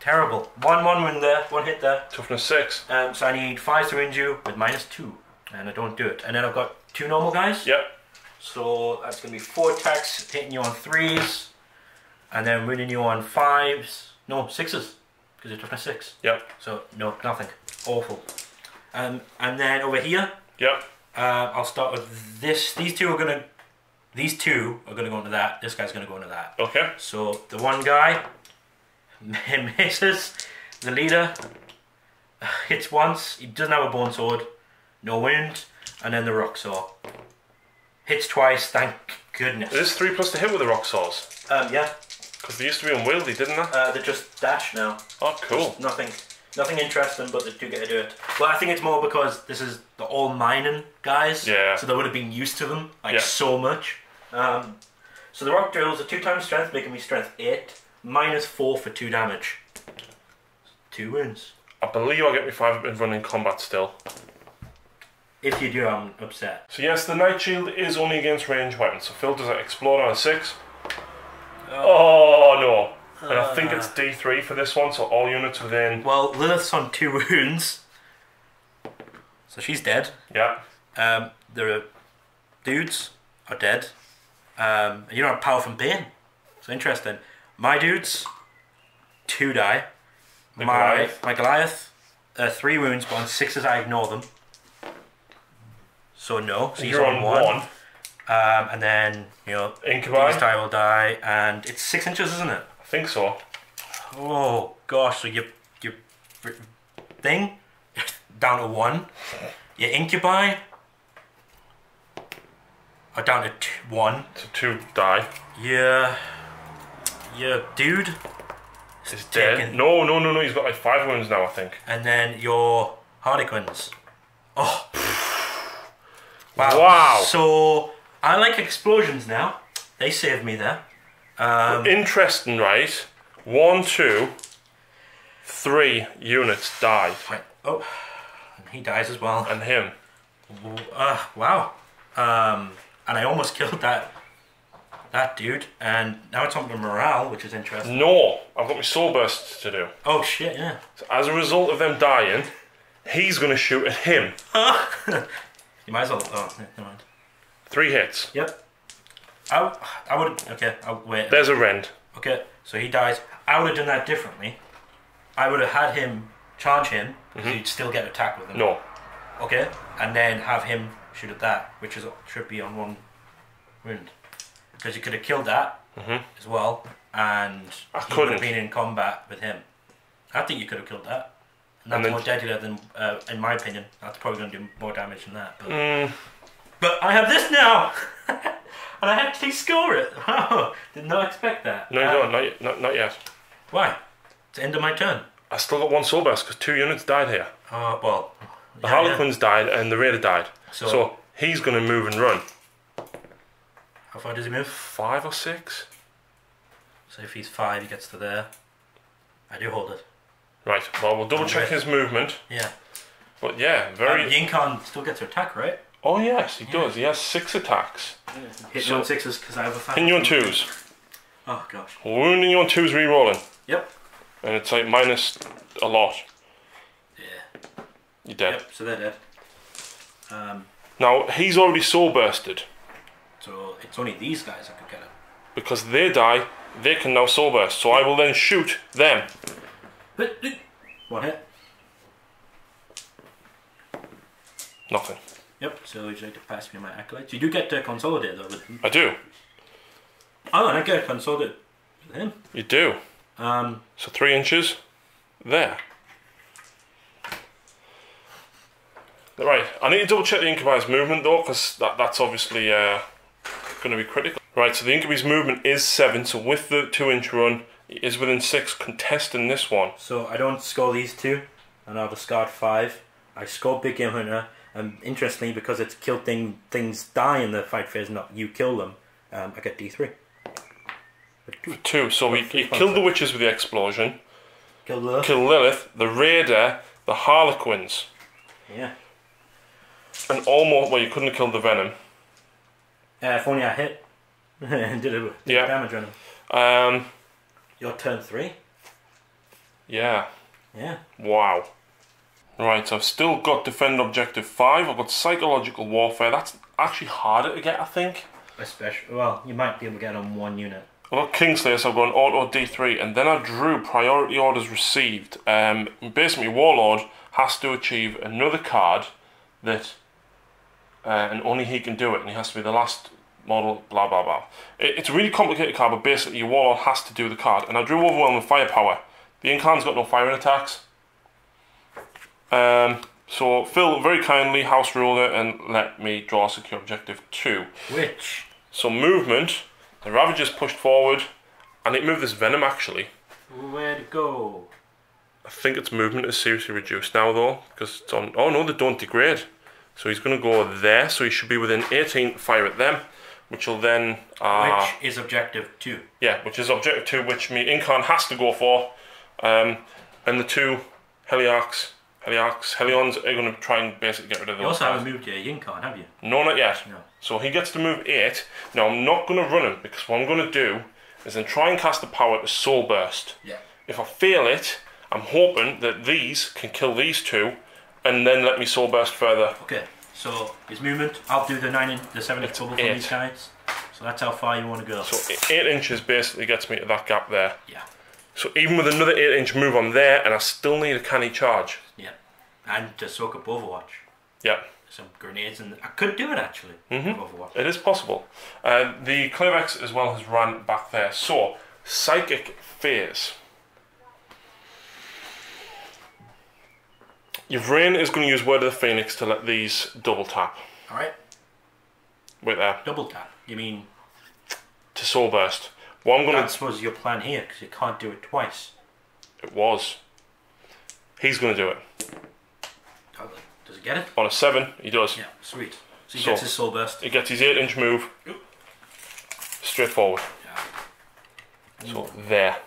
[SPEAKER 2] Terrible. 1 wound there, 1 hit there.
[SPEAKER 1] Toughness 6.
[SPEAKER 2] So I need 5 to wound you with -2, and I don't do it. And then I've got 2 normal guys.
[SPEAKER 1] Yep.
[SPEAKER 2] So that's going to be 4 attacks, hitting you on 3s, and then wounding you on 5s. No, 6s, because you're toughness 6.
[SPEAKER 1] Yep.
[SPEAKER 2] So, no, nothing. Awful. And then over here,
[SPEAKER 1] Yep.
[SPEAKER 2] I'll start with this. These two are going to go into that. This guy's going to go into that.
[SPEAKER 1] Okay.
[SPEAKER 2] So, the one guy misses. The leader hits once. He doesn't have a bone sword. No wound. And then the rock saw. Hits twice, thank goodness.
[SPEAKER 1] Is this 3+ to hit with the rock saws?
[SPEAKER 2] Yeah.
[SPEAKER 1] Because they used to be unwieldy, didn't they?
[SPEAKER 2] They're just dash now.
[SPEAKER 1] Oh, cool.
[SPEAKER 2] Just nothing interesting, but they do get to do it. Well, I think it's more because this is the all mining guys.
[SPEAKER 1] Yeah.
[SPEAKER 2] So they would have been used to them, like
[SPEAKER 1] Yeah.
[SPEAKER 2] so much. So the rock drills are 2 times strength, making me strength 8. -4 for 2 damage. 2 wounds.
[SPEAKER 1] I believe I'll get me 5 in running combat still.
[SPEAKER 2] If you do, I'm upset.
[SPEAKER 1] So yes, the Night Shield is only against ranged weapons. So Phil does explode on a 6. Oh no. And I think it's D3 for this one, so all units within...
[SPEAKER 2] Well, Lilith's on 2 wounds. So she's dead.
[SPEAKER 1] Yeah.
[SPEAKER 2] The dudes are dead. You don't have power from Bane. So interesting. My dudes, 2 die. My Goliath, 3 wounds, but on 6s I ignore them. So no. So
[SPEAKER 1] you're on 1.
[SPEAKER 2] And then, you know,
[SPEAKER 1] Incubi.
[SPEAKER 2] this guy will die, and it's 6 inches, isn't it?
[SPEAKER 1] I think so.
[SPEAKER 2] Oh gosh, so your thing down to 1. Your Incubi are down to 1.
[SPEAKER 1] So 2 die.
[SPEAKER 2] Your dude
[SPEAKER 1] Is dead. No, he's got like 5 wounds now, I think.
[SPEAKER 2] And then your Harlequins. Oh.
[SPEAKER 1] Wow.
[SPEAKER 2] So I like explosions now. They saved me there.
[SPEAKER 1] Interesting, right? 1, 2, 3 units died.
[SPEAKER 2] Right. Oh, and he dies as well.
[SPEAKER 1] And him.
[SPEAKER 2] Wow. And I almost killed that dude, and now it's on the morale, which is interesting.
[SPEAKER 1] No, I've got my soul bursts to do.
[SPEAKER 2] Oh shit, yeah.
[SPEAKER 1] So as a result of them dying, he's going to shoot at him.
[SPEAKER 2] You might as well. Oh, never mind.
[SPEAKER 1] 3 hits.
[SPEAKER 2] Yep. I would. Okay, I'll wait.
[SPEAKER 1] There's a rend.
[SPEAKER 2] Okay, so he dies. I would have done that differently. I would have had him charge him, because you'd still get attack with him.
[SPEAKER 1] No.
[SPEAKER 2] Okay, and then have him shoot at that, which should be on 1 wound. Because you could have killed that as well, and he would have been in combat with him. I think you could have killed that. And that's more deadlier than, in my opinion, that's probably going to do more damage than that. But I have this now! And I actually score it! Oh, did not expect that.
[SPEAKER 1] No, you don't, not yet.
[SPEAKER 2] Why? It's the end of my turn.
[SPEAKER 1] I still got 1 soul burst because 2 units died here.
[SPEAKER 2] Oh, well.
[SPEAKER 1] The Harlequins died and the Raider died. So he's going to move and run.
[SPEAKER 2] How far does he move?
[SPEAKER 1] 5 or 6?
[SPEAKER 2] So if he's 5, he gets to there. I do hold it.
[SPEAKER 1] Right, well, we'll double check his movement.
[SPEAKER 2] Yeah.
[SPEAKER 1] But yeah, very...
[SPEAKER 2] Yinkan still gets to attack, right?
[SPEAKER 1] Oh yes, he does. He has 6 attacks.
[SPEAKER 2] Hitting you on 6s because I have a 5.
[SPEAKER 1] Hitting you on 2s.
[SPEAKER 2] Oh gosh.
[SPEAKER 1] Wounding you on 2s, re-rolling.
[SPEAKER 2] Yep.
[SPEAKER 1] And it's like minus a lot.
[SPEAKER 2] Yeah.
[SPEAKER 1] You're dead.
[SPEAKER 2] Yep, so they're dead.
[SPEAKER 1] Now, he's already soul bursted.
[SPEAKER 2] So it's only these guys I could get him.
[SPEAKER 1] Because they die, they can now soul burst. So I will then shoot them.
[SPEAKER 2] 1 hit.
[SPEAKER 1] Nothing.
[SPEAKER 2] Yep, so would you like to pass me my accolades? You do get to consolidate though with him.
[SPEAKER 1] I do.
[SPEAKER 2] Oh, and I get to consolidate with him.
[SPEAKER 1] You do. So 3 inches there. Right, I need to double check the incubi's movement though, because that's obviously going to be critical. Right, so the incubi's movement is 7, so with the 2-inch run, it is within 6, contesting this one.
[SPEAKER 2] So I don't score these two, and I have a scarred 5. I score Big Game Hunter, and interestingly, because it's kill things die in the fight phase, not you kill them, I get D3.
[SPEAKER 1] For 2, so he killed the witches with the explosion.
[SPEAKER 2] Kill Lilith.
[SPEAKER 1] Kill Lilith, the Raider, the Harlequins.
[SPEAKER 2] Yeah.
[SPEAKER 1] And almost, well, you couldn't have killed the Venom.
[SPEAKER 2] If only I hit. and did damage on him. Your turn 3?
[SPEAKER 1] Yeah.
[SPEAKER 2] Yeah.
[SPEAKER 1] Wow. Right, so I've still got Defend Objective 5. I've got Psychological Warfare. That's actually harder to get, I think.
[SPEAKER 2] Especially, well, you might be able to get on 1 unit.
[SPEAKER 1] I've got Kingslayer, so I've got an auto D3, and then I drew Priority Orders Received. Basically, Warlord has to achieve another card that, and only he can do it, and he has to be the last model, blah blah blah. It's a really complicated card, but basically your Warlord has to do the card, and I drew Overwhelming Firepower. The Incarn's got no firing attacks. So Phil very kindly house ruled it and let me draw Secure Objective 2.
[SPEAKER 2] Which?
[SPEAKER 1] So movement, the Ravager's pushed forward, and it moved this Venom actually.
[SPEAKER 2] Where to go?
[SPEAKER 1] I think its movement is seriously reduced now though, because it's on, oh no, they don't degrade. So he's going to go there, so he should be within 18, fire at them, which will then...
[SPEAKER 2] which is Objective 2.
[SPEAKER 1] Yeah, which is Objective 2, which me Incarn has to go for. And the 2 Helions are going to try and basically get rid of those.
[SPEAKER 2] You also
[SPEAKER 1] guys.
[SPEAKER 2] haven't moved your Incarn, have you?
[SPEAKER 1] No, not yet.
[SPEAKER 2] No.
[SPEAKER 1] So he gets to move 8. Now I'm not going to run him, because what I'm going to do is then try and cast the power to Soul Burst.
[SPEAKER 2] Yeah.
[SPEAKER 1] If I fail it, I'm hoping that these can kill these 2, and then let me Soul Burst further.
[SPEAKER 2] Okay, so his movement, I'll do the 7-inch bubble from these guys. So that's how far you want to go.
[SPEAKER 1] So 8 inches basically gets me to that gap there.
[SPEAKER 2] Yeah.
[SPEAKER 1] So even with another 8-inch move on there, and I still need a canny charge.
[SPEAKER 2] Yeah. And to soak up Overwatch.
[SPEAKER 1] Yeah.
[SPEAKER 2] Some grenades, and I could do it actually. Overwatch.
[SPEAKER 1] It is possible. The Clevex as well has ran back there. So, Psychic Phase. Yvrain is going to use Word of the Phoenix to let these double tap.
[SPEAKER 2] Alright.
[SPEAKER 1] Wait there.
[SPEAKER 2] Double tap? You mean...
[SPEAKER 1] To Soul Burst. What I'm going
[SPEAKER 2] That was your plan here, because you can't do it twice.
[SPEAKER 1] It was. He's going to do it.
[SPEAKER 2] Does he get it?
[SPEAKER 1] On a 7, he does.
[SPEAKER 2] Yeah, sweet. So he gets his Soul Burst.
[SPEAKER 1] He gets his 8-inch move. Straight forward.
[SPEAKER 2] Yeah.
[SPEAKER 1] So, there.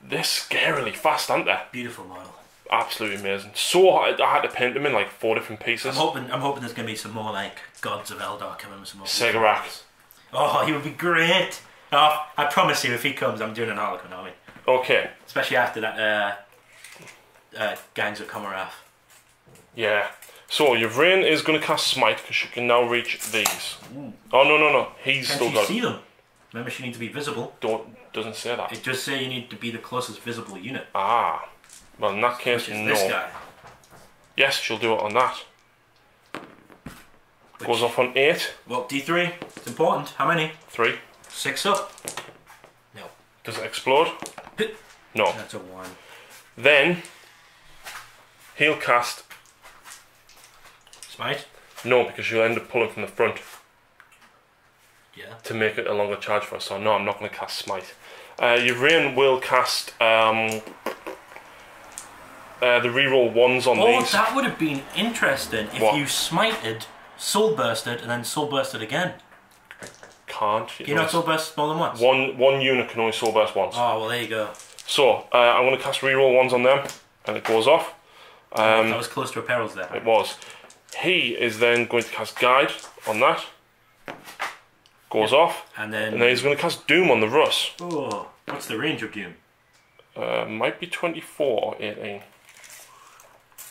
[SPEAKER 1] They're scarily fast, aren't they?
[SPEAKER 2] Beautiful model.
[SPEAKER 1] Absolutely amazing. So I had to paint them in like 4 different pieces.
[SPEAKER 2] I'm hoping there's going to be some more like Gods of Eldar coming with some more.
[SPEAKER 1] Segarak.
[SPEAKER 2] Oh, he would be great. Oh, I promise you, if he comes, I'm doing an Harlequin army.
[SPEAKER 1] Okay.
[SPEAKER 2] Especially after that Gangs of Komarath.
[SPEAKER 1] Yeah. So Yvrain is going to cast Smite because she can now reach these.
[SPEAKER 2] Ooh.
[SPEAKER 1] Oh no. He's
[SPEAKER 2] Can
[SPEAKER 1] still
[SPEAKER 2] she
[SPEAKER 1] got
[SPEAKER 2] see
[SPEAKER 1] it.
[SPEAKER 2] them? Remember, she needs to be visible.
[SPEAKER 1] Doesn't say that.
[SPEAKER 2] It does say you need to be the closest visible unit.
[SPEAKER 1] Ah. Well, in that case,
[SPEAKER 2] Which is
[SPEAKER 1] no.
[SPEAKER 2] this guy.
[SPEAKER 1] Yes, she'll do it on that. Goes off on 8.
[SPEAKER 2] Well, D3. It's important. How many?
[SPEAKER 1] 3.
[SPEAKER 2] 6 up. No.
[SPEAKER 1] Does it explode? No.
[SPEAKER 2] That's a 1.
[SPEAKER 1] Then he'll cast.
[SPEAKER 2] Smite?
[SPEAKER 1] No, because she'll end up pulling from the front.
[SPEAKER 2] Yeah.
[SPEAKER 1] To make it a longer charge for us. So no, I'm not going to cast Smite. Yvrain will cast the reroll 1s on these.
[SPEAKER 2] Oh, that would have been interesting if you smited, soul bursted, and then soul bursted again.
[SPEAKER 1] Can't.
[SPEAKER 2] Can you not soul burst more than once?
[SPEAKER 1] One unit can only soul burst once.
[SPEAKER 2] Oh, well, there you go.
[SPEAKER 1] So I'm going to cast reroll 1s on them, and it goes off.
[SPEAKER 2] That was close to a perils there.
[SPEAKER 1] It was. He is then going to cast Guide on that. Goes off.
[SPEAKER 2] And then
[SPEAKER 1] he's going to cast Doom on the Russ.
[SPEAKER 2] Oh, what's the range of Doom?
[SPEAKER 1] Might be 24 or 18.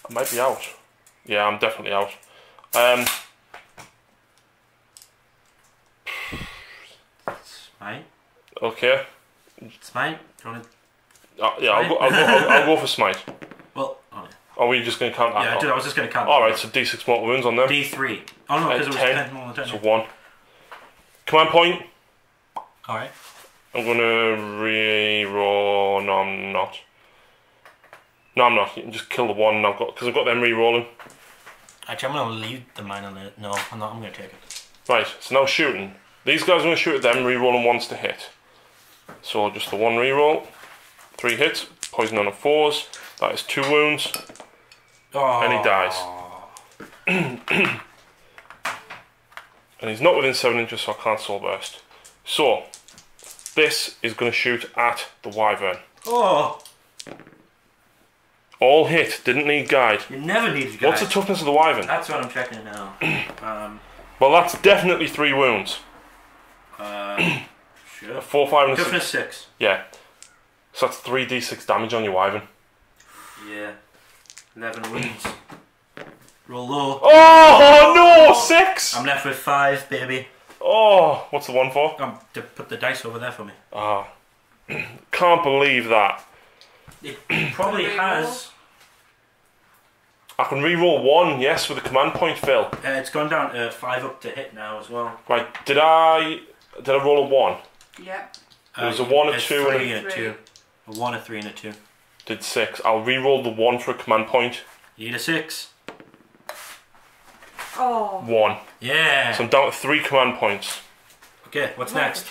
[SPEAKER 1] I might be out. Yeah, I'm definitely out.
[SPEAKER 2] Smite.
[SPEAKER 1] Okay.
[SPEAKER 2] Smite. Do you want to?
[SPEAKER 1] Yeah, I'll go for Smite.
[SPEAKER 2] Well, oh yeah.
[SPEAKER 1] Are we just going to count that?
[SPEAKER 2] Yeah, I was just going to count.
[SPEAKER 1] Alright, so D6 mortal wounds on them.
[SPEAKER 2] D3. Oh no, because it was 10 more than 10.
[SPEAKER 1] So 1. Command point.
[SPEAKER 2] Alright.
[SPEAKER 1] I'm gonna re-roll. No, I'm not. No, I'm not. You can just kill the one I've got because I've got them re-rolling.
[SPEAKER 2] Actually, I'm gonna leave the mine on it. No, I'm not. I'm gonna take it.
[SPEAKER 1] Right. So now shooting. These guys are gonna shoot at them, re-rolling ones to hit. So just the one re-roll. 3 hits. Poison on a 4s. That is 2 wounds.
[SPEAKER 2] Oh.
[SPEAKER 1] And he dies. And he's not within 7 inches, so I can't soul burst. So this is going to shoot at the wyvern.
[SPEAKER 2] Oh.
[SPEAKER 1] All hit, didn't need guide.
[SPEAKER 2] You never need guide.
[SPEAKER 1] What's the toughness of the wyvern?
[SPEAKER 2] That's what I'm checking now.
[SPEAKER 1] Well, that's definitely 3 wounds.
[SPEAKER 2] Sure.
[SPEAKER 1] 4, 5, and 6.
[SPEAKER 2] Toughness 6.
[SPEAKER 1] Yeah. So that's 3d6 damage on your wyvern.
[SPEAKER 2] Yeah. 11 wounds. Roll low.
[SPEAKER 1] Oh no! 6!
[SPEAKER 2] I'm left with 5, baby.
[SPEAKER 1] Oh, what's the 1 for?
[SPEAKER 2] To put the dice over there for me.
[SPEAKER 1] Ah. Can't believe that.
[SPEAKER 2] It probably has.
[SPEAKER 1] I can re-roll 1, yes, with a command point, Phil.
[SPEAKER 2] It's gone down to 5 up to hit now as well.
[SPEAKER 1] Right, did I roll a 1?
[SPEAKER 3] Yep.
[SPEAKER 1] There was a 1, a 2,
[SPEAKER 2] 3
[SPEAKER 1] and
[SPEAKER 2] a 2. A 1, a 3, and a 2.
[SPEAKER 1] did 6. I'll re-roll the 1 for a command point.
[SPEAKER 2] You need a 6.
[SPEAKER 3] Oh.
[SPEAKER 1] 1.
[SPEAKER 2] Yeah.
[SPEAKER 1] So I'm down to 3 command points.
[SPEAKER 2] Okay, what's next?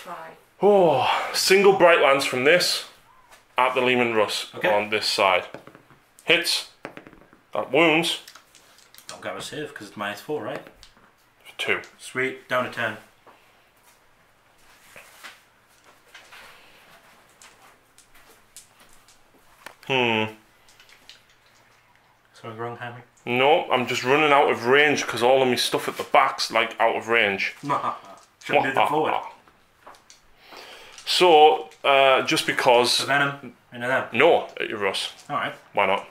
[SPEAKER 1] Oh, single bright lance from this at the Lehman Russ
[SPEAKER 2] Okay.
[SPEAKER 1] on this side. Hits. That wounds.
[SPEAKER 2] Don't get a save because it's -4, right?
[SPEAKER 1] For 2.
[SPEAKER 2] Sweet, down to 10. Something wrong, Henry?
[SPEAKER 1] No, I'm just running out of range because all of my stuff at the back's like out of range.
[SPEAKER 2] Shouldn't do the forward.
[SPEAKER 1] So, just because...
[SPEAKER 2] Venom, into them.
[SPEAKER 1] No, at your Russ.
[SPEAKER 2] Alright.
[SPEAKER 1] Why not?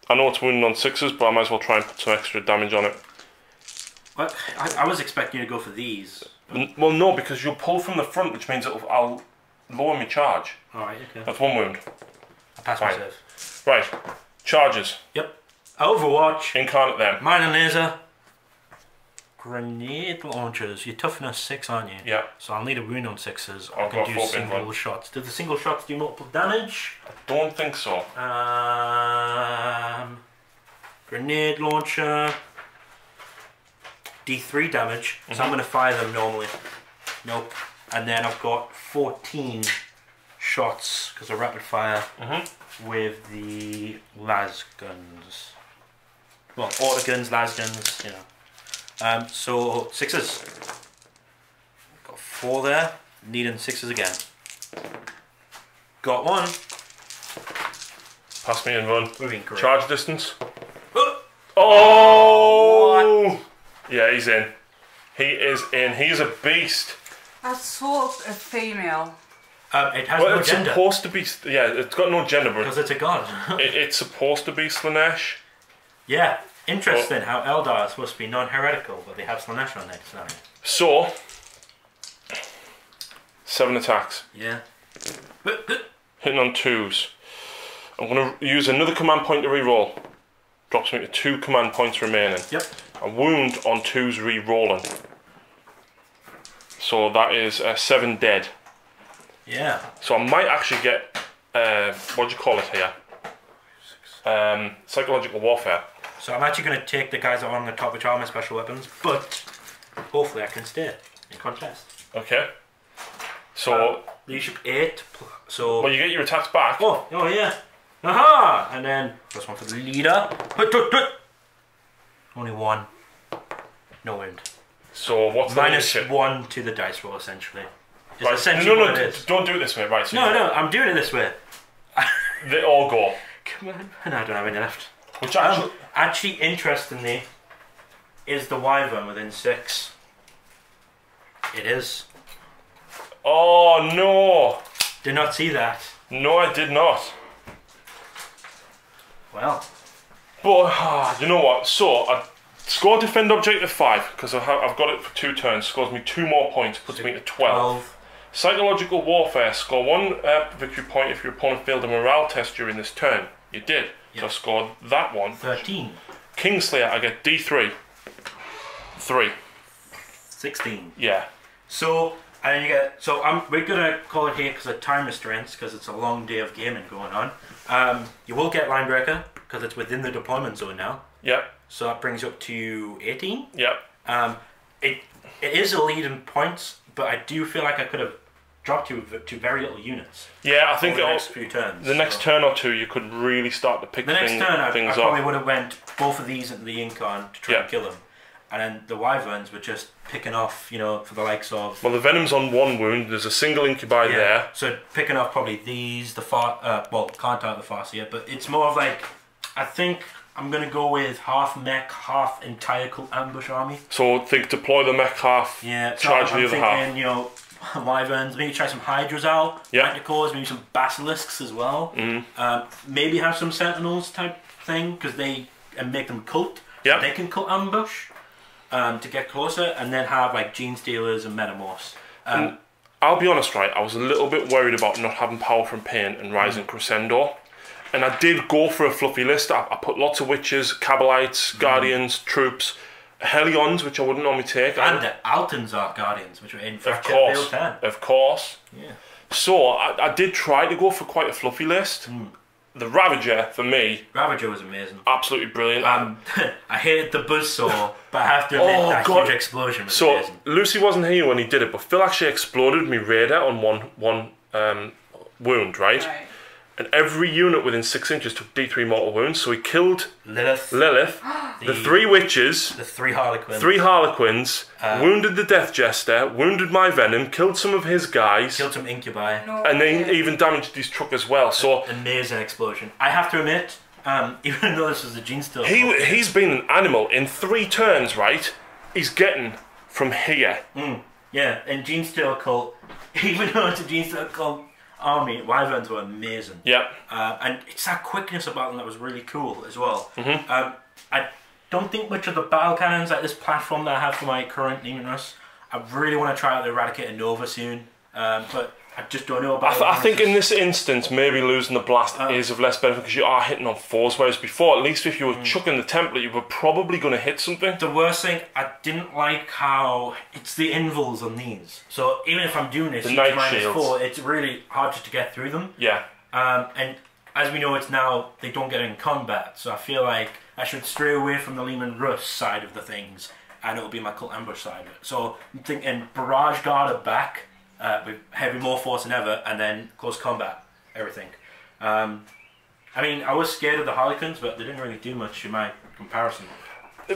[SPEAKER 1] I know it's wounding on 6s, but I might as well try and put some extra damage on it.
[SPEAKER 2] Well, I was expecting you to go for these.
[SPEAKER 1] Well, no, because you'll pull from the front, which means I'll lower my charge.
[SPEAKER 2] Alright, okay.
[SPEAKER 1] That's 1 wound.
[SPEAKER 2] I passed my save.
[SPEAKER 1] Right, charges.
[SPEAKER 2] Yep. Overwatch.
[SPEAKER 1] Incarnate them.
[SPEAKER 2] Mine and laser. Grenade launchers. You're toughness 6, aren't you?
[SPEAKER 1] Yeah.
[SPEAKER 2] So I'll need a wound on 6s.
[SPEAKER 1] I'll
[SPEAKER 2] I can
[SPEAKER 1] go
[SPEAKER 2] do
[SPEAKER 1] for
[SPEAKER 2] single
[SPEAKER 1] one.
[SPEAKER 2] shots. Do the single shots do multiple damage?
[SPEAKER 1] I don't think so.
[SPEAKER 2] Grenade launcher. D3 damage. So I'm going to fire them normally. Nope. And then I've got 14 shots because of rapid fire with the las guns. Well, auto guns, las guns, you know. So 6s. Got 4 there. Needing 6s again. Got 1.
[SPEAKER 1] Pass me and run.
[SPEAKER 2] We're being correct.
[SPEAKER 1] Charge distance. Oh! What? Yeah, he's in. He is in. He is a beast.
[SPEAKER 3] I saw a female.
[SPEAKER 2] It has
[SPEAKER 1] Well,
[SPEAKER 2] no
[SPEAKER 1] it's
[SPEAKER 2] gender.
[SPEAKER 1] supposed to be. Yeah, it's got no gender, but
[SPEAKER 2] Because it's a god.
[SPEAKER 1] it's supposed to be Slanesh.
[SPEAKER 2] Yeah. Interesting how Aeldari are supposed to be non-heretical, but they have Slanesh on their design.
[SPEAKER 1] So, 7 attacks.
[SPEAKER 2] Yeah.
[SPEAKER 1] Hitting on 2s. I'm going to use another command point to re-roll. Drops me to 2 command points remaining.
[SPEAKER 2] Yep.
[SPEAKER 1] A wound on 2s re-rolling. So that is 7 dead.
[SPEAKER 2] Yeah.
[SPEAKER 1] So I might actually get, what do you call it here? Psychological warfare.
[SPEAKER 2] So I'm actually going to take the guys that are on the top, which are my special weapons, but hopefully I can stay in contest.
[SPEAKER 1] Okay. So,
[SPEAKER 2] Leadership 8. So.
[SPEAKER 1] well, you get your attacks back.
[SPEAKER 2] Oh yeah. Aha! And then plus 1 for the leader. Only 1. No wound.
[SPEAKER 1] So what's the
[SPEAKER 2] Minus
[SPEAKER 1] leadership?
[SPEAKER 2] 1 to the dice roll, essentially. It's
[SPEAKER 1] Right.
[SPEAKER 2] essentially
[SPEAKER 1] No,
[SPEAKER 2] what it is.
[SPEAKER 1] don't do it this way. Right. So
[SPEAKER 2] No, I'm doing it this way.
[SPEAKER 1] they all go.
[SPEAKER 2] Come on. No, I don't have any left.
[SPEAKER 1] Which actually,
[SPEAKER 2] Actually, interestingly, is the wyvern within 6. It is.
[SPEAKER 1] oh no,
[SPEAKER 2] Did not see that.
[SPEAKER 1] no, I did not.
[SPEAKER 2] Well,
[SPEAKER 1] But you know what? So I score defend objective 5 because I've got it for 2 turns. Scores me 2 more points, puts me to 12. Psychological warfare. Score 1 victory point if your opponent failed a morale test during this turn. You did. So I scored that one.
[SPEAKER 2] 13.
[SPEAKER 1] Kingslayer, I get D3. 3.
[SPEAKER 2] 16.
[SPEAKER 1] Yeah.
[SPEAKER 2] So, And then you get, so we're gonna call it here because of time restraints, because it's a long day of gaming going on. You will get line breaker because it's within the deployment zone now.
[SPEAKER 1] Yep.
[SPEAKER 2] So that brings you up to 18.
[SPEAKER 1] Yep.
[SPEAKER 2] It is a lead in points, but I do feel like I could have dropped you to very little units.
[SPEAKER 1] Yeah, I think
[SPEAKER 2] the next few turns.
[SPEAKER 1] The next turn or two, you could really start to pick
[SPEAKER 2] the next
[SPEAKER 1] things,
[SPEAKER 2] turn, I
[SPEAKER 1] things
[SPEAKER 2] probably
[SPEAKER 1] up.
[SPEAKER 2] would have went both of these into the Incon to try and kill them. And then the Wyverns were just picking off, you know, for the likes of...
[SPEAKER 1] Well, the Venom's on 1 wound. There's a single Incubi there.
[SPEAKER 2] So picking off probably these, the well, can't out the Farseer, but it's more of like, I think I'm going to go with half mech, half entire cult ambush army.
[SPEAKER 1] So think deploy the mech half, charge the other half.
[SPEAKER 2] You know, Wyverns, maybe try some Hydras out, Manticores, maybe some Basilisks as well. Maybe have some Sentinels type thing, because they make them cult.
[SPEAKER 1] Yeah.
[SPEAKER 2] They can cult ambush. To get closer, and then have like Genestealers and Metamorphs.
[SPEAKER 1] I'll be honest, right, I was a little bit worried about not having Power from Pain and Rising Crescendo, and I did go for a fluffy list. I put lots of Witches, Cabalites, Guardians, Troops, Hellions, which I wouldn't normally take.
[SPEAKER 2] And the Altons are Guardians, which are in
[SPEAKER 1] of course,
[SPEAKER 2] 10.
[SPEAKER 1] Of course.
[SPEAKER 2] Yeah.
[SPEAKER 1] So I did try to go for quite a fluffy list. The Ravager, for me...
[SPEAKER 2] Ravager was amazing.
[SPEAKER 1] Absolutely brilliant.
[SPEAKER 2] I hated the buzzsaw, but I have to admit that huge explosion was amazing.
[SPEAKER 1] Lucy wasn't here when he did it, but Phil actually exploded me Raider on one wound, right? And every unit within 6 inches took D3 mortal wounds, so he killed Lilith, the 3 Witches,
[SPEAKER 2] the 3 Harlequins,
[SPEAKER 1] wounded the Death Jester, wounded my Venom, killed some of his guys,
[SPEAKER 2] killed some Incubi,
[SPEAKER 1] and then even damaged his truck as well. So
[SPEAKER 2] amazing explosion. I have to admit, even though this was a Genestealer,
[SPEAKER 1] he's been an animal in 3 turns, right? He's getting from here.
[SPEAKER 2] Yeah, and Genestealer cult, even though it's a Genestealer cult army, Wyverns were amazing.
[SPEAKER 1] Yeah.
[SPEAKER 2] And it's that quickness about them that was really cool as well. I don't think much of the battle cannons, like this platform that I have for my current Nemesis. I really want to try out the Eradicator Nova soon, but I just don't know about it.
[SPEAKER 1] I think in this instance, maybe losing the blast is of less benefit because you are hitting on 4s, whereas before, at least if you were chucking the template, you were probably going to hit something.
[SPEAKER 2] The worst thing, I didn't like how it's the invulns on these. So even if I'm doing this, -4, it's really hard just to get through them.
[SPEAKER 1] Yeah.
[SPEAKER 2] And as we know, it's now, they don't get in combat, so I feel like I should stray away from the Lehman Russ side of the things, and it'll be my cult ambush side of it. So I'm thinking Barrage Guard are back, with heavy more force than ever, and then close combat, everything. I mean, I was scared of the Harlequins, but they didn't really do much in my comparison.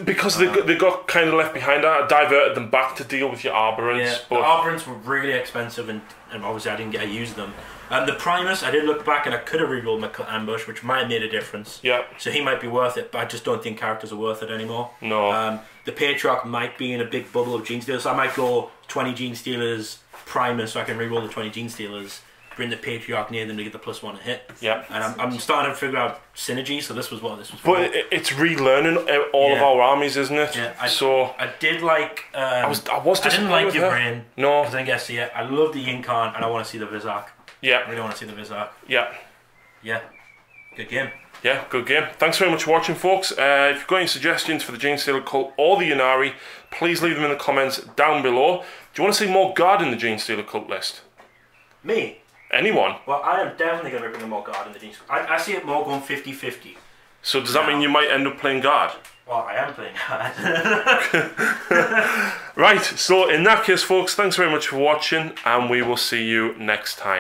[SPEAKER 1] Because they got kind of left behind. I diverted them back to deal with your Arborants.
[SPEAKER 2] Yeah,
[SPEAKER 1] but
[SPEAKER 2] the Arborants were really expensive, and obviously I didn't get to use them. The Primus, I did look back and I could have rerolled my cult ambush, which might have made a difference.
[SPEAKER 1] Yeah.
[SPEAKER 2] So he might be worth it, but I just don't think characters are worth it anymore.
[SPEAKER 1] No.
[SPEAKER 2] The Patriarch might be in a big bubble of Genestealers, so I might go 20 Genestealers, Primus, so I can reroll the 20 Genestealers, bring the Patriarch near them to get the +1 hit.
[SPEAKER 1] Yeah.
[SPEAKER 2] And I'm starting to figure out synergy, so this was what this was for.
[SPEAKER 1] But it's relearning all of our armies, isn't it?
[SPEAKER 2] Yeah.
[SPEAKER 1] I
[SPEAKER 2] did like...
[SPEAKER 1] I
[SPEAKER 2] didn't
[SPEAKER 1] disappointed
[SPEAKER 2] like your brain.
[SPEAKER 1] No.
[SPEAKER 2] Because I didn't get to see it. I love the Incon, and I want to see the Vizark.
[SPEAKER 1] Yeah.
[SPEAKER 2] I really want to see the Vizark.
[SPEAKER 1] Yeah.
[SPEAKER 2] Yeah. Good game.
[SPEAKER 1] Yeah, good game. Thanks very much for watching, folks. If you've got any suggestions for the Genestealer cult or the Ynnari, please leave them in the comments down below. Do you want to see more Guard in the Genestealer cult list?
[SPEAKER 2] Me?
[SPEAKER 1] Anyone?
[SPEAKER 2] Well, I am definitely going to bring more Guard in the Genestealer. I see it more going 50-50.
[SPEAKER 1] So does that mean you might end up playing Guard?
[SPEAKER 2] Well, I am playing Guard.
[SPEAKER 1] Right, so in that case, folks, thanks very much for watching, and we will see you next time.